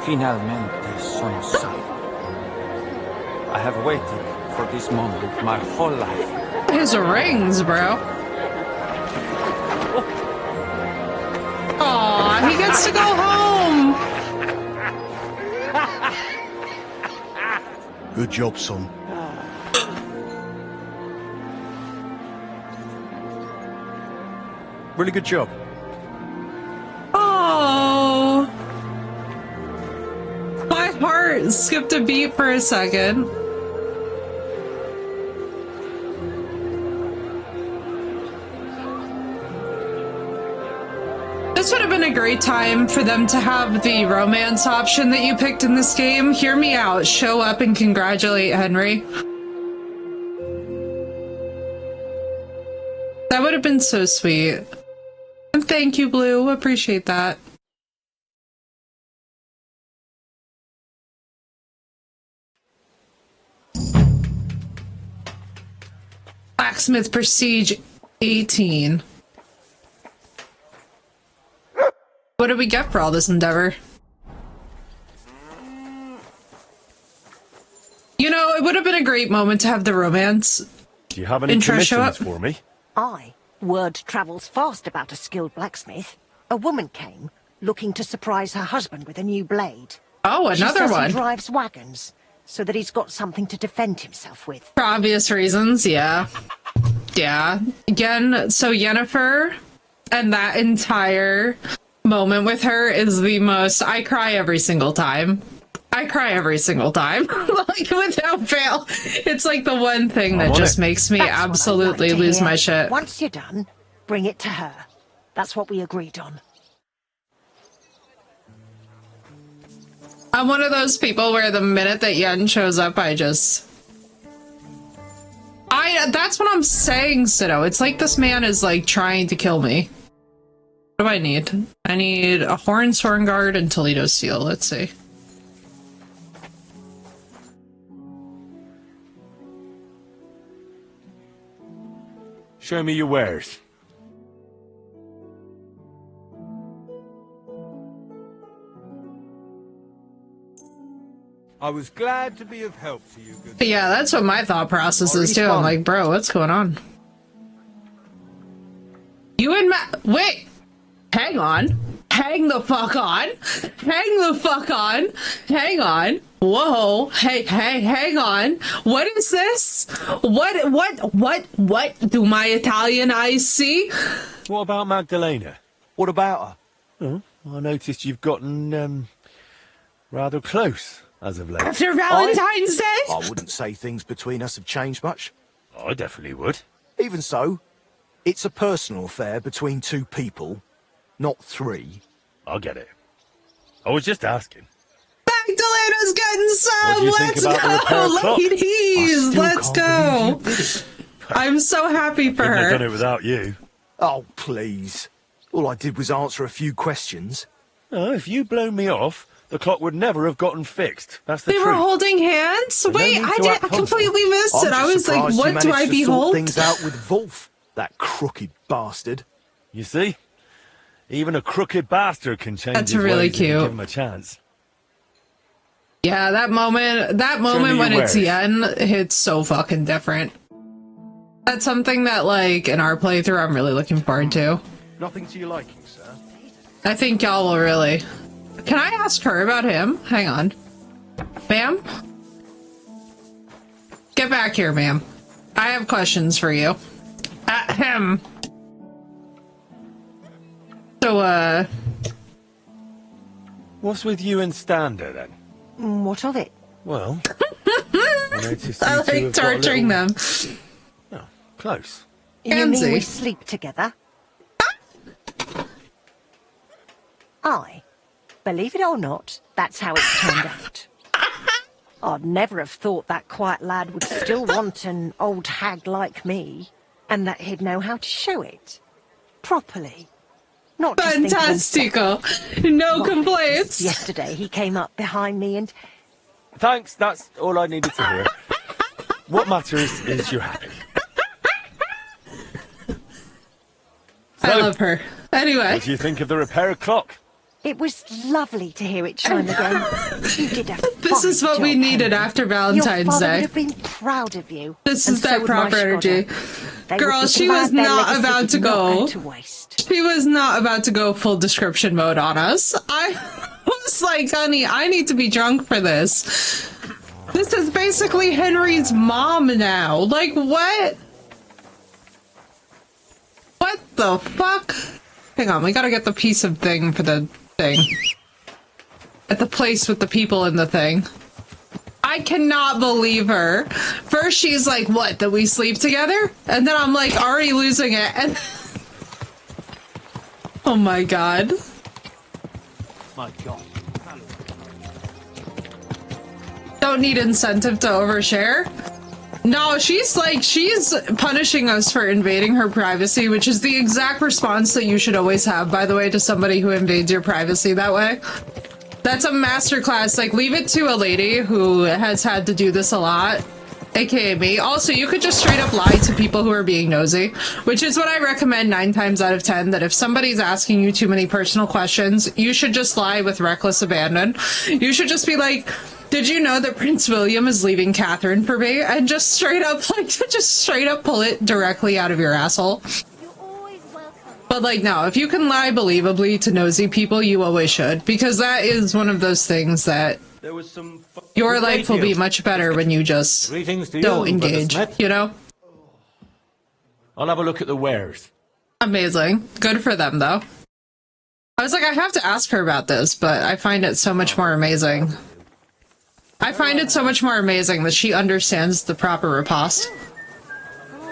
Speaker 10: finalmente sono salvo. I have waited for this moment my whole life.
Speaker 3: His rings, bro. Aw, he gets to go home.
Speaker 13: Good job, son. Really good job.
Speaker 3: Oh, my heart skipped a beat for a second. This would have been a great time for them to have the romance option that you picked in this game. Hear me out. Show up and congratulate Henry. That would have been so sweet. And thank you, Blue. Appreciate that. Blacksmith Prestige 18. What did we get for all this endeavor? You know, it would have been a great moment to have the romance.
Speaker 7: Do you have any commissions for me?
Speaker 9: Word travels fast about a skilled blacksmith. A woman came, looking to surprise her husband with a new blade.
Speaker 3: Oh, another one.
Speaker 9: He drives wagons, so that he's got something to defend himself with.
Speaker 3: For obvious reasons, yeah. Yeah. Again, so Yennefer and that entire moment with her is the most... I cry every single time. I cry every single time. Like, without fail. It's like the one thing that just makes me absolutely lose my shit.
Speaker 9: Once you're done, bring it to her. That's what we agreed on.
Speaker 3: I'm one of those people where the minute that Yen shows up, that's what I'm saying, Sido. It's like this man is like trying to kill me. What do I need? I need a Horn Sornguard and Toledo Seal. Let's see.
Speaker 7: Show me your wares.
Speaker 14: I was glad to be of help to you. Good.
Speaker 3: Yeah, that's what my thought process is too. I'm like, bro, what's going on? You and Matt. Wait. Hang on. Hang the fuck on. Hang the fuck on. Hang on. Whoa. Hey, hang on. What is this? What do my Italian eyes see?
Speaker 7: What about Magdalena?
Speaker 13: What about her?
Speaker 7: Oh, I noticed you've gotten, rather close as of late.
Speaker 3: After Valentine's Day?
Speaker 13: I wouldn't say things between us have changed much.
Speaker 7: I definitely would.
Speaker 13: Even so, it's a personal affair between two people, not three.
Speaker 7: I get it. I was just asking.
Speaker 3: Magdalena's getting some!
Speaker 7: Let's go,
Speaker 3: ladies! Let's go! I'm so happy for her.
Speaker 7: Couldn't have done it without you.
Speaker 13: Oh, please. All I did was answer a few questions.
Speaker 7: Oh, if you'd blown me off, the clock would never have gotten fixed. That's the
Speaker 3: truth. They were holding hands? Wait, I completely missed it. I was like, what do I behold?
Speaker 13: Things out with Wolf, that crooked bastard.
Speaker 7: You see? Even a crooked bastard can change
Speaker 3: That's
Speaker 7: his
Speaker 3: really
Speaker 7: ways
Speaker 3: cute.
Speaker 7: If you give him a chance.
Speaker 3: Yeah, that moment when it's Yen hits so fucking different. That's something that, like, in our playthrough, I'm really looking forward to.
Speaker 13: Nothing to your liking, sir.
Speaker 3: I think y'all will really. Can I ask her about him? Hang on. Ma'am? Get back here, ma'am. I have questions for you. Ahem. So,
Speaker 7: what's with you and Stander, then?
Speaker 9: What of it?
Speaker 7: Well, I
Speaker 3: like torturing them.
Speaker 7: Oh, close.
Speaker 9: You mean we sleep together? Believe it or not, that's how it's turned out. I'd never have thought that quiet lad would still want an old hag like me, and that he'd know how to show it. Properly. Not just
Speaker 3: Fantastico. No complaints.
Speaker 9: Yesterday he came up behind me and...
Speaker 7: Thanks, that's all I needed to hear. What matters is you're happy.
Speaker 3: I love her. Anyway.
Speaker 7: What do you think of the repair clock?
Speaker 9: It was lovely to hear it chime again. You did a
Speaker 3: This is what we needed after Valentine's
Speaker 9: Your father
Speaker 3: Day.
Speaker 9: would have been proud of you.
Speaker 3: This is that proper energy. Girl, she was not about to go. She was not about to go full description mode on us. I was like, honey, I need to be drunk for this.
Speaker 1: This is basically Henry's mom now. Like, what? What the fuck? Hang on, we gotta get the piece of thing for the thing. At the place with the people in the thing. I cannot believe her. First she's like, what, that we sleep together? And then I'm like already losing it. And oh my god.
Speaker 6: My god.
Speaker 1: Don't need incentive to overshare. No, she's punishing us for invading her privacy, which is the exact response that you should always have, by the way, to somebody who invades your privacy that way. That's a masterclass. Like, leave it to a lady who has had to do this a lot, aka me. Also, you could just straight up lie to people who are being nosy, which is what I recommend 9 times out of 10, that if somebody's asking you too many personal questions, you should just lie with reckless abandon. You should just be like, did you know that Prince William is leaving Catherine for me? And just straight up, like, just straight up pull it directly out of your asshole. But, like, no, if you can lie believably to nosy people, you always should. Because that is one of those things that your life will be much better when you just don't engage, you know?
Speaker 6: I'll have a look at the wares.
Speaker 1: Amazing. Good for them, though. I was like, I have to ask her about this, but I find it so much more amazing. I find it so much more amazing that she understands the proper riposte.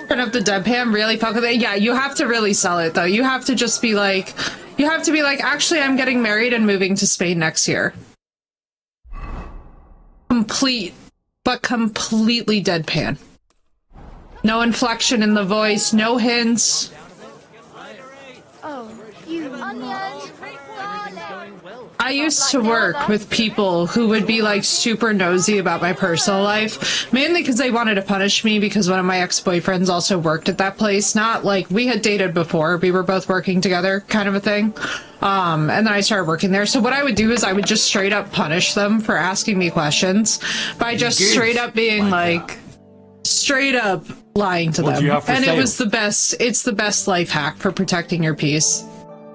Speaker 1: Turn up the deadpan, really fuck with it. Yeah, you have to really sell it, though. You have to just be like, actually, I'm getting married and moving to Spain next year. Completely deadpan. No inflection in the voice, no hints.
Speaker 5: Oh, you onion!
Speaker 1: I used to work with people who would be like super nosy about my personal life, mainly because they wanted to punish me because one of my ex-boyfriends also worked at that place. Not like we had dated before, we were both working together kind of a thing. And then I started working there. So what I would do is I would just straight up punish them for asking me questions by just straight up being like, straight up lying to them. And it was the best, it's the best life hack for protecting your peace.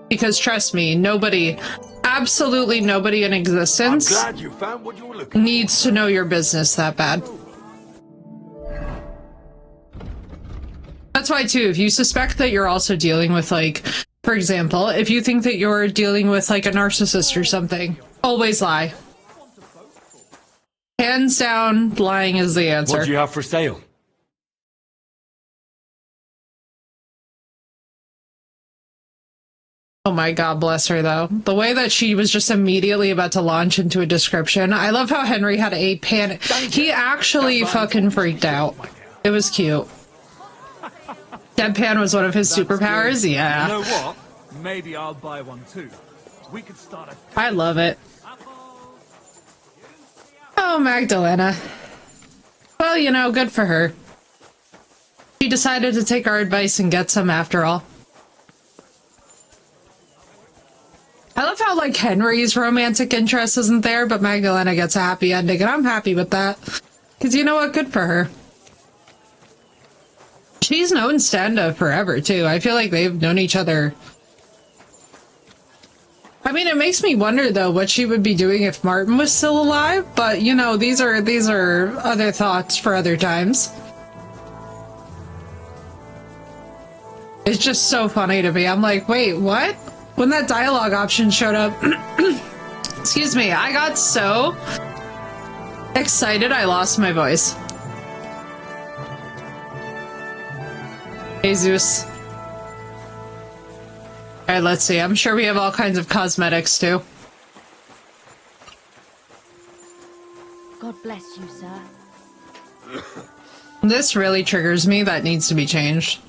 Speaker 1: Because trust me, nobody, absolutely nobody in existence needs to know your business that bad. That's why too, if you suspect that you're also dealing with, like, for example, if you think that you're dealing with like a narcissist or something, always lie. Hands down, lying is the answer.
Speaker 6: What do you have for sale?
Speaker 1: Oh my god, bless her, though. The way that she was just immediately about to launch into a description. I love how Henry had a panic. He actually fucking freaked out. It was cute. Deadpan was one of his superpowers? Yeah.
Speaker 15: You know what? Maybe I'll buy one too. We could start a...
Speaker 1: I love it. Oh, Magdalena. Well, you know, good for her. She decided to take our advice and get some after all. I love how, like, Henry's romantic interest isn't there, but Magdalena gets a happy ending, and I'm happy with that. Because you know what? Good for her. She's known Standa forever, too. I feel like they've known each other. I mean, it makes me wonder, though, what she would be doing if Martin was still alive, but, you know, these are other thoughts for other times. It's just so funny to me. I'm like, wait, what? When that dialogue option showed up, excuse me, I got so excited I lost my voice. Jesus. Alright, let's see. I'm sure we have all kinds of cosmetics, too.
Speaker 5: God bless you, sir.
Speaker 1: This really triggers me. That needs to be changed.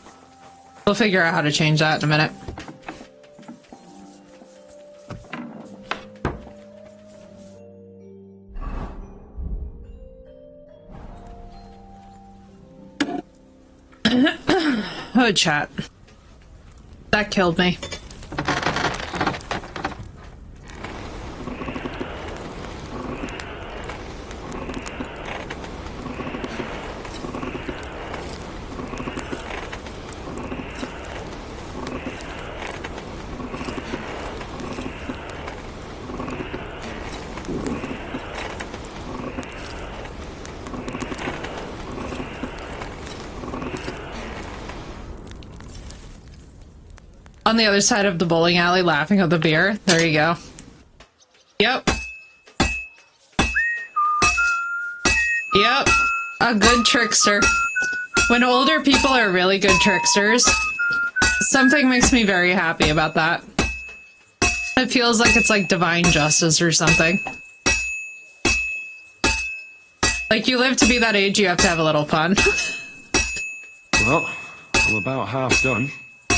Speaker 1: We'll figure out how to change that in a minute. Oh, chat. That killed me.
Speaker 3: On the other side of the bowling alley laughing at the beer. There you go. Yep. Yep. A good trickster. When older people are really good tricksters, something makes me very happy about that. It feels like it's like divine justice or something. Like, you live to be that age, you have to have a little fun.
Speaker 6: Well, I'm about half done.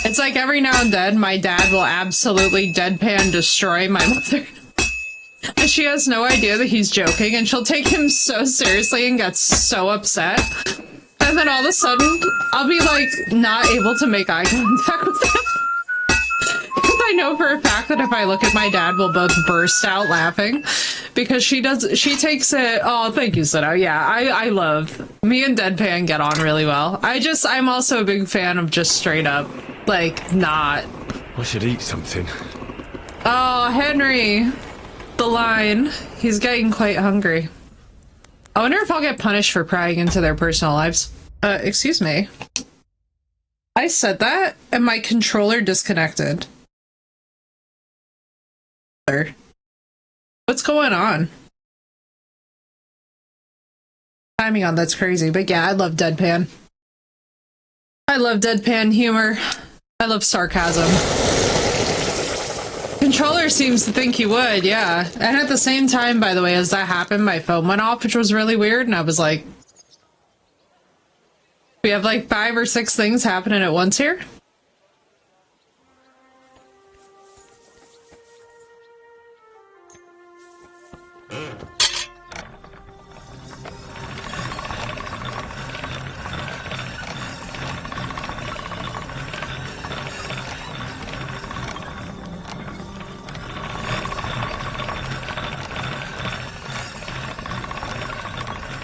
Speaker 3: It's like every now and then, my dad will absolutely deadpan destroy my mother. And she has no idea that he's joking, and she'll take him so seriously and get so upset. And then all of a sudden, I'll be like, not able to make eye contact with him. Because I know for a fact that if I look at my dad, we'll both burst out laughing. Because she takes it, oh, thank you, Sino. Yeah, I love, me and Deadpan get on really well. I'm also a big fan of just straight up, like, not.
Speaker 6: I should eat something.
Speaker 3: Oh, Henry. The line. He's getting quite hungry. I wonder if I'll get punished for prying into their personal lives. Excuse me. I said that, and my controller disconnected. What's going on? Timing on that's crazy, but yeah, I love Deadpan. I love Deadpan humor. I love sarcasm. Controller seems to think you would, yeah. And at the same time, by the way, as that happened, my phone went off, which was really weird, and I was like, we have like 5 or 6 things happening at once here?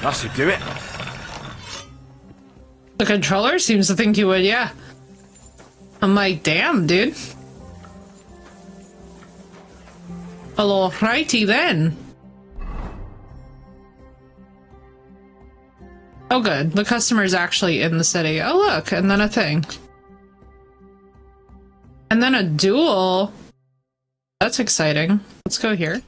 Speaker 6: That should do it.
Speaker 3: The controller seems to think you would, yeah. I'm like, damn, dude. Hello, righty then. Oh, good. The customer's actually in the city. Oh, look, and then a thing. And then a duel. That's exciting. Let's go here.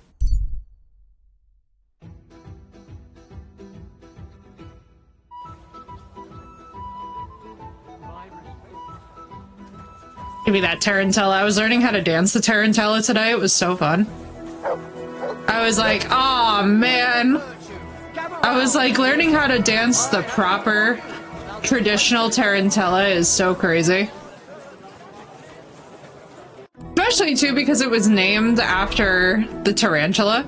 Speaker 3: Give me that tarantella. I was learning how to dance the tarantella today. It was so fun. I was like, oh man. I was like, learning how to dance the proper traditional tarantella is so crazy. Especially too because it was named after the tarantula.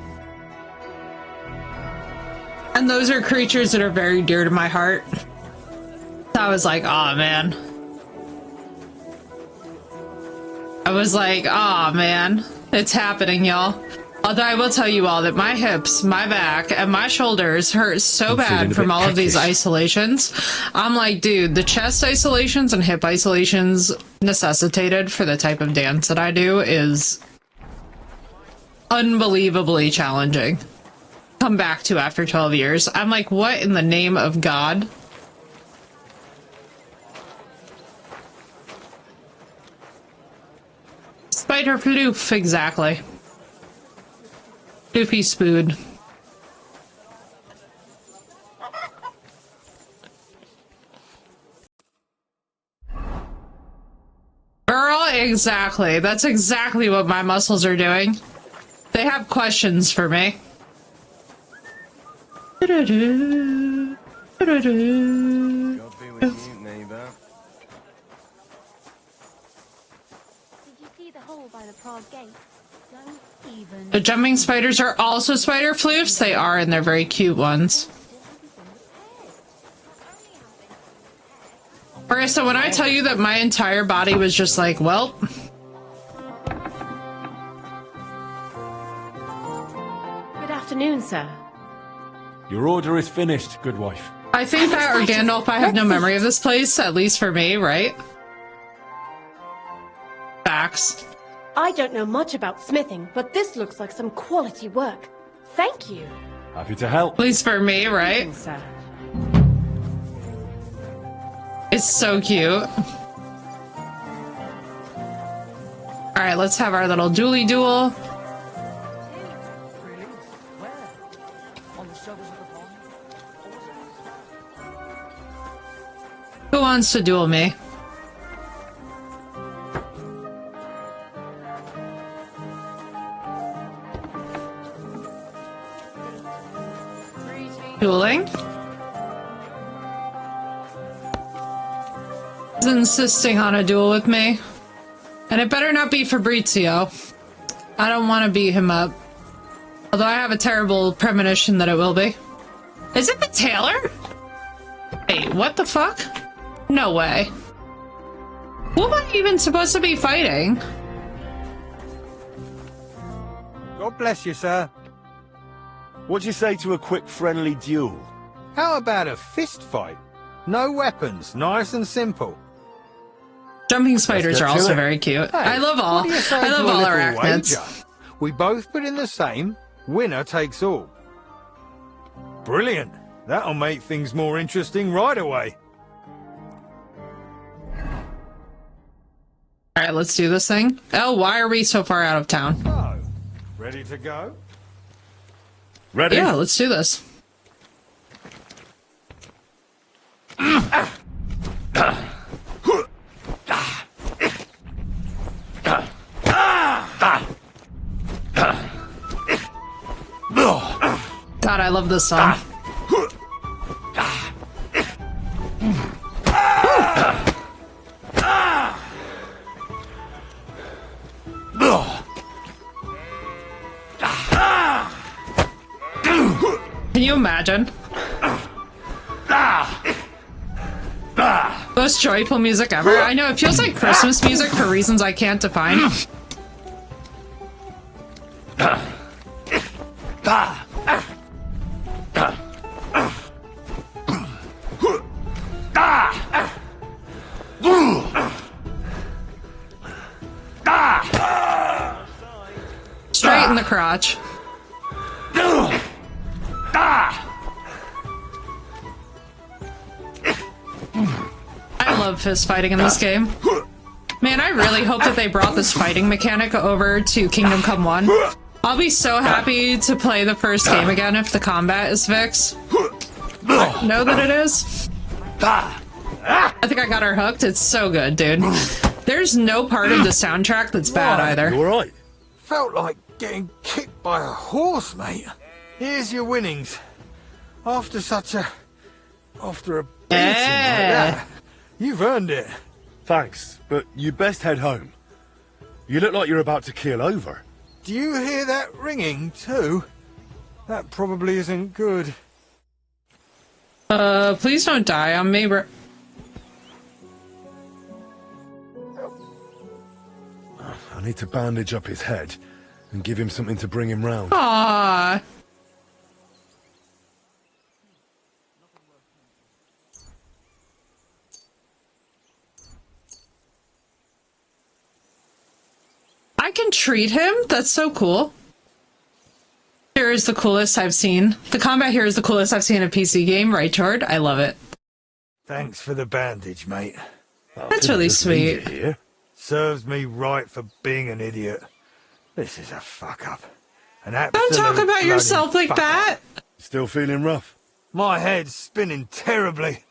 Speaker 3: And those are creatures that are very dear to my heart. So I was like, oh man. I was like, oh man, it's happening, y'all. Although I will tell you all that my hips, my back, and my shoulders hurt so bad from all of these isolations. I'm like, dude, the chest isolations and hip isolations necessitated for the type of dance that I do is unbelievably challenging. Come back to after 12 years. I'm like, what in the name of God? Spider floof, exactly. Floofy spood. Girl, exactly. That's exactly what my muscles are doing. They have questions for me. The jumping spiders are also spider floofs? They are, and they're very cute ones. Okay, so when I tell you that my entire body was just like, well...
Speaker 16: Good afternoon, sir.
Speaker 6: Your order is finished, good wife.
Speaker 3: I think that, or Gandalf, I have no memory of this place, at least for me, right? Facts.
Speaker 16: I don't know much about smithing, but this looks like some quality work. Thank you.
Speaker 6: Happy to help.
Speaker 3: At least for me, right?
Speaker 16: Sir.
Speaker 3: It's so cute. Alright, let's have our little dually duel. Who wants to duel me? Dueling? He's insisting on a duel with me. And it better not be Fabrizio. I don't want to beat him up. Although I have a terrible premonition that it will be. Is it the tailor? Wait, what the fuck? No way. Who am I even supposed to be fighting?
Speaker 14: God bless you, sir.
Speaker 7: What'd you say to a quick friendly duel?
Speaker 14: How about a fist fight? No weapons, nice and simple.
Speaker 3: Jumping spiders are also
Speaker 14: it.
Speaker 3: very cute.
Speaker 14: Hey,
Speaker 3: I love all.
Speaker 14: what do you say
Speaker 3: I love
Speaker 14: to a
Speaker 3: all
Speaker 14: little
Speaker 3: arachnids.
Speaker 14: wager? We both put in the same. Winner takes all. Brilliant. That'll make things more interesting right away.
Speaker 3: Alright, let's do this thing. Oh, why are we so far out of town?
Speaker 14: So, ready to go?
Speaker 7: Ready?
Speaker 3: Yeah, let's do this. God, I love this song. Can you imagine? Most joyful music ever. I know, it feels like Christmas music for reasons I can't define. Straight in the crotch. I love fist fighting in this game. Man, I really hope that they brought this fighting mechanic over to Kingdom Come 1. I'll be so happy to play the first game again if the combat is fixed. I know that it is. I think I got her hooked. It's so good, dude. There's no part of the soundtrack that's bad either.
Speaker 7: You alright?
Speaker 14: Felt like getting kicked by a horse, mate. Here's your winnings. After a beating like that, you've earned it.
Speaker 7: Thanks, but you best head home. You look like you're about to keel over.
Speaker 14: Do you hear that ringing, too? That probably isn't good.
Speaker 3: Please don't die on me, bro.
Speaker 7: I need to bandage up his head and give him something to bring him round.
Speaker 3: Aww. I can treat him? That's so cool. Here is the coolest I've seen. The combat here is the coolest I've seen in a PC game, right, Jord? I love it.
Speaker 14: Thanks for the bandage, mate.
Speaker 3: That's really sweet.
Speaker 7: Here.
Speaker 14: Serves me right for being an idiot. This is a fuck-up.
Speaker 3: Don't talk about yourself like that!
Speaker 7: Still feeling rough?
Speaker 14: My head's spinning terribly.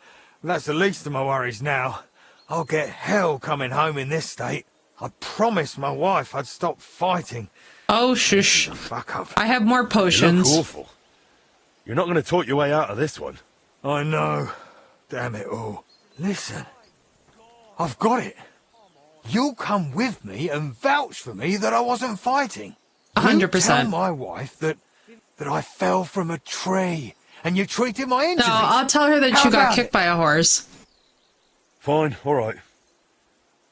Speaker 14: That's the least of my worries now. I'll get hell coming home in this state. I promised my wife I'd stop fighting.
Speaker 3: Oh, shush.
Speaker 14: Fuck up.
Speaker 3: I have more potions.
Speaker 7: You look awful. You're not going to talk your way out of this one.
Speaker 14: I know. Damn it all. Listen. I've got it. You'll come with me and vouch for me that I wasn't fighting.
Speaker 3: 100%.
Speaker 14: Tell my wife that I fell from a tree and you treated my injuries.
Speaker 3: No, I'll tell her that you got kicked by a horse.
Speaker 7: Fine, alright.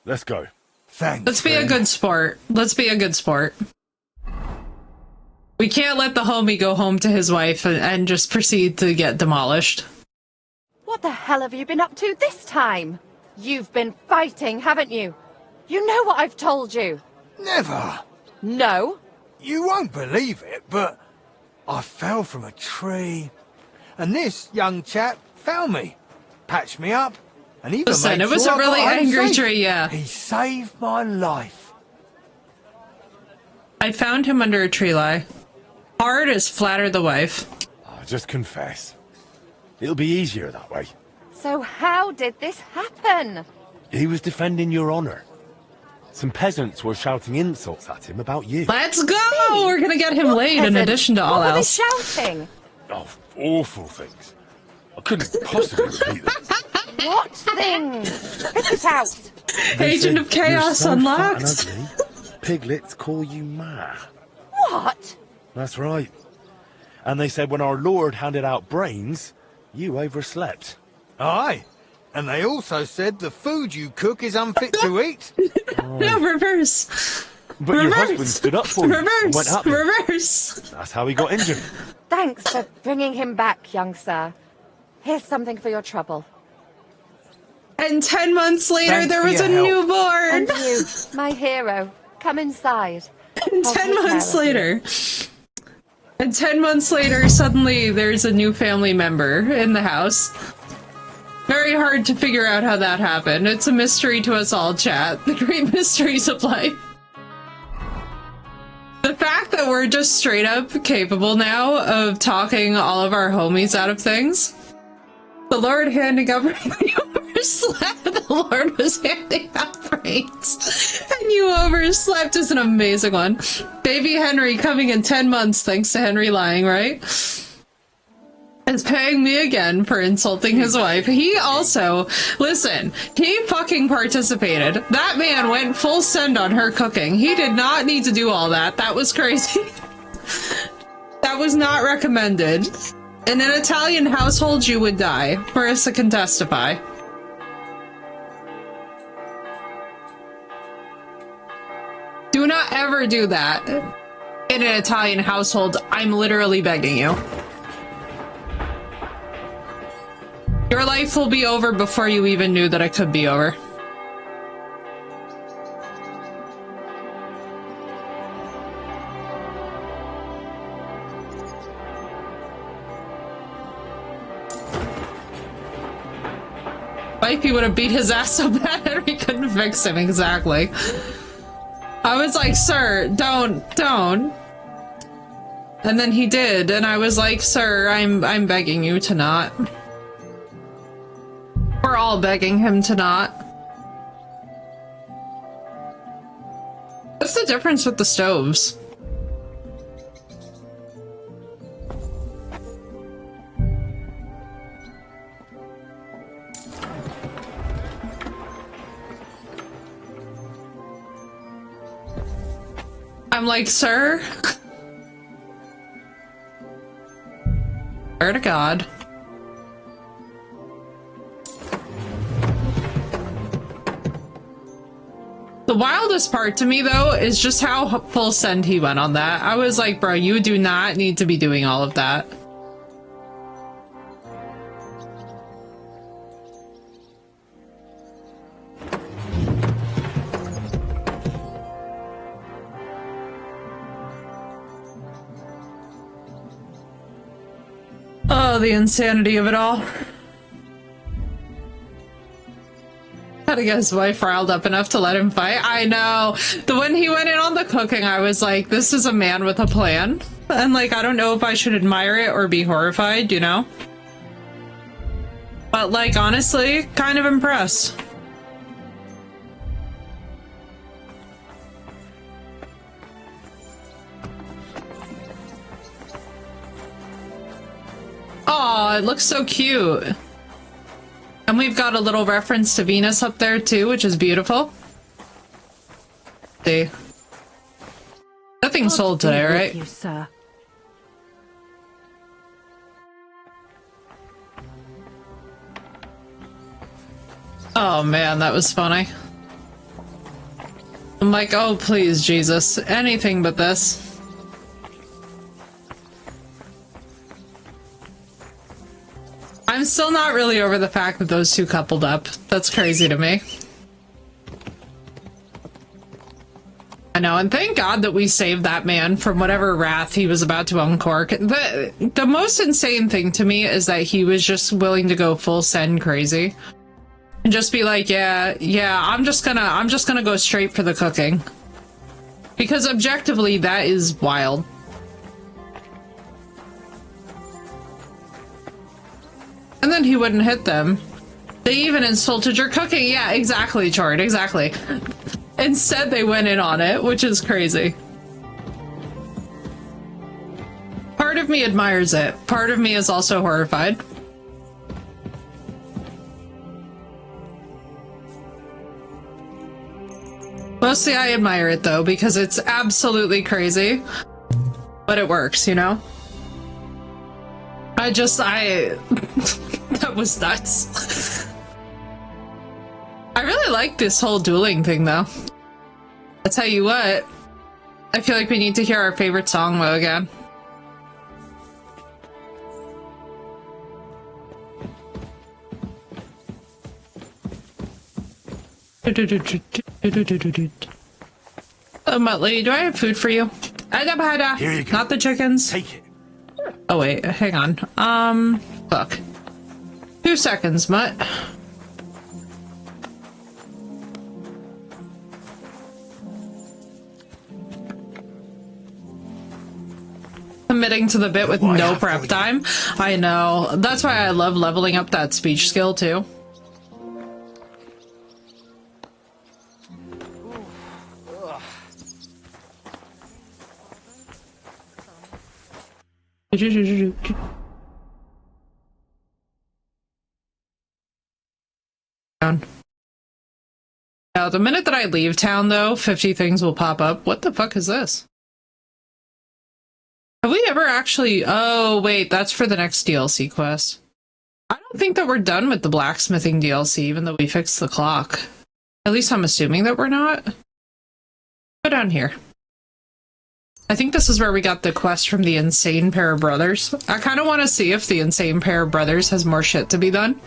Speaker 7: Let's go.
Speaker 14: Thanks.
Speaker 3: Let's be a good sport. Let's be a good sport. We can't let the homie go home to his wife and just proceed to get demolished.
Speaker 17: What the hell have you been up to this time? You've been fighting, haven't you? You know what I've told you.
Speaker 14: Never.
Speaker 17: No.
Speaker 14: You won't believe it, but I fell from a tree. And this young chap found me, patched me up, and even
Speaker 3: Listen,
Speaker 14: made
Speaker 3: it was
Speaker 14: sure
Speaker 3: a really
Speaker 14: I got home
Speaker 3: angry
Speaker 14: safe.
Speaker 3: tree, yeah.
Speaker 14: He saved my life.
Speaker 3: I found him under a tree lie. Hard as flatter the wife.
Speaker 7: Oh, just confess. It'll be easier that way.
Speaker 17: So how did this happen?
Speaker 7: He was defending your honor. Some peasants were shouting insults at him about you.
Speaker 3: Let's go! We're gonna get him laid in addition to all
Speaker 17: what
Speaker 3: else.
Speaker 17: What were they shouting?
Speaker 7: Oh, awful things. I couldn't possibly repeat them.
Speaker 17: What things? Spit it out.
Speaker 3: Agent of Chaos
Speaker 7: so
Speaker 3: unlocked.
Speaker 7: Fat and ugly, piglets call you Ma.
Speaker 17: What?
Speaker 7: That's right. And they said when our lord handed out brains, you overslept.
Speaker 14: Aye. And they also said the food you cook is unfit to eat.
Speaker 3: No, reverse.
Speaker 7: But your husband stood up for you and went at them.
Speaker 3: Reverse.
Speaker 7: That's how he got injured.
Speaker 17: Thanks for bringing him back, young sir. Here's something for your trouble.
Speaker 3: And 10 months later,
Speaker 14: Thanks
Speaker 3: there
Speaker 14: for
Speaker 3: was a
Speaker 14: your help.
Speaker 3: newborn.
Speaker 17: And you, my hero, come inside.
Speaker 3: And
Speaker 17: I'll
Speaker 3: 10
Speaker 17: take care
Speaker 3: months
Speaker 17: of you.
Speaker 3: later. And 10 months later, suddenly there's a new family member in the house. Very hard to figure out how that happened. It's a mystery to us all, chat. The great mysteries of life. The fact that we're just straight up capable now of talking all of our homies out of things. The Lord handing up you overslept. The Lord was handing out brains. And you overslept is an amazing one. Baby Henry coming in 10 months thanks to Henry lying, right? Is paying me again for insulting his wife. He also, listen, he fucking participated. That man went full send on her cooking. He did not need to do all that. That was crazy. That was not recommended. In an Italian household, you would die. Marissa can testify. Do not ever do that in an Italian household. I'm literally begging you. Your life will be over before you even knew that it could be over. Wifey would have beat his ass so bad Henry couldn't fix him, exactly. I was like, sir, don't. And then he did, and I was like, sir, I'm begging you to not. We're all begging him to not. What's the difference with the stoves? I'm like, sir? Swear to God. The wildest part to me, though, is just how full send he went on that. I was like, bro, you do not need to be doing all of that. Oh, the insanity of it all. How to get his wife riled up enough to let him fight. I know. When he went in on the cooking, I was like, this is a man with a plan. And like, I don't know if I should admire it or be horrified, you know? But like, honestly, kind of impressed. Oh, it looks so cute. And we've got a little reference to Venus up there too, which is beautiful. See. Nothing sold today, right?
Speaker 9: You, sir.
Speaker 3: Oh man, that was funny. I'm like, oh please, Jesus, anything but this. I'm still not really over the fact that those two coupled up. That's crazy to me. I know, and thank God that we saved that man from whatever wrath he was about to uncork. The most insane thing to me is that he was just willing to go full send crazy. And just be like, yeah, I'm just gonna go straight for the cooking. Because objectively, that is wild. And then he wouldn't hit them. They even insulted your cooking. Yeah, exactly, Chord, exactly. Instead, they went in on it, which is crazy. Part of me admires it. Part of me is also horrified. Mostly I admire it, though, because it's absolutely crazy. But it works, you know? That was nuts. I really like this whole dueling thing, though. I'll tell you what. I feel like we need to hear our favorite song, though, again. Muttley, do I have food for you?
Speaker 11: Here you go.
Speaker 3: Not the chickens.
Speaker 11: Take it.
Speaker 3: Oh wait, hang on. Look. 2 seconds, Mutt. Committing to the bit with no prep time. I know. That's why I love leveling up that speech skill too. Now, the minute that I leave town, though, 50 things will pop up. What the fuck is this? Have we ever actually... Oh, wait, that's for the next DLC quest. I don't think that we're done with the blacksmithing DLC, even though we fixed the clock. At least I'm assuming that we're not. Go down here. I think this is where we got the quest from the insane pair of brothers. I kind of want to see if the insane pair of brothers has more shit to be done.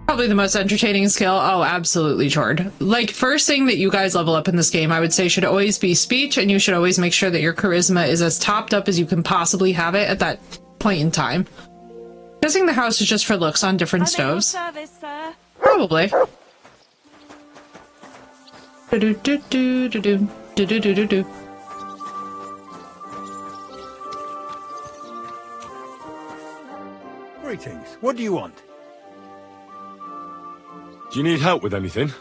Speaker 3: Probably the most entertaining skill. Oh, absolutely, Chord. Like, first thing that you guys level up in this game, I would say should always be speech, and you should always make sure that your charisma is as topped up as you can possibly have it at that point in time. Guessing the house is just for looks on different stoves.
Speaker 17: Service, sir.
Speaker 3: Probably.
Speaker 14: Greetings. What do you want?
Speaker 7: Do you need help with anything?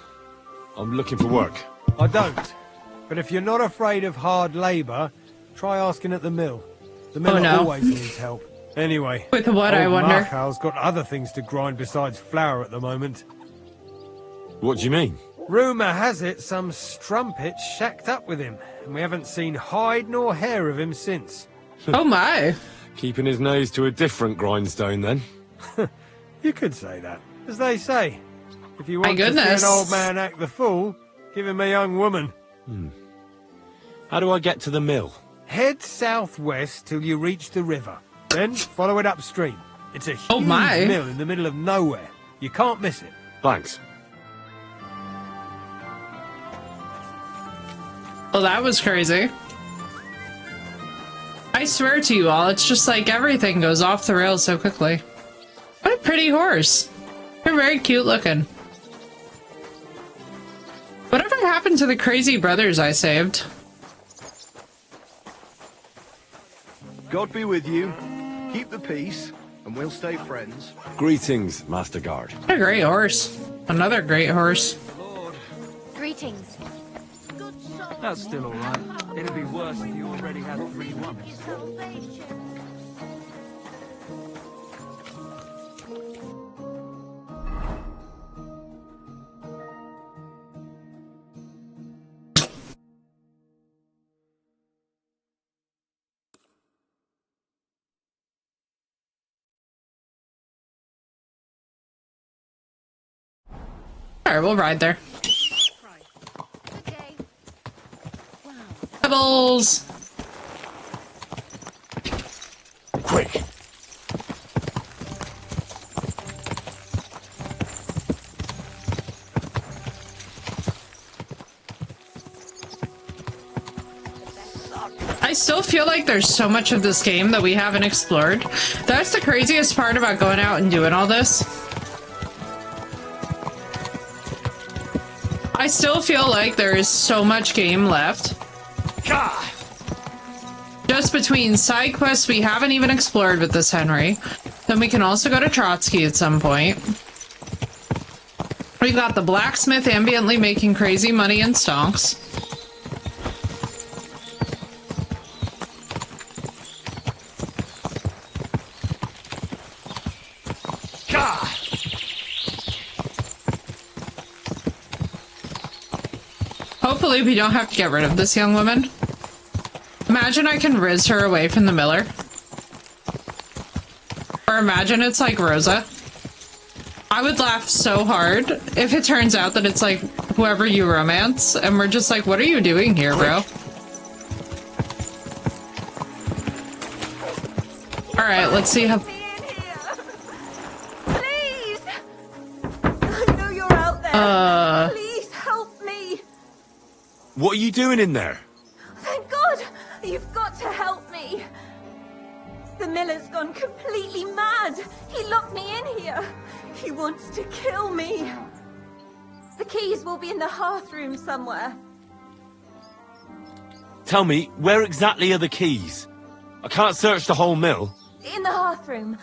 Speaker 7: I'm looking for work.
Speaker 14: I don't. But if you're not afraid of hard labour, try asking at the mill. The miller always needs help. Anyway,
Speaker 3: with what, I wonder?
Speaker 14: Markhal's got other things to grind besides flour at the moment.
Speaker 7: What do you mean?
Speaker 14: Rumour has it some strumpet shacked up with him, and we haven't seen hide nor hair of him since.
Speaker 3: Oh my!
Speaker 7: Keeping his nose to a different grindstone, then?
Speaker 14: You could say that. As they say, if you want to see an old man act the fool, give him a young woman.
Speaker 7: How do I get to the mill?
Speaker 14: Head southwest till you reach the river. Then follow it upstream. It's a huge mill in the middle of nowhere. You can't miss it.
Speaker 7: Thanks.
Speaker 3: Well, that was crazy. I swear to you all, it's just like everything goes off the rails so quickly. What a pretty horse. They're very cute looking. Whatever happened to the crazy brothers I saved?
Speaker 18: God be with you. Keep the peace, and we'll stay friends.
Speaker 7: Greetings, Master Guard.
Speaker 3: What a great horse. Another great horse.
Speaker 5: Greetings.
Speaker 15: That's still alright. It'd be worse if you already had 3 ones.
Speaker 3: Alright, we'll ride there. Pebbles!
Speaker 7: Quick!
Speaker 3: I still feel like there's so much of this game that we haven't explored. That's the craziest part about going out and doing all this. still feel like there is so much game left.
Speaker 2: God.
Speaker 3: Just between side quests we haven't even explored with this Henry. Then we can also go to Trotsky at some point. We've got the blacksmith ambiently making crazy money in stonks.
Speaker 2: God.
Speaker 3: Hopefully we don't have to get rid of this young woman. Imagine I can riz her away from the miller. Or imagine it's like Rosa. I would laugh so hard if it turns out that it's like whoever you romance and we're just like, what are you doing here, bro? Alright, let's see how...
Speaker 17: Please! I know you're out there. Please help me.
Speaker 6: What are you doing in there?
Speaker 17: Thank God! You've got to help me. The miller's gone completely mad. He locked me in here. He wants to kill me. The keys will be in the hearth room somewhere.
Speaker 6: Tell me, where exactly are the keys? I can't search the whole mill.
Speaker 17: In the hearth room.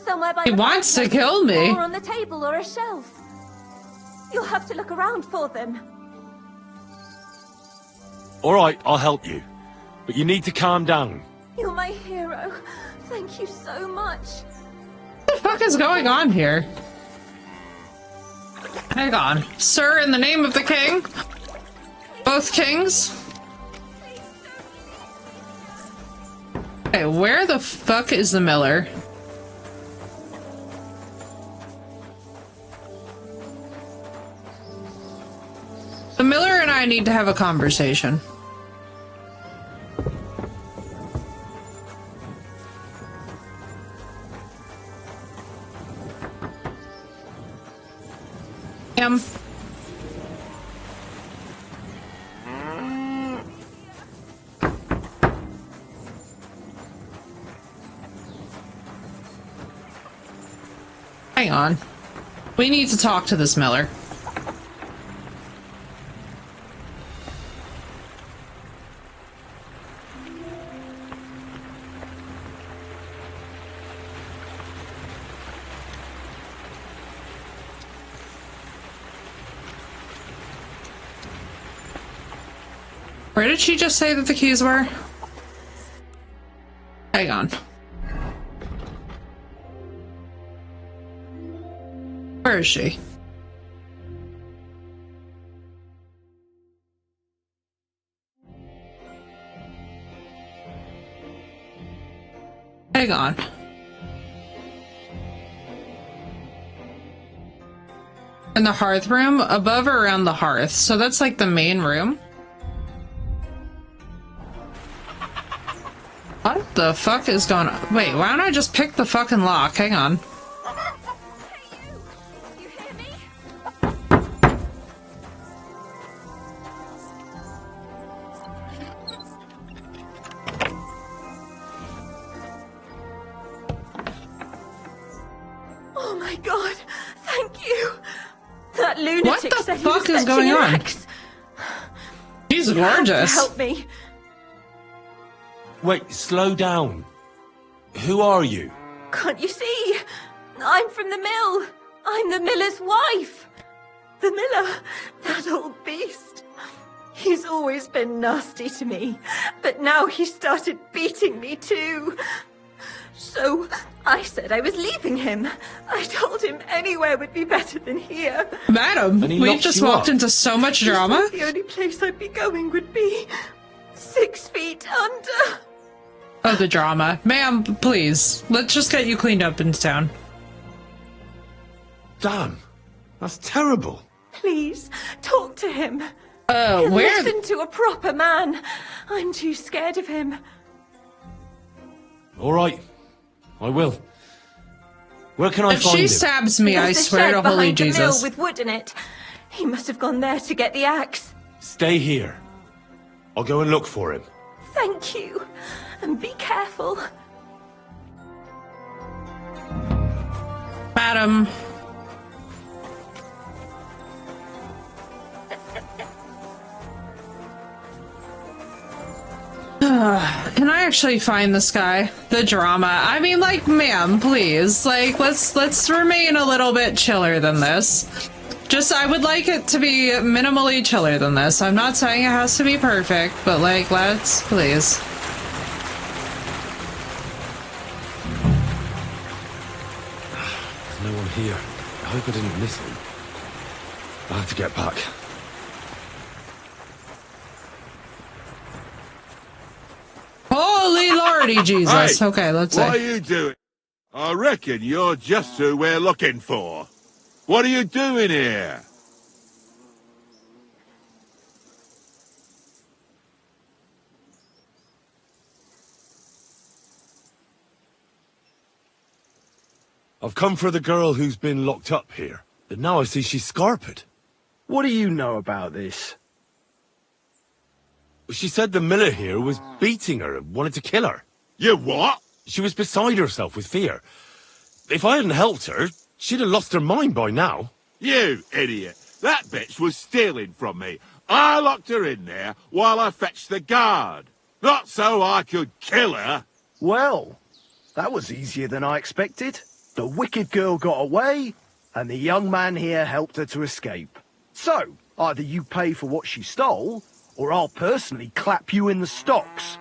Speaker 17: Somewhere by
Speaker 3: He
Speaker 17: the
Speaker 3: wants to
Speaker 17: fireplace,
Speaker 3: kill me.
Speaker 17: Or on the table or a shelf. You'll have to look around for them.
Speaker 6: All right, I'll help you. But you need to calm down.
Speaker 17: You're my hero. Thank you so much.
Speaker 3: What the fuck is going on here? Hang on. Sir, in the name of the king? Both kings? Okay, where the fuck is the miller? The miller and I need to have a conversation. Hang on. We need to talk to this miller. Where did she just say that the keys were? Hang on. Where is she? Hang on. In the hearth room? Above or around the hearth. So that's like the main room? What the fuck is going on? Wait, why don't I just pick the fucking lock? Hang on.
Speaker 17: Oh my God! Thank you. That lunatic
Speaker 3: What the
Speaker 17: said he was
Speaker 3: fuck is
Speaker 17: fetching
Speaker 3: going
Speaker 17: an
Speaker 3: on?
Speaker 17: axe.
Speaker 3: She's
Speaker 17: You have to
Speaker 3: gorgeous.
Speaker 17: help me.
Speaker 6: Wait, slow down. Who are you?
Speaker 17: Can't you see? I'm from the mill. I'm the miller's wife. The miller, that old beast. He's always been nasty to me, but now he started beating me too. So I said I was leaving him. I told him anywhere would be better than here.
Speaker 3: Madam,
Speaker 6: And he
Speaker 3: we've
Speaker 6: knocked
Speaker 3: just
Speaker 6: you
Speaker 3: walked
Speaker 6: up.
Speaker 3: into so much drama.
Speaker 17: The only place I'd be going would be 6 feet under.
Speaker 3: Oh, the drama. Ma'am, please. Let's just get you cleaned up into town.
Speaker 6: Damn, that's terrible.
Speaker 17: Please, talk to him. He'll
Speaker 3: where?
Speaker 17: listen to a proper man. I'm too scared of him.
Speaker 6: All right, I will. Where can I
Speaker 3: If
Speaker 6: find
Speaker 3: she
Speaker 6: him?
Speaker 3: stabs me, I
Speaker 17: There's a
Speaker 3: swear
Speaker 17: shed
Speaker 3: to holy
Speaker 17: behind the mill
Speaker 3: Jesus.
Speaker 17: with wood in it. He must have gone there to get the axe.
Speaker 6: Stay here. I'll go and look for him.
Speaker 17: Thank you. And be careful.
Speaker 3: Madam. Can I actually find this guy? The drama. I mean, like, ma'am, please. Like, let's remain a little bit chiller than this. Just, I would like it to be minimally chiller than this. I'm not saying it has to be perfect, but, like, let's, please.
Speaker 7: There's no one here. I hope I didn't miss him. I'll have to get back.
Speaker 3: Holy lordy Jesus.
Speaker 19: Hey,
Speaker 3: okay, let's
Speaker 19: what
Speaker 3: see.
Speaker 19: are you doing? I reckon you're just who we're looking for. What are you doing here?
Speaker 7: I've come for the girl who's been locked up here. But now I see she's scarpered.
Speaker 18: What do you know about this?
Speaker 7: She said the miller here was beating her and wanted to kill her.
Speaker 19: You what?
Speaker 7: She was beside herself with fear. If I hadn't helped her, she'd have lost her mind by now.
Speaker 19: You idiot. That bitch was stealing from me. I locked her in there while I fetched the guard. Not so I could kill her.
Speaker 18: Well, that was easier than I expected. The wicked girl got away, and the young man here helped her to escape. So, either you pay for what she stole, or I'll personally clap you in the stocks.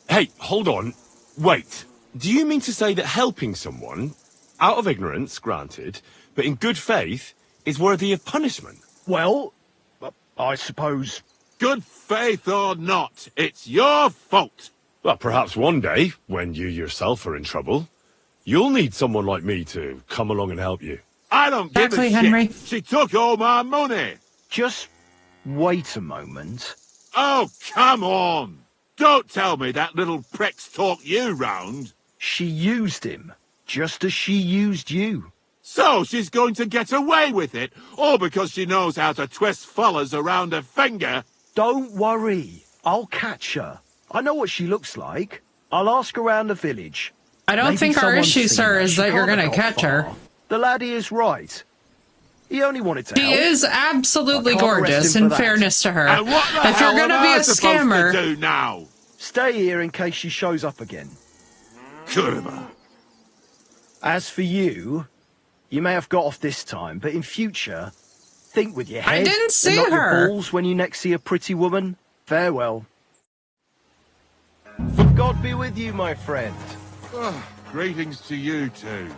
Speaker 7: Hey, hold on. Wait. Do you mean to say that helping someone, out of ignorance, granted, but in good faith, is worthy of punishment?
Speaker 18: Well, I suppose...
Speaker 19: Good faith or not, it's your fault.
Speaker 7: Well, perhaps one day, when you yourself are in trouble, you'll need someone like me to come along and help you.
Speaker 19: I don't give a shit.
Speaker 3: Henry.
Speaker 19: She took all my money.
Speaker 18: Just wait a moment.
Speaker 19: Oh, come on. Don't tell me that little prick's talked you round.
Speaker 18: She used him, just as she used you.
Speaker 19: So she's going to get away with it, all because she knows how to twist fellas around her finger.
Speaker 18: Don't worry, I'll catch her. I know what she looks like. I'll ask around the village.
Speaker 3: I don't
Speaker 18: Maybe
Speaker 3: think our
Speaker 18: someone's
Speaker 3: issue,
Speaker 18: seen
Speaker 3: sir,
Speaker 18: her.
Speaker 3: is
Speaker 18: She
Speaker 3: that you're
Speaker 18: can't
Speaker 3: gonna
Speaker 18: have got
Speaker 3: catch her.
Speaker 18: far. The laddie is right. He only wanted to
Speaker 3: She
Speaker 18: help.
Speaker 3: is absolutely
Speaker 18: I can't arrest
Speaker 3: gorgeous,
Speaker 18: him for
Speaker 3: in
Speaker 18: that.
Speaker 3: fairness to her.
Speaker 19: And what the
Speaker 3: If you're
Speaker 19: hell
Speaker 3: gonna
Speaker 19: am
Speaker 3: be
Speaker 19: I
Speaker 3: a
Speaker 19: supposed
Speaker 3: scammer...
Speaker 19: to do now?
Speaker 18: Stay here in case she shows up again.
Speaker 19: Kurva.
Speaker 18: As for you, you may have got off this time, but in future, think with your head.
Speaker 3: I didn't see
Speaker 18: and not
Speaker 3: her.
Speaker 18: Your balls when you next see a pretty woman. Farewell. God be with you, my friend.
Speaker 19: Oh, greetings to you too.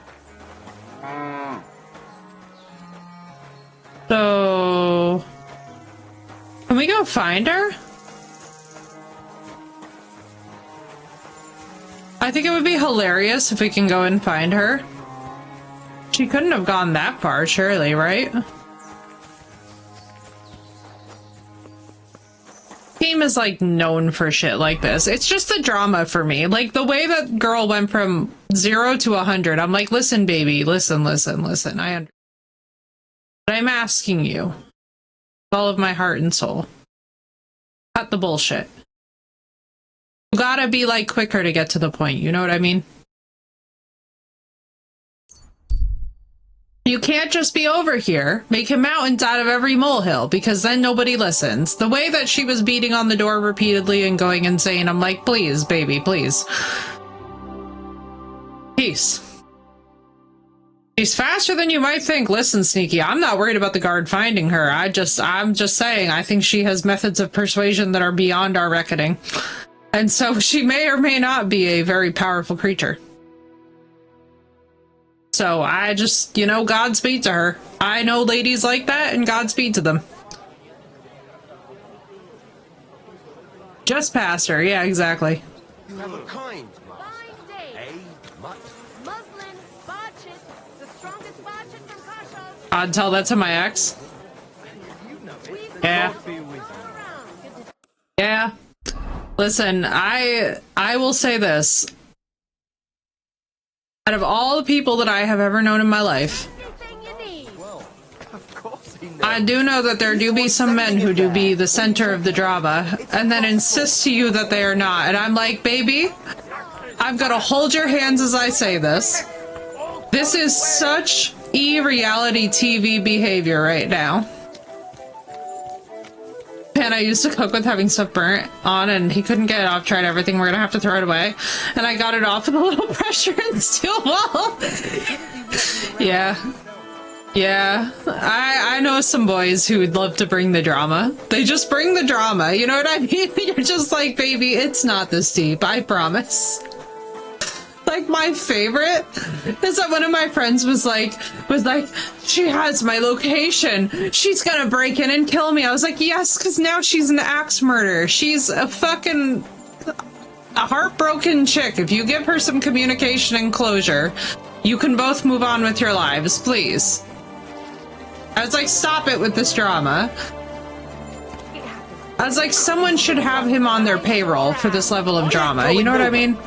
Speaker 3: So... Can we go find her? I think it would be hilarious if we can go and find her. She couldn't have gone that far, surely, right? Team is like known for shit like this. It's just the drama for me. Like the way that girl went from 0 to 100. I'm like, listen, baby, listen. I understand. But I'm asking you, with all of my heart and soul, cut the bullshit. You gotta be like quicker to get to the point. You know what I mean? You can't just be over here making mountains out of every molehill, because then nobody listens. The way that she was beating on the door repeatedly and going insane, I'm like, please, baby, please. Peace. She's faster than you might think. Listen, Sneaky, I'm not worried about the guard finding her. I'm just saying, I think she has methods of persuasion that are beyond our reckoning. And so she may or may not be a very powerful creature. So I just, you know, Godspeed to her. I know ladies like that, and Godspeed to them. Just past her, yeah, exactly.
Speaker 18: You have a kind.
Speaker 3: I'd tell that to my ex. Yeah. Yeah. Listen, I will say this. Out of all the people that I have ever known in my life, I do know that there do be some men who do be the center of the drama and then insist to you that they are not. And I'm like, baby, I've got to hold your hands as I say this. This is such e-reality TV behavior right now. And I used to cook with having stuff burnt on and he couldn't get it off, tried everything, we're gonna have to throw it away. And I got it off with a little pressure and steel wool. Yeah. Yeah. I know some boys who would love to bring the drama. They just bring the drama, you know what I mean? You're just like, baby, it's not this deep, I promise. Like, my favorite is that one of my friends was like, she has my location. She's gonna break in and kill me. I was like, yes, because now she's an axe murderer. She's a heartbroken chick. If you give her some communication and closure, you can both move on with your lives, please. I was like, stop it with this drama. I was like, someone should have him on their payroll for this level of drama. You know what I mean?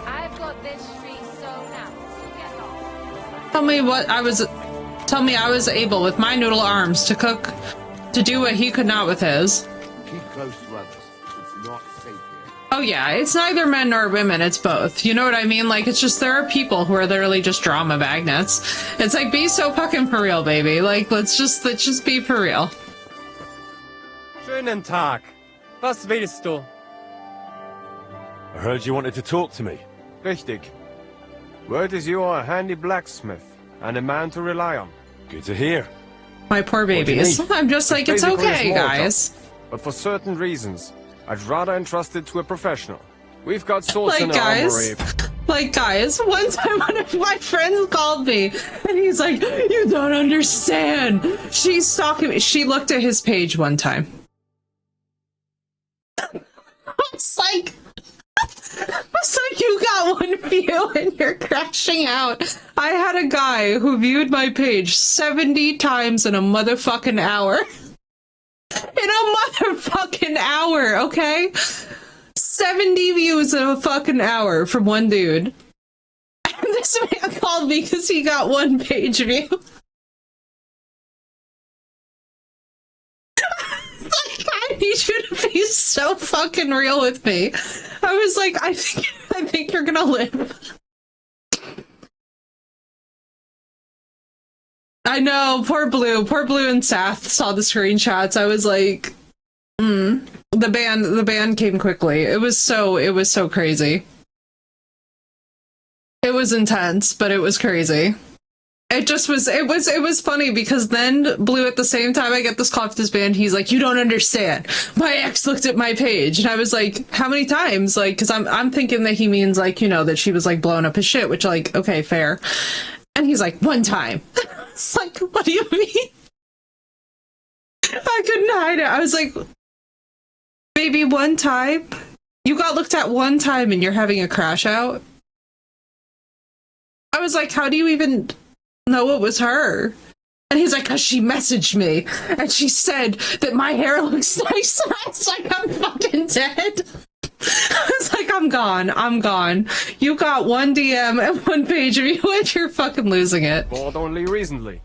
Speaker 3: Tell me I was able with my noodle arms to cook, to do what he could not with his.
Speaker 19: Keep close to others. It's not safe here.
Speaker 3: Oh yeah, it's neither men nor women, it's both. You know what I mean? Like, it's just, there are people who are literally just drama magnets. It's like, be so fucking for real, baby. Like, let's just be for real.
Speaker 20: Schönen Tag. Was willst du?
Speaker 7: I heard you wanted to talk to me.
Speaker 20: Richtig. Word is you are a handy blacksmith and a man to rely on.
Speaker 7: Good to hear.
Speaker 3: My poor babies. I'm just like, it's okay, guys.
Speaker 20: But for certain reasons, I'd rather entrust it to a professional. We've got swords in
Speaker 3: Like,
Speaker 20: our
Speaker 3: guys,
Speaker 20: armory.
Speaker 3: like, guys, one time one of my friends called me and he's like, you don't understand. She's stalking me. She looked at his page one time. It's like, you got one view and you're crashing out. I had a guy who viewed my page 70 times in a motherfucking hour. In a motherfucking hour, okay? 70 views in a fucking hour from one dude. And this man called me because he got one page view. Like, I need you to be so fucking real with me. I was like, I think you're gonna live. I know, poor Blue and Sath saw the screenshots. I was like, the ban came quickly. It was so crazy. It was intense, but it was crazy. It just was, it was funny because then Blue, at the same time I get this call off this band, he's like, you don't understand. My ex looked at my page. And I was like, how many times? Like, cause I'm thinking that he means like, you know, that she was like blowing up his shit, which like, okay, fair. And he's like, one time. It's like, what do you mean? I couldn't hide it. I was like, baby, one time? You got looked at one time and you're having a crash out? I was like, how do you even know it was her? And he's like, 'cause she messaged me and she said that my hair looks nice. And I was like, I'm fucking dead. I was like, I'm gone. You got one DM and one page of you and you're fucking losing it.
Speaker 20: Bought only recently.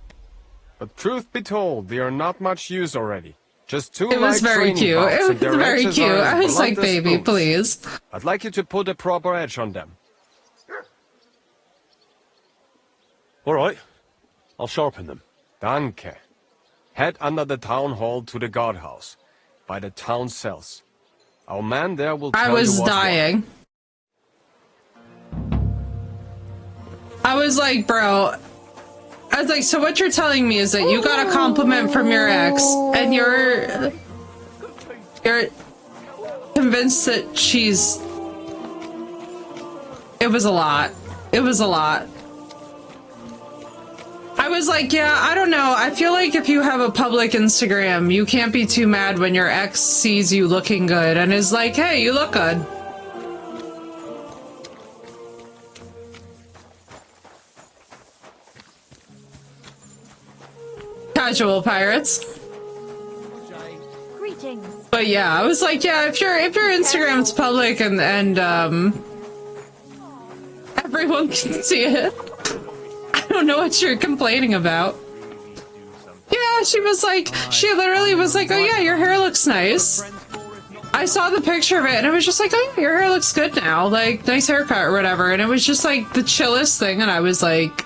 Speaker 20: But truth be told, they are not much use already. Just two
Speaker 3: It was very cute. It was very cute. I was like, baby, please.
Speaker 20: I'd like you to put a proper edge on them.
Speaker 7: All right. I'll sharpen them.
Speaker 20: Danke. Head under the town hall to the guardhouse, by the town cells. Our man there will tell you what's
Speaker 3: I was dying. I was like, bro, I was like, so what you're telling me is that you got a compliment from your ex, and you're convinced that she's... It was a lot. It was a lot. I was like, yeah, I don't know. I feel like if you have a public Instagram, you can't be too mad when your ex sees you looking good and is like, hey, you look good. Casual pirates.
Speaker 5: Greetings.
Speaker 3: But yeah, I was like, yeah, if your Instagram's public and everyone can see it. I don't know what you're complaining about. Yeah, she was like, she literally was like, oh yeah, your hair looks nice. I saw the picture of it and it was just like, oh, your hair looks good now. Like, nice haircut or whatever. And it was just like the chillest thing. And I was like,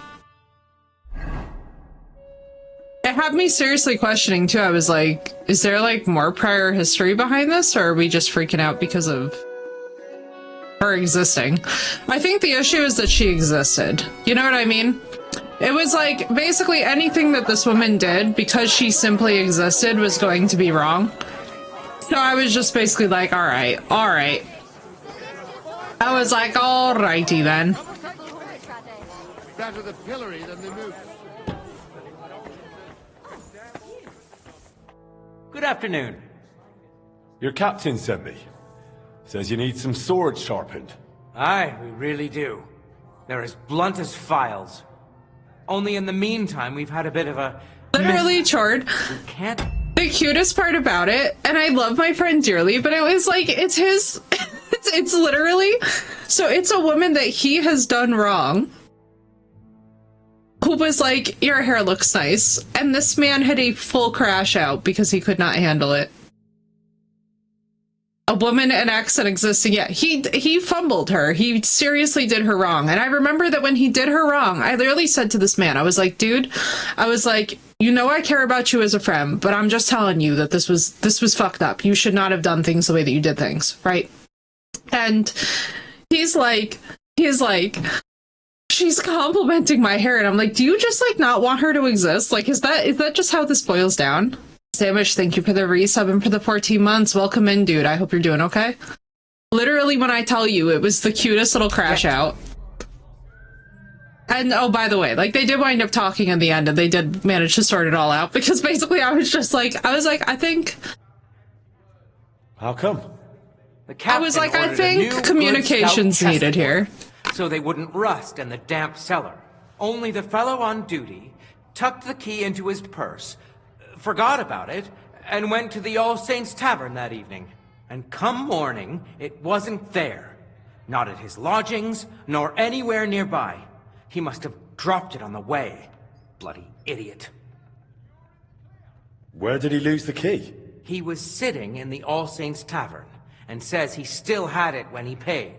Speaker 3: had me seriously questioning too. I was like, is there like more prior history behind this, or are we just freaking out because of her existing? I think the issue is that she existed. You know what I mean? It was like basically anything that this woman did, because she simply existed, was going to be wrong. So I was just basically like, all right. I was like, alrighty then.
Speaker 11: Better the pillory than the noose.
Speaker 8: Good afternoon.
Speaker 7: Your captain sent me. Says you need some swords sharpened.
Speaker 15: Aye, we really do. They're as blunt as files. Only in the meantime, we've had a bit of a...
Speaker 3: Literally, Chord. The cutest part about it, and I love my friend dearly, but it was like, it's his... it's literally... So it's a woman that he has done wrong, who was like, your hair looks nice. And this man had a full crash out because he could not handle it. A woman, an ex, and existing. Yeah, he fumbled her. He seriously did her wrong. And I remember that when he did her wrong, I literally said to this man, I was like, dude, I was like, you know, I care about you as a friend, but I'm just telling you that this was fucked up. You should not have done things the way that you did things, right? And he's like, she's complimenting my hair, and I'm like, do you just like not want her to exist? Like, is that just how this boils down? Samish, thank you for the resub and for the 14 months. Welcome in, dude. I hope you're doing okay. Literally, when I tell you, it was the cutest little crash out. And oh, by the way, like, they did wind up talking in the end, and they did manage to sort it all out, because basically I was like, I think...
Speaker 7: How come?
Speaker 15: I
Speaker 3: was like, I think communication's needed here.
Speaker 15: So they wouldn't rust in the damp cellar. Only the fellow on duty tucked the key into his purse, forgot about it, and went to the All Saints Tavern that evening. And come morning, it wasn't there. Not at his lodgings, nor anywhere nearby. He must have dropped it on the way. Bloody idiot.
Speaker 7: Where did he lose the key?
Speaker 15: He was sitting in the All Saints Tavern, and says he still had it when he paid.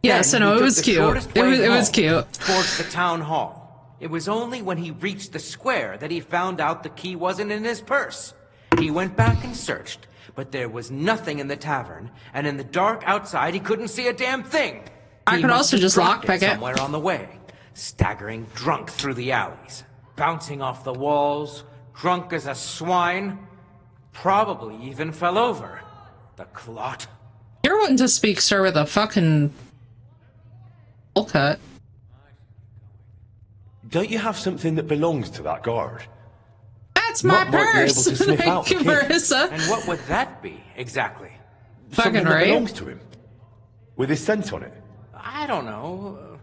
Speaker 3: Yes, I know, it was cute. It was cute.
Speaker 15: Towards the town hall. It was only when he reached the square that he found out the key wasn't in his purse. He went back and searched, but there was nothing in the tavern, and in the dark outside he couldn't see a damn thing.
Speaker 3: I could also just lockpick it
Speaker 15: somewhere on the way, staggering drunk through the alleys, bouncing off the walls, drunk as a swine, probably even fell over. The clot.
Speaker 3: You're wanting to speak, sir, with a fucking bowl cut.
Speaker 7: Don't you have something that belongs to that guard?
Speaker 3: That's my purse!
Speaker 15: Thank
Speaker 3: you, Marissa.
Speaker 15: And what would that be, exactly?
Speaker 7: Something that
Speaker 3: right.
Speaker 7: belongs to him. With his scent on it.
Speaker 15: I don't know.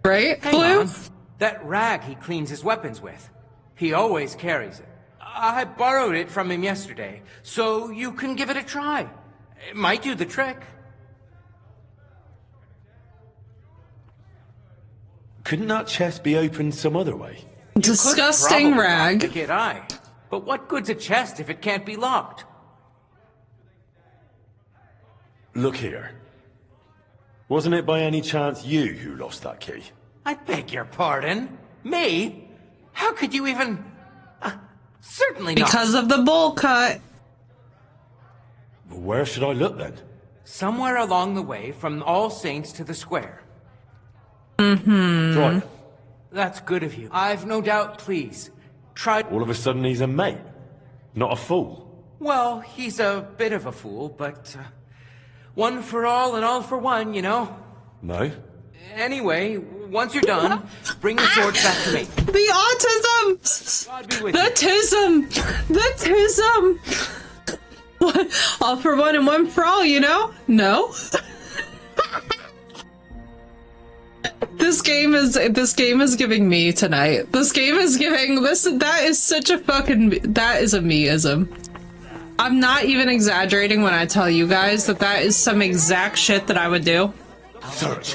Speaker 3: Right,
Speaker 15: Hang
Speaker 3: Blue?
Speaker 15: on. That rag he cleans his weapons with. He always carries it. I borrowed it from him yesterday, so you can give it a try. It might do the trick.
Speaker 7: Couldn't that chest be opened some other way?
Speaker 3: Disgusting rag.
Speaker 15: Naked eye. But what good's a chest if it can't be locked?
Speaker 7: Look here. Wasn't it by any chance you who lost that key?
Speaker 15: I beg your pardon? Me? How could you even... certainly not.
Speaker 3: Because of the bowl cut.
Speaker 7: Where should I look then?
Speaker 15: Somewhere along the way from All Saints to the square.
Speaker 3: Mm-hmm.
Speaker 7: Right.
Speaker 15: That's good of you. I've no doubt, please. Try...
Speaker 7: All of a sudden he's a mate, not a fool.
Speaker 15: Well, he's a bit of a fool, but... one for all and all for one, you know?
Speaker 7: No.
Speaker 15: Anyway, once you're done, bring the swords back to me.
Speaker 3: The autism!
Speaker 15: God be with
Speaker 3: the tism! The tism! All for one and one for all, you know? No? This game is giving me tonight. This game is giving that is such a fucking, that is a me-ism. I'm not even exaggerating when I tell you guys that is some exact shit that I would do.
Speaker 7: Search.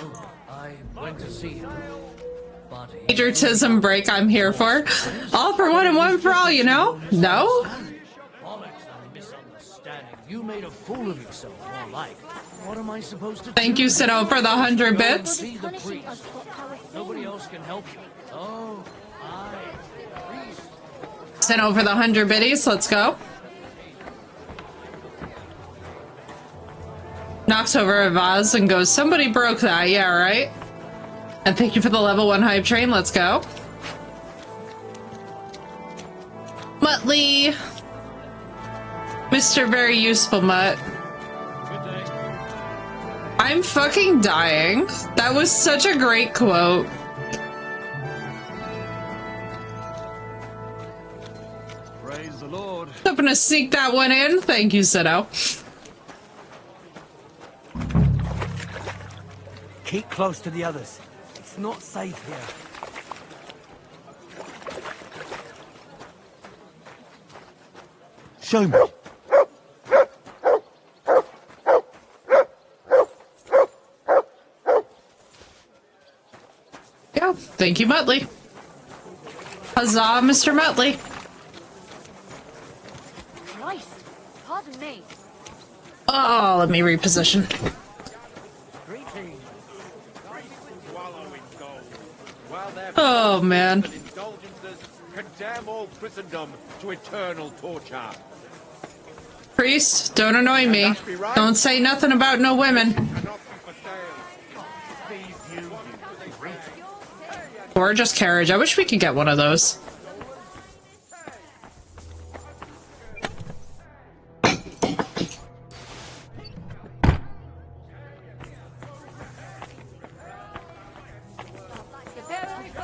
Speaker 3: Patriotism break I'm here for. All for one and one for all, you know? No?
Speaker 21: You made a fool of yourself, more like. What am I supposed to
Speaker 3: Thank you, Sino, for the 100 bits.
Speaker 21: Be the priest. Nobody else can help you. Oh,
Speaker 3: Sent over the 100 biddies. Let's go. Knocks over a vase and goes, somebody broke that. Yeah, right? And thank you for the level 1 hype train. Let's go. Muttley. Mr. Very Useful Mutt. I'm fucking dying. That was such a great quote.
Speaker 14: Praise the Lord.
Speaker 3: Hoping to sneak that one in. Thank you, Sido.
Speaker 21: Keep close to the others. It's not safe here.
Speaker 19: Show me.
Speaker 3: Yeah, thank you, Muttley. Huzzah, Mr. Muttley.
Speaker 5: Christ, pardon me.
Speaker 3: Oh, let me reposition. Oh, man.
Speaker 19: Condemn all Christendom to eternal torture.
Speaker 3: Priest, don't annoy me. Don't say nothing about no women. Gorgeous carriage. I wish we could get one of those.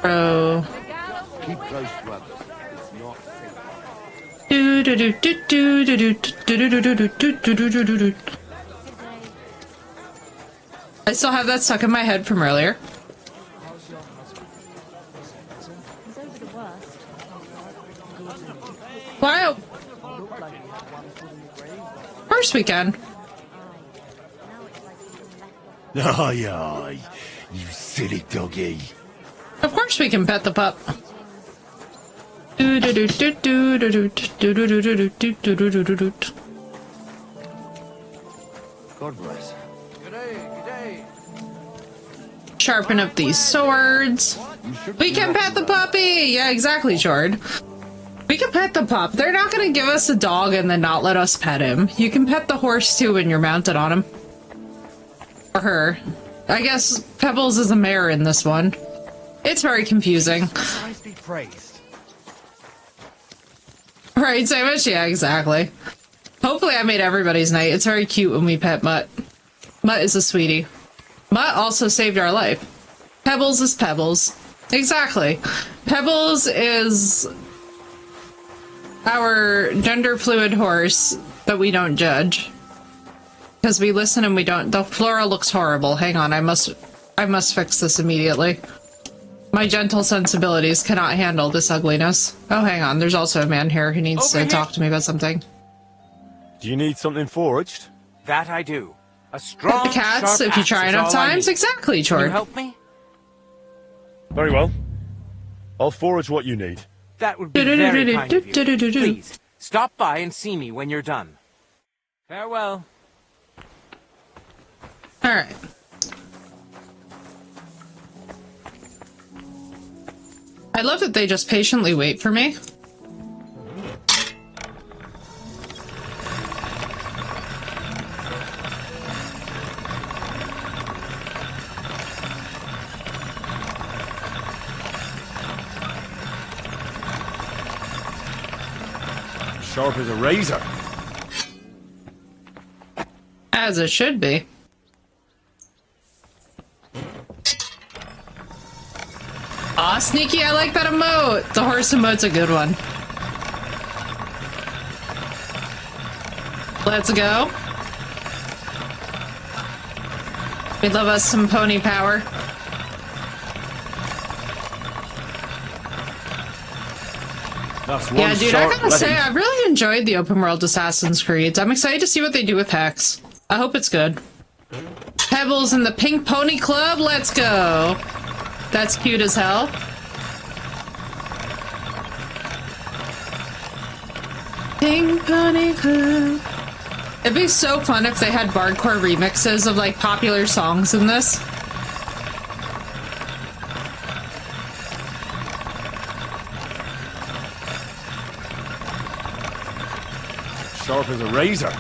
Speaker 3: Oh.
Speaker 19: Keep close to others. It's not safe.
Speaker 3: I still have that stuck in my head from earlier. Wow. Of course we can.
Speaker 19: Aye, aye, you silly doggy.
Speaker 3: Of course we can pet the pup.
Speaker 19: God bless.
Speaker 3: Sharpen up these swords. We can pet the puppy! Yeah, exactly, Jord. We can pet the pup. They're not gonna give us a dog and then not let us pet him. You can pet the horse too when you're mounted on him. Or her. I guess Pebbles is a mare in this one. It's very confusing.
Speaker 21: Christ be praised.
Speaker 3: Right, Samish? Yeah, exactly. Hopefully I made everybody's night. It's very cute when we pet Mutt. Mutt is a sweetie. Mutt also saved our life. Pebbles is Pebbles. Exactly. Pebbles is our gender fluid horse that we don't judge. Because we listen and we don't. The flora looks horrible. Hang on, I must fix this immediately. My gentle sensibilities cannot handle this ugliness. Oh, hang on. There's also a man here who needs to talk to me about something.
Speaker 20: Do you need something foraged?
Speaker 15: That I do. A strong,
Speaker 3: cats,
Speaker 15: sharp
Speaker 3: if you
Speaker 15: axe
Speaker 3: try
Speaker 15: is
Speaker 3: enough
Speaker 15: all I
Speaker 3: times.
Speaker 15: need.
Speaker 3: Exactly,
Speaker 15: Can
Speaker 3: Chord.
Speaker 15: you help me?
Speaker 20: Very well. I'll forage what you need.
Speaker 15: That would be very kind of you. Please, stop by and see me when you're done. Farewell.
Speaker 3: Alright. I love that they just patiently wait for me.
Speaker 20: Sharp as a razor.
Speaker 3: As it should be. Aw, Sneaky, I like that emote! The horse emote's a good one. Let's go. We'd love us some pony power.
Speaker 20: That's one
Speaker 3: Yeah, dude, I
Speaker 20: sharp
Speaker 3: gotta say,
Speaker 20: blade.
Speaker 3: I really enjoyed the open world Assassin's Creed. I'm excited to see what they do with Hex. I hope it's good. Pebbles in the Pink Pony Club, let's go! That's cute as hell. Pink Pony Club. It'd be so fun if they had bardcore remixes of like popular songs in this.
Speaker 7: Sharp as a razor.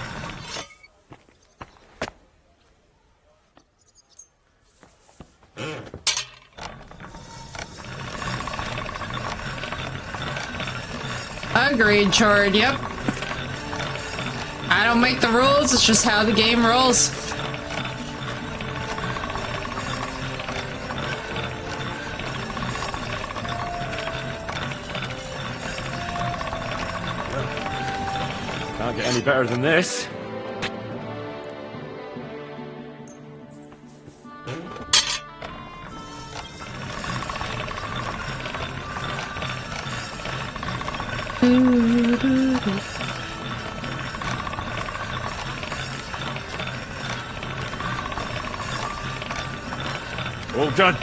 Speaker 3: Agreed, Chord, yep. I don't make the rules, it's just how the game rolls.
Speaker 7: Can't get any better than this. All done.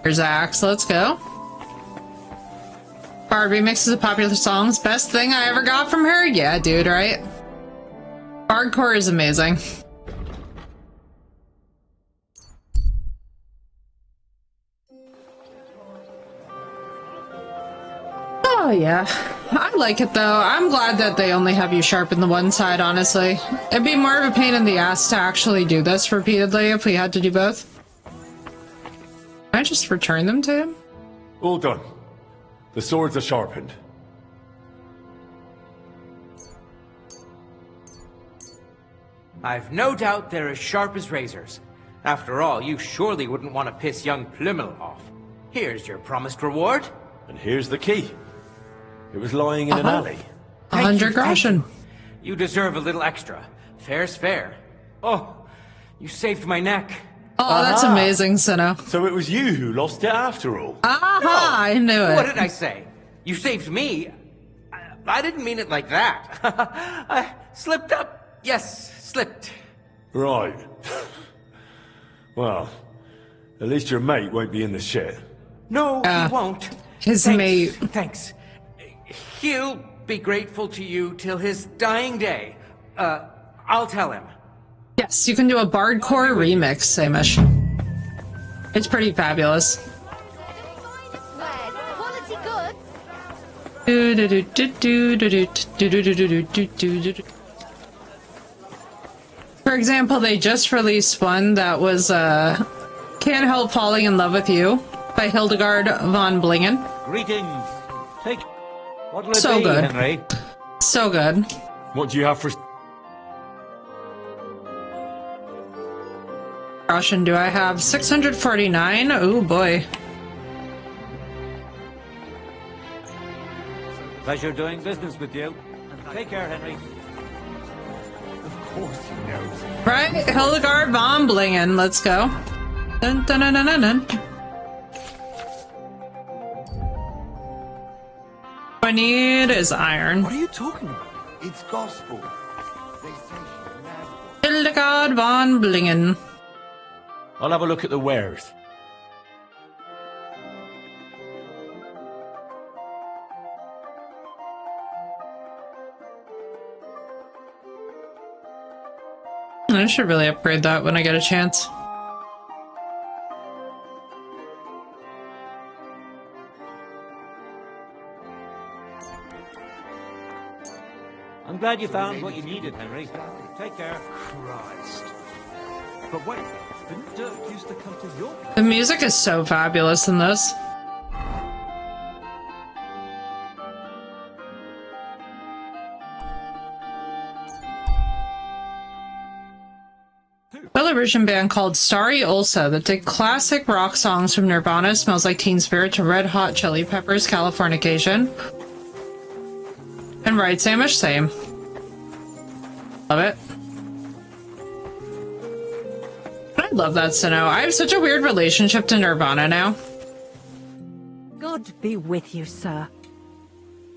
Speaker 3: Here's Axe, let's go. Bard remixes of popular songs. Best thing I ever got from her? Yeah, dude, right? Hardcore is amazing. Oh, yeah. I like it, though. I'm glad that they only have you sharpen the one side, honestly. It'd be more of a pain in the ass to actually do this repeatedly if we had to do both. Can I just return them to him?
Speaker 7: All done. The swords are sharpened.
Speaker 15: I've no doubt they're as sharp as razors. After all, you surely wouldn't want to piss young Plumel off. Here's your promised reward.
Speaker 7: And here's the key. It was lying in an alley.
Speaker 3: 100 groschen.
Speaker 15: You deserve a little extra. Fair's fair. Oh, you saved my neck.
Speaker 3: Oh, that's amazing, Sinnoh.
Speaker 7: So it was you who lost it after all.
Speaker 3: Aha! I knew it.
Speaker 15: What did I say? You saved me. I didn't mean it like that. I slipped up. Yes, slipped.
Speaker 7: Right. Well, at least your mate won't be in the shit.
Speaker 15: No, he won't.
Speaker 3: His mate.
Speaker 15: Thanks. He'll be grateful to you till his dying day. I'll tell him.
Speaker 3: Yes, you can do a Bardcore remix, Samish. It's pretty fabulous. For example, they just released one that was Can't Help Falling in Love with You by Hildegard von Blingen.
Speaker 8: Greetings. Take. What'll it
Speaker 3: So
Speaker 8: be,
Speaker 3: good.
Speaker 8: Henry?
Speaker 3: So good.
Speaker 7: What do you have for...
Speaker 3: Groschen do I have? 649? Oh boy.
Speaker 8: Pleasure doing business with you. Take care, Henry.
Speaker 7: Of course he knows.
Speaker 3: Right? Hildegard von Blingen. Let's go. Dun, dun, dun, dun, dun, dun. What I need is iron.
Speaker 19: What are you talking about? It's gospel.
Speaker 3: Hildegard von Blingen.
Speaker 7: I'll have a look at the wares.
Speaker 3: I should really upgrade that when I get a chance.
Speaker 8: I'm glad you found what you needed, Henry. Take care.
Speaker 21: Christ. But wait, didn't Dirk used to come to your...
Speaker 3: The music is so fabulous in this. Belarusian band called Starry Ulsa that did classic rock songs from Nirvana, Smells Like Teen Spirit to Red Hot Chili Peppers, Californication. And right, Samish, same. Love it. I love that, Sinnoh. I have such a weird relationship to Nirvana now.
Speaker 9: God be with you, sir.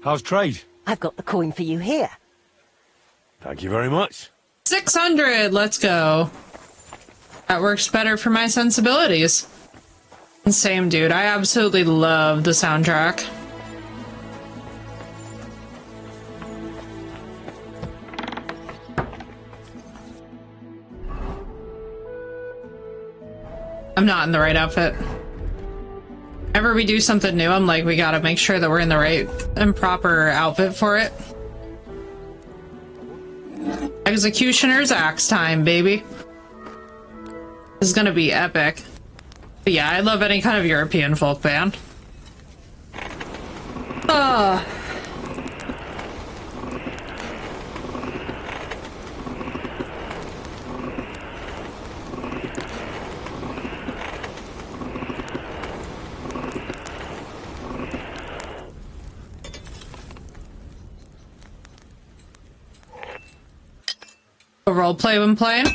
Speaker 7: How's trade?
Speaker 9: I've got the coin for you here.
Speaker 7: Thank you very much.
Speaker 3: 600! Let's go. That works better for my sensibilities. Same, dude. I absolutely love the soundtrack. I'm not in the right outfit. Whenever we do something new, I'm like, we gotta make sure that we're in the right and proper outfit for it. Executioner's axe time, baby. This is gonna be epic. But yeah, I love any kind of European folk band. A roleplay when playing?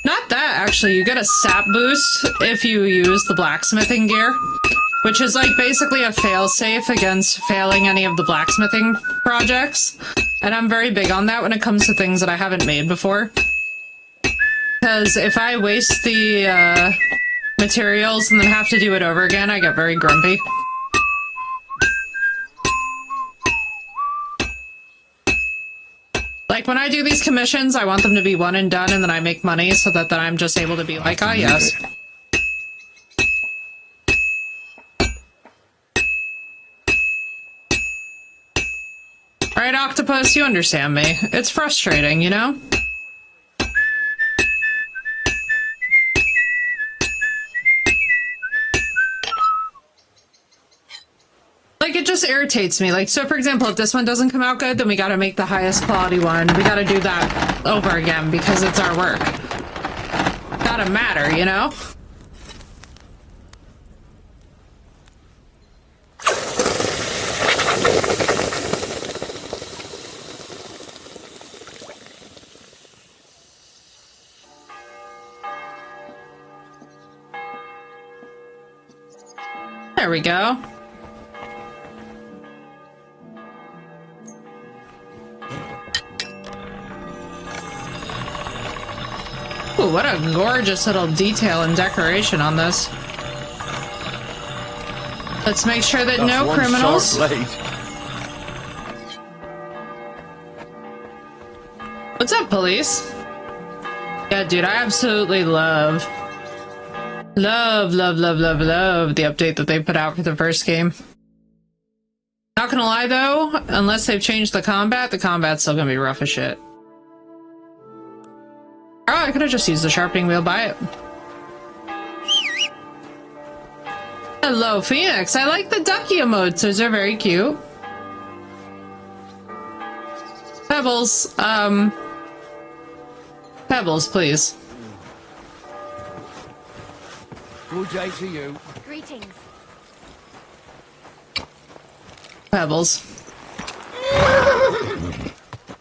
Speaker 3: Not that, actually. You get a sap boost if you use the blacksmithing gear, which is like basically a fail-safe against failing any of the blacksmithing projects. And I'm very big on that when it comes to things that I haven't made before. Because if I waste the materials and then have to do it over again, I get very grumpy. Like, when I do these commissions, I want them to be one and done, and then I make money so that then I'm just able to be like, ah, yes. Alright, Octopus, you understand me. It's frustrating, you know? Like, it just irritates me. Like, so for example, if this one doesn't come out good, then we gotta make the highest quality one. We gotta do that over again because it's our work. Gotta matter, you know? There we go. Ooh, what a gorgeous little detail and decoration on this. Let's make sure that no criminals... What's up, police? Yeah, dude, I absolutely love the update that they put out for the first game. Not gonna lie, though, unless they've changed the combat's still gonna be rough as shit. Oh, I could have just used the sharpening wheel by it. Hello, Phoenix. I like the ducky emotes. Those are very cute. Pebbles, Pebbles, please.
Speaker 21: Good day to you.
Speaker 5: Greetings.
Speaker 3: Pebbles.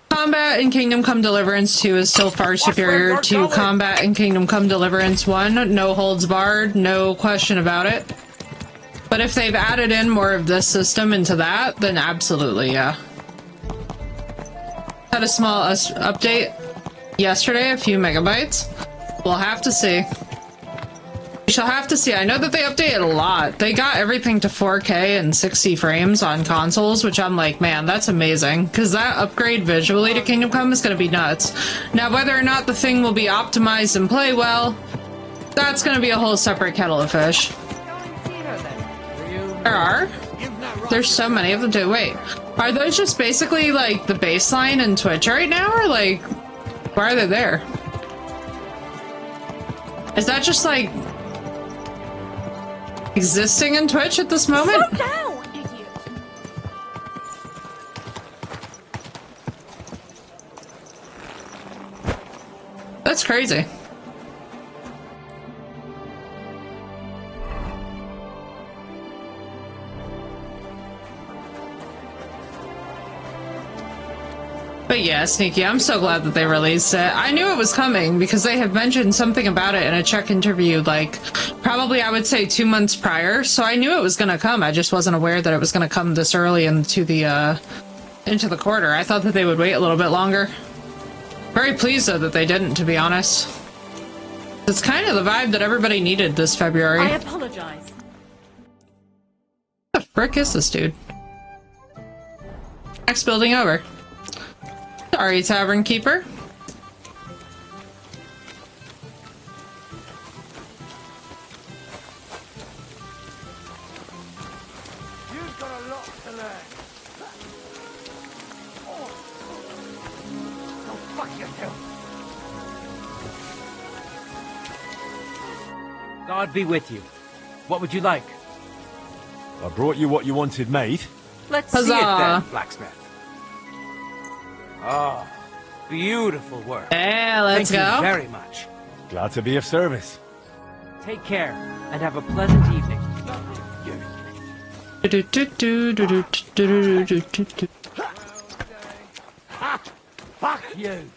Speaker 3: Combat in Kingdom Come Deliverance 2 is still far superior to combat in Kingdom Come Deliverance 1. No holds barred, no question about it. But if they've added in more of this system into that, then absolutely, yeah. Had a small update yesterday, a few megabytes. We'll have to see. We shall have to see. I know that they updated a lot. They got everything to 4K and 60 frames on consoles, which I'm like, man, that's amazing. Because that upgrade visually to Kingdom Come is going to be nuts. Now, whether or not the thing will be optimized and play well, that's going to be a whole separate kettle of fish. There are? There's so many of them too. Wait, are those just basically like the baseline in Twitch right now, or like, why are they there? Is that just like existing in Twitch at this moment?
Speaker 17: Slow down, idiot.
Speaker 3: That's crazy. But yeah, Sneaky, I'm so glad that they released it. I knew it was coming because they have mentioned something about it in a Czech interview, like, probably I would say 2 months prior, so I knew it was gonna come. I just wasn't aware that it was gonna come this early into the quarter. I thought that they would wait a little bit longer. Very pleased, though, that they didn't, to be honest. It's kind of the vibe that everybody needed this February.
Speaker 16: I apologize.
Speaker 3: What the frick is this dude? Next building over. Sorry, Tavern Keeper.
Speaker 15: you two. God be with you. What would you like?
Speaker 7: I brought you what you wanted made.
Speaker 15: Let's see it then, blacksmith. Oh, beautiful work.
Speaker 3: Yeah, let's
Speaker 15: Thank
Speaker 3: go.
Speaker 15: you very much.
Speaker 7: Glad to be of service.
Speaker 15: Take care and have a pleasant evening.
Speaker 21: Fuck you.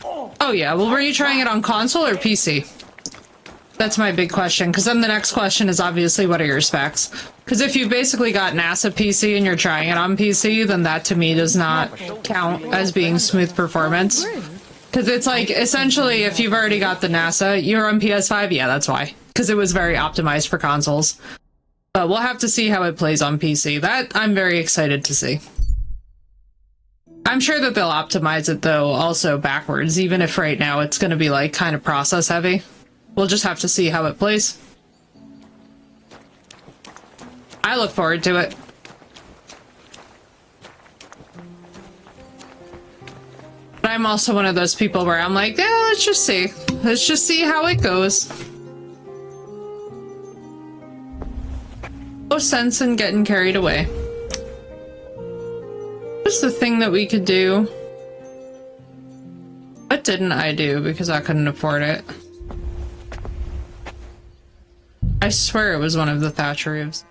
Speaker 3: Oh yeah, well were you trying it on console or PC? That's my big question, because then the next question is obviously what are your specs? Because if you've basically got NASA PC and you're trying it on PC, then that to me does not count as being smooth performance. Because it's like, essentially, if you've already got the NASA, you're on PS5, yeah, that's why. Because it was very optimized for consoles. But we'll have to see how it plays on PC. That I'm very excited to see. I'm sure that they'll optimize it, though, also backwards, even if right now it's going to be, like, kind of process heavy. We'll just have to see how it plays. I look forward to it. But I'm also one of those people where I'm like, yeah, let's just see. Let's just see how it goes. No sense in getting carried away. What's the thing that we could do? What didn't I do because I couldn't afford it? I swear it was one of the thatch roofs.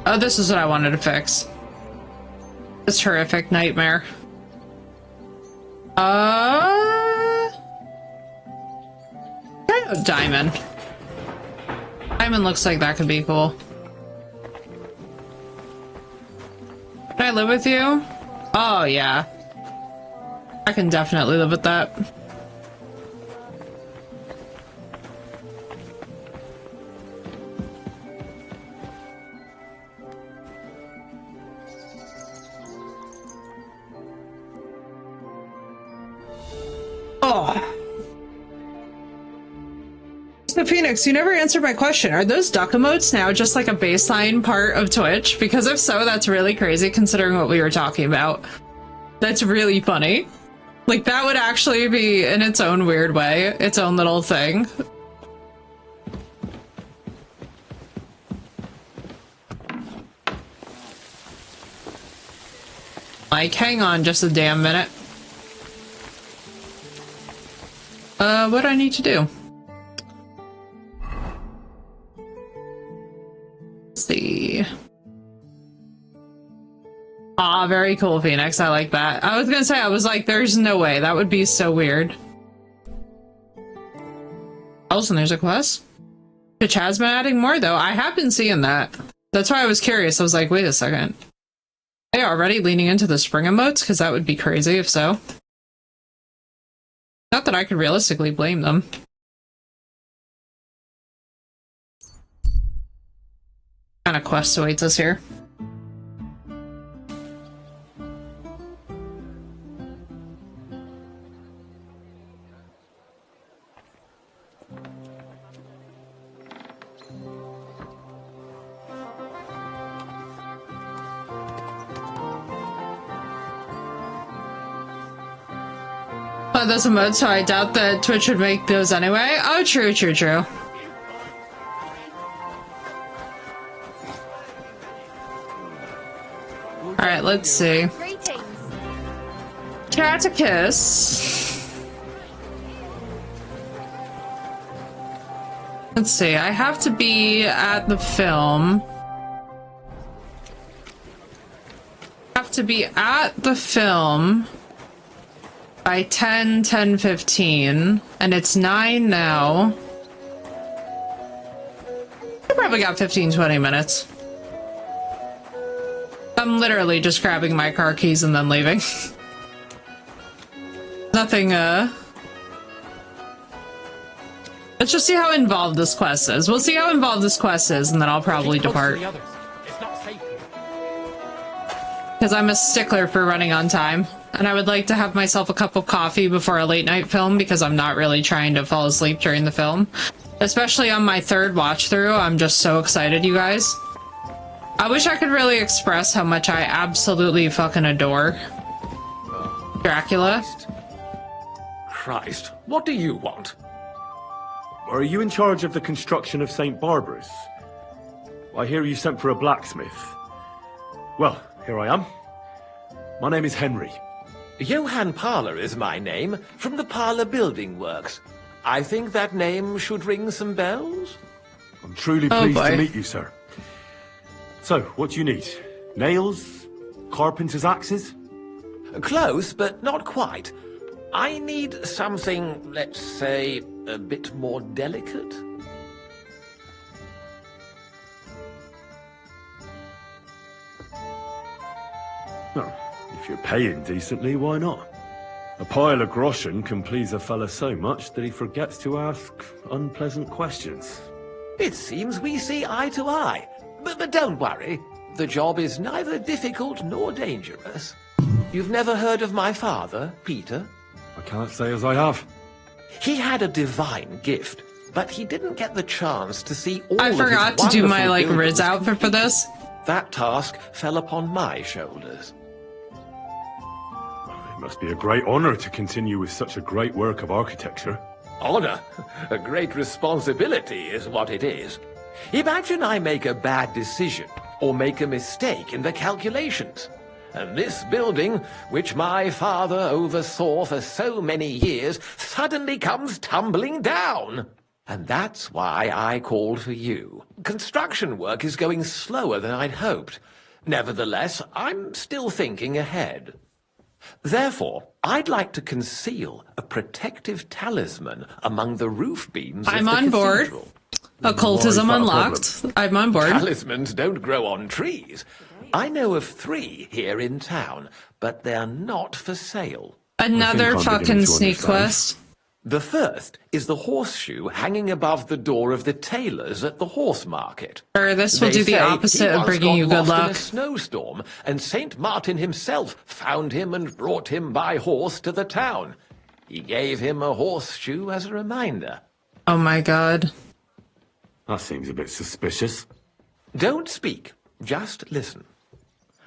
Speaker 3: Oh, this is what I wanted to fix. This horrific nightmare. Diamond. Diamond looks like that could be cool. Can I live with you? Oh, yeah. I can definitely live with that. Oh. So Phoenix, you never answered my question. Are those duck emotes now just like a baseline part of Twitch? Because if so, that's really crazy considering what we were talking about. That's really funny. Like, that would actually be, in its own weird way, its own little thing. Like, hang on just a damn minute. What do I need to do? Let's see. Ah, very cool, Phoenix. I like that. I was gonna say, I was like, there's no way. That would be so weird. Also, there's a quest. Twitch has been adding more, though. I have been seeing that. That's why I was curious. I was like, wait a second. Are they already leaning into the spring emotes? Because that would be crazy if so. Not that I could realistically blame them. What kind of quest awaits us here? Oh, those emotes, so I doubt that Twitch would make those anyway. Oh, true, true, true. Alright, let's see. Catechus. Let's see, I have to be at the film. Have to be at the film by 10:15, and it's 9 now. I probably got 15-20 minutes. I'm literally just grabbing my car keys and then leaving. Nothing, Let's just see how involved this quest is. We'll see how involved this quest is, and then I'll probably depart. Because I'm a stickler for running on time. and I would like to have myself a cup of coffee before a late night film because I'm not really trying to fall asleep during the film. Especially on my third watch through, I'm just so excited, you guys. I wish I could really express how much I absolutely fucking adore Dracula.
Speaker 4: Christ, what do you want?
Speaker 7: Are you in charge of the construction of St. Barbara's? I hear you sent for a blacksmith. Well, here I am. My name is Henry.
Speaker 4: Johann Parler is my name, from the Parler Building Works. I think that name should ring some bells.
Speaker 7: I'm truly pleased to meet you, sir. So, what do you need? Nails? Carpenter's axes?
Speaker 4: Close, but not quite. I need something, let's say, a bit more delicate.
Speaker 7: Oh, if you're paying decently, why not? A pile of groschen can please a fella so much that he forgets to ask unpleasant questions.
Speaker 4: It seems we see eye to eye. But don't worry. The job is neither difficult nor dangerous. You've never heard of my father, Peter?
Speaker 7: I can't say as I have.
Speaker 4: He had a divine gift, but he didn't get the chance to see all
Speaker 3: I
Speaker 4: of
Speaker 3: forgot
Speaker 4: his
Speaker 3: to do my,
Speaker 4: wonderful
Speaker 3: Riz
Speaker 4: buildings
Speaker 3: outfit for this.
Speaker 4: That task fell upon my shoulders.
Speaker 7: It must be a great honor to continue with such a great work of architecture.
Speaker 4: Honor? A great responsibility is what it is. Imagine I make a bad decision, or make a mistake in the calculations. And this building, which my father oversaw for so many years, suddenly comes tumbling down. And that's why I called for you. Construction work is going slower than I'd hoped. Nevertheless, I'm still thinking ahead. Therefore, I'd like to conceal a protective talisman among the roof beams of the
Speaker 3: I'm on board.
Speaker 4: cathedral.
Speaker 3: Occultism unlocked. I'm on board.
Speaker 4: Talismans don't grow on trees. I know of 3 here in town, but they're not for sale.
Speaker 3: Another fucking sneak quest.
Speaker 4: The first is the horseshoe hanging above the door of the tailors at the horse market.
Speaker 3: This will
Speaker 4: They
Speaker 3: do the
Speaker 4: say
Speaker 3: opposite
Speaker 4: he
Speaker 3: of
Speaker 4: once
Speaker 3: bringing
Speaker 4: got
Speaker 3: you good
Speaker 4: lost in
Speaker 3: luck.
Speaker 4: a snowstorm, and Saint Martin himself found him and brought him by horse to the town. He gave him a horseshoe as a reminder.
Speaker 3: Oh my god.
Speaker 7: That seems a bit suspicious.
Speaker 4: Don't speak, just listen.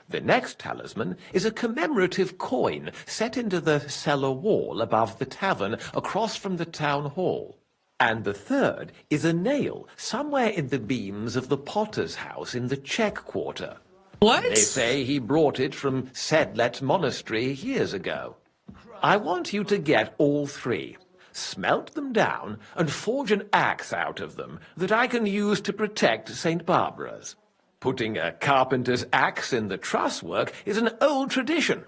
Speaker 4: The next talisman is a commemorative coin set into the cellar wall above the tavern across from the town hall. And the third is a nail somewhere in the beams of the potter's house in the Czech Quarter.
Speaker 3: What?
Speaker 4: They say he brought it from Sedlet Monastery years ago. I want you to get all 3, smelt them down, and forge an axe out of them that I can use to protect St. Barbara's. Putting a carpenter's axe in the truss work is an old tradition.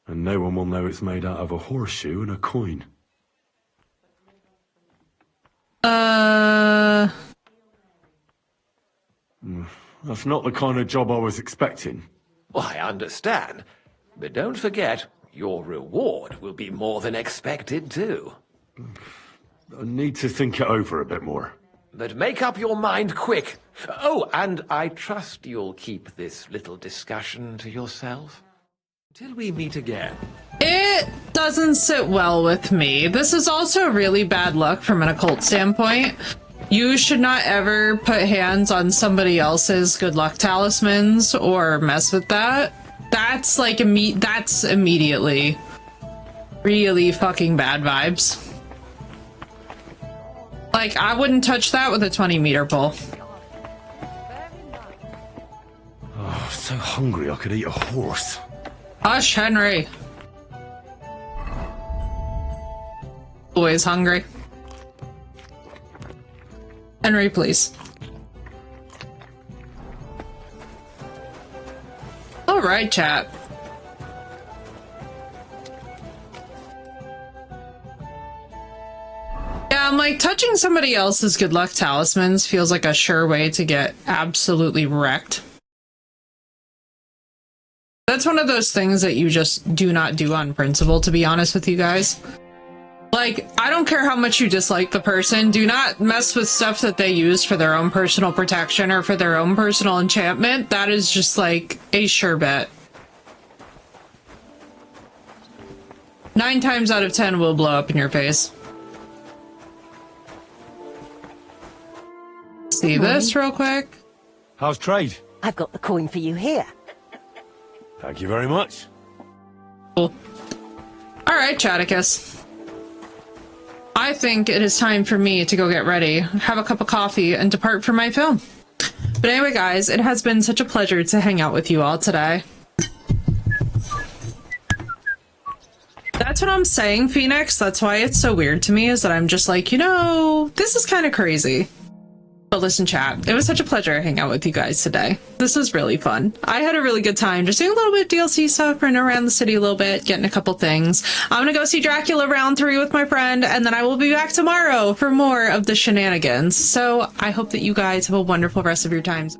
Speaker 7: And no one will know it's made out of a horseshoe and a coin. That's not the kind of job I was expecting.
Speaker 4: Well, I understand. But don't forget, your reward will be more than expected, too.
Speaker 7: I need to think it over a bit more.
Speaker 4: But make up your mind quick. Oh, and I trust you'll keep this little discussion to yourself. Till we meet again.
Speaker 3: It doesn't sit well with me. This is also really bad luck from an occult standpoint. You should not ever put hands on somebody else's good luck talismans or mess with that. That's like that's immediately really fucking bad vibes. Like, I wouldn't touch that with a 20-meter pole.
Speaker 7: Oh, I'm so hungry I could eat a horse.
Speaker 3: Hush, Henry. Always hungry. Henry, please. All right, chat. Yeah, I'm like, touching somebody else's good luck talismans feels like a sure way to get absolutely wrecked. That's one of those things that you just do not do on principle, to be honest with you guys. Like, I don't care how much you dislike the person, do not mess with stuff that they use for their own personal protection or for their own personal enchantment. That is just like a sure bet. 9 times out of 10 will blow up in your face. See this real quick?
Speaker 6: How's trade?
Speaker 9: I've got the coin for you here.
Speaker 6: Thank you very much.
Speaker 3: Cool. Alright, Chaticus. I think it is time for me to go get ready, have a cup of coffee, and depart for my film. But anyway, guys, it has been such a pleasure to hang out with you all today. That's what I'm saying, Phoenix. That's why it's so weird to me, is that I'm just like, you know, this is kind of crazy. But listen, chat, it was such a pleasure to hang out with you guys today. This was really fun. I had a really good time just doing a little bit of DLC stuff, running around the city a little bit, getting a couple things. I'm gonna go see Dracula Round 3 with my friend, and then I will be back tomorrow for more of the shenanigans. So I hope that you guys have a wonderful rest of your times.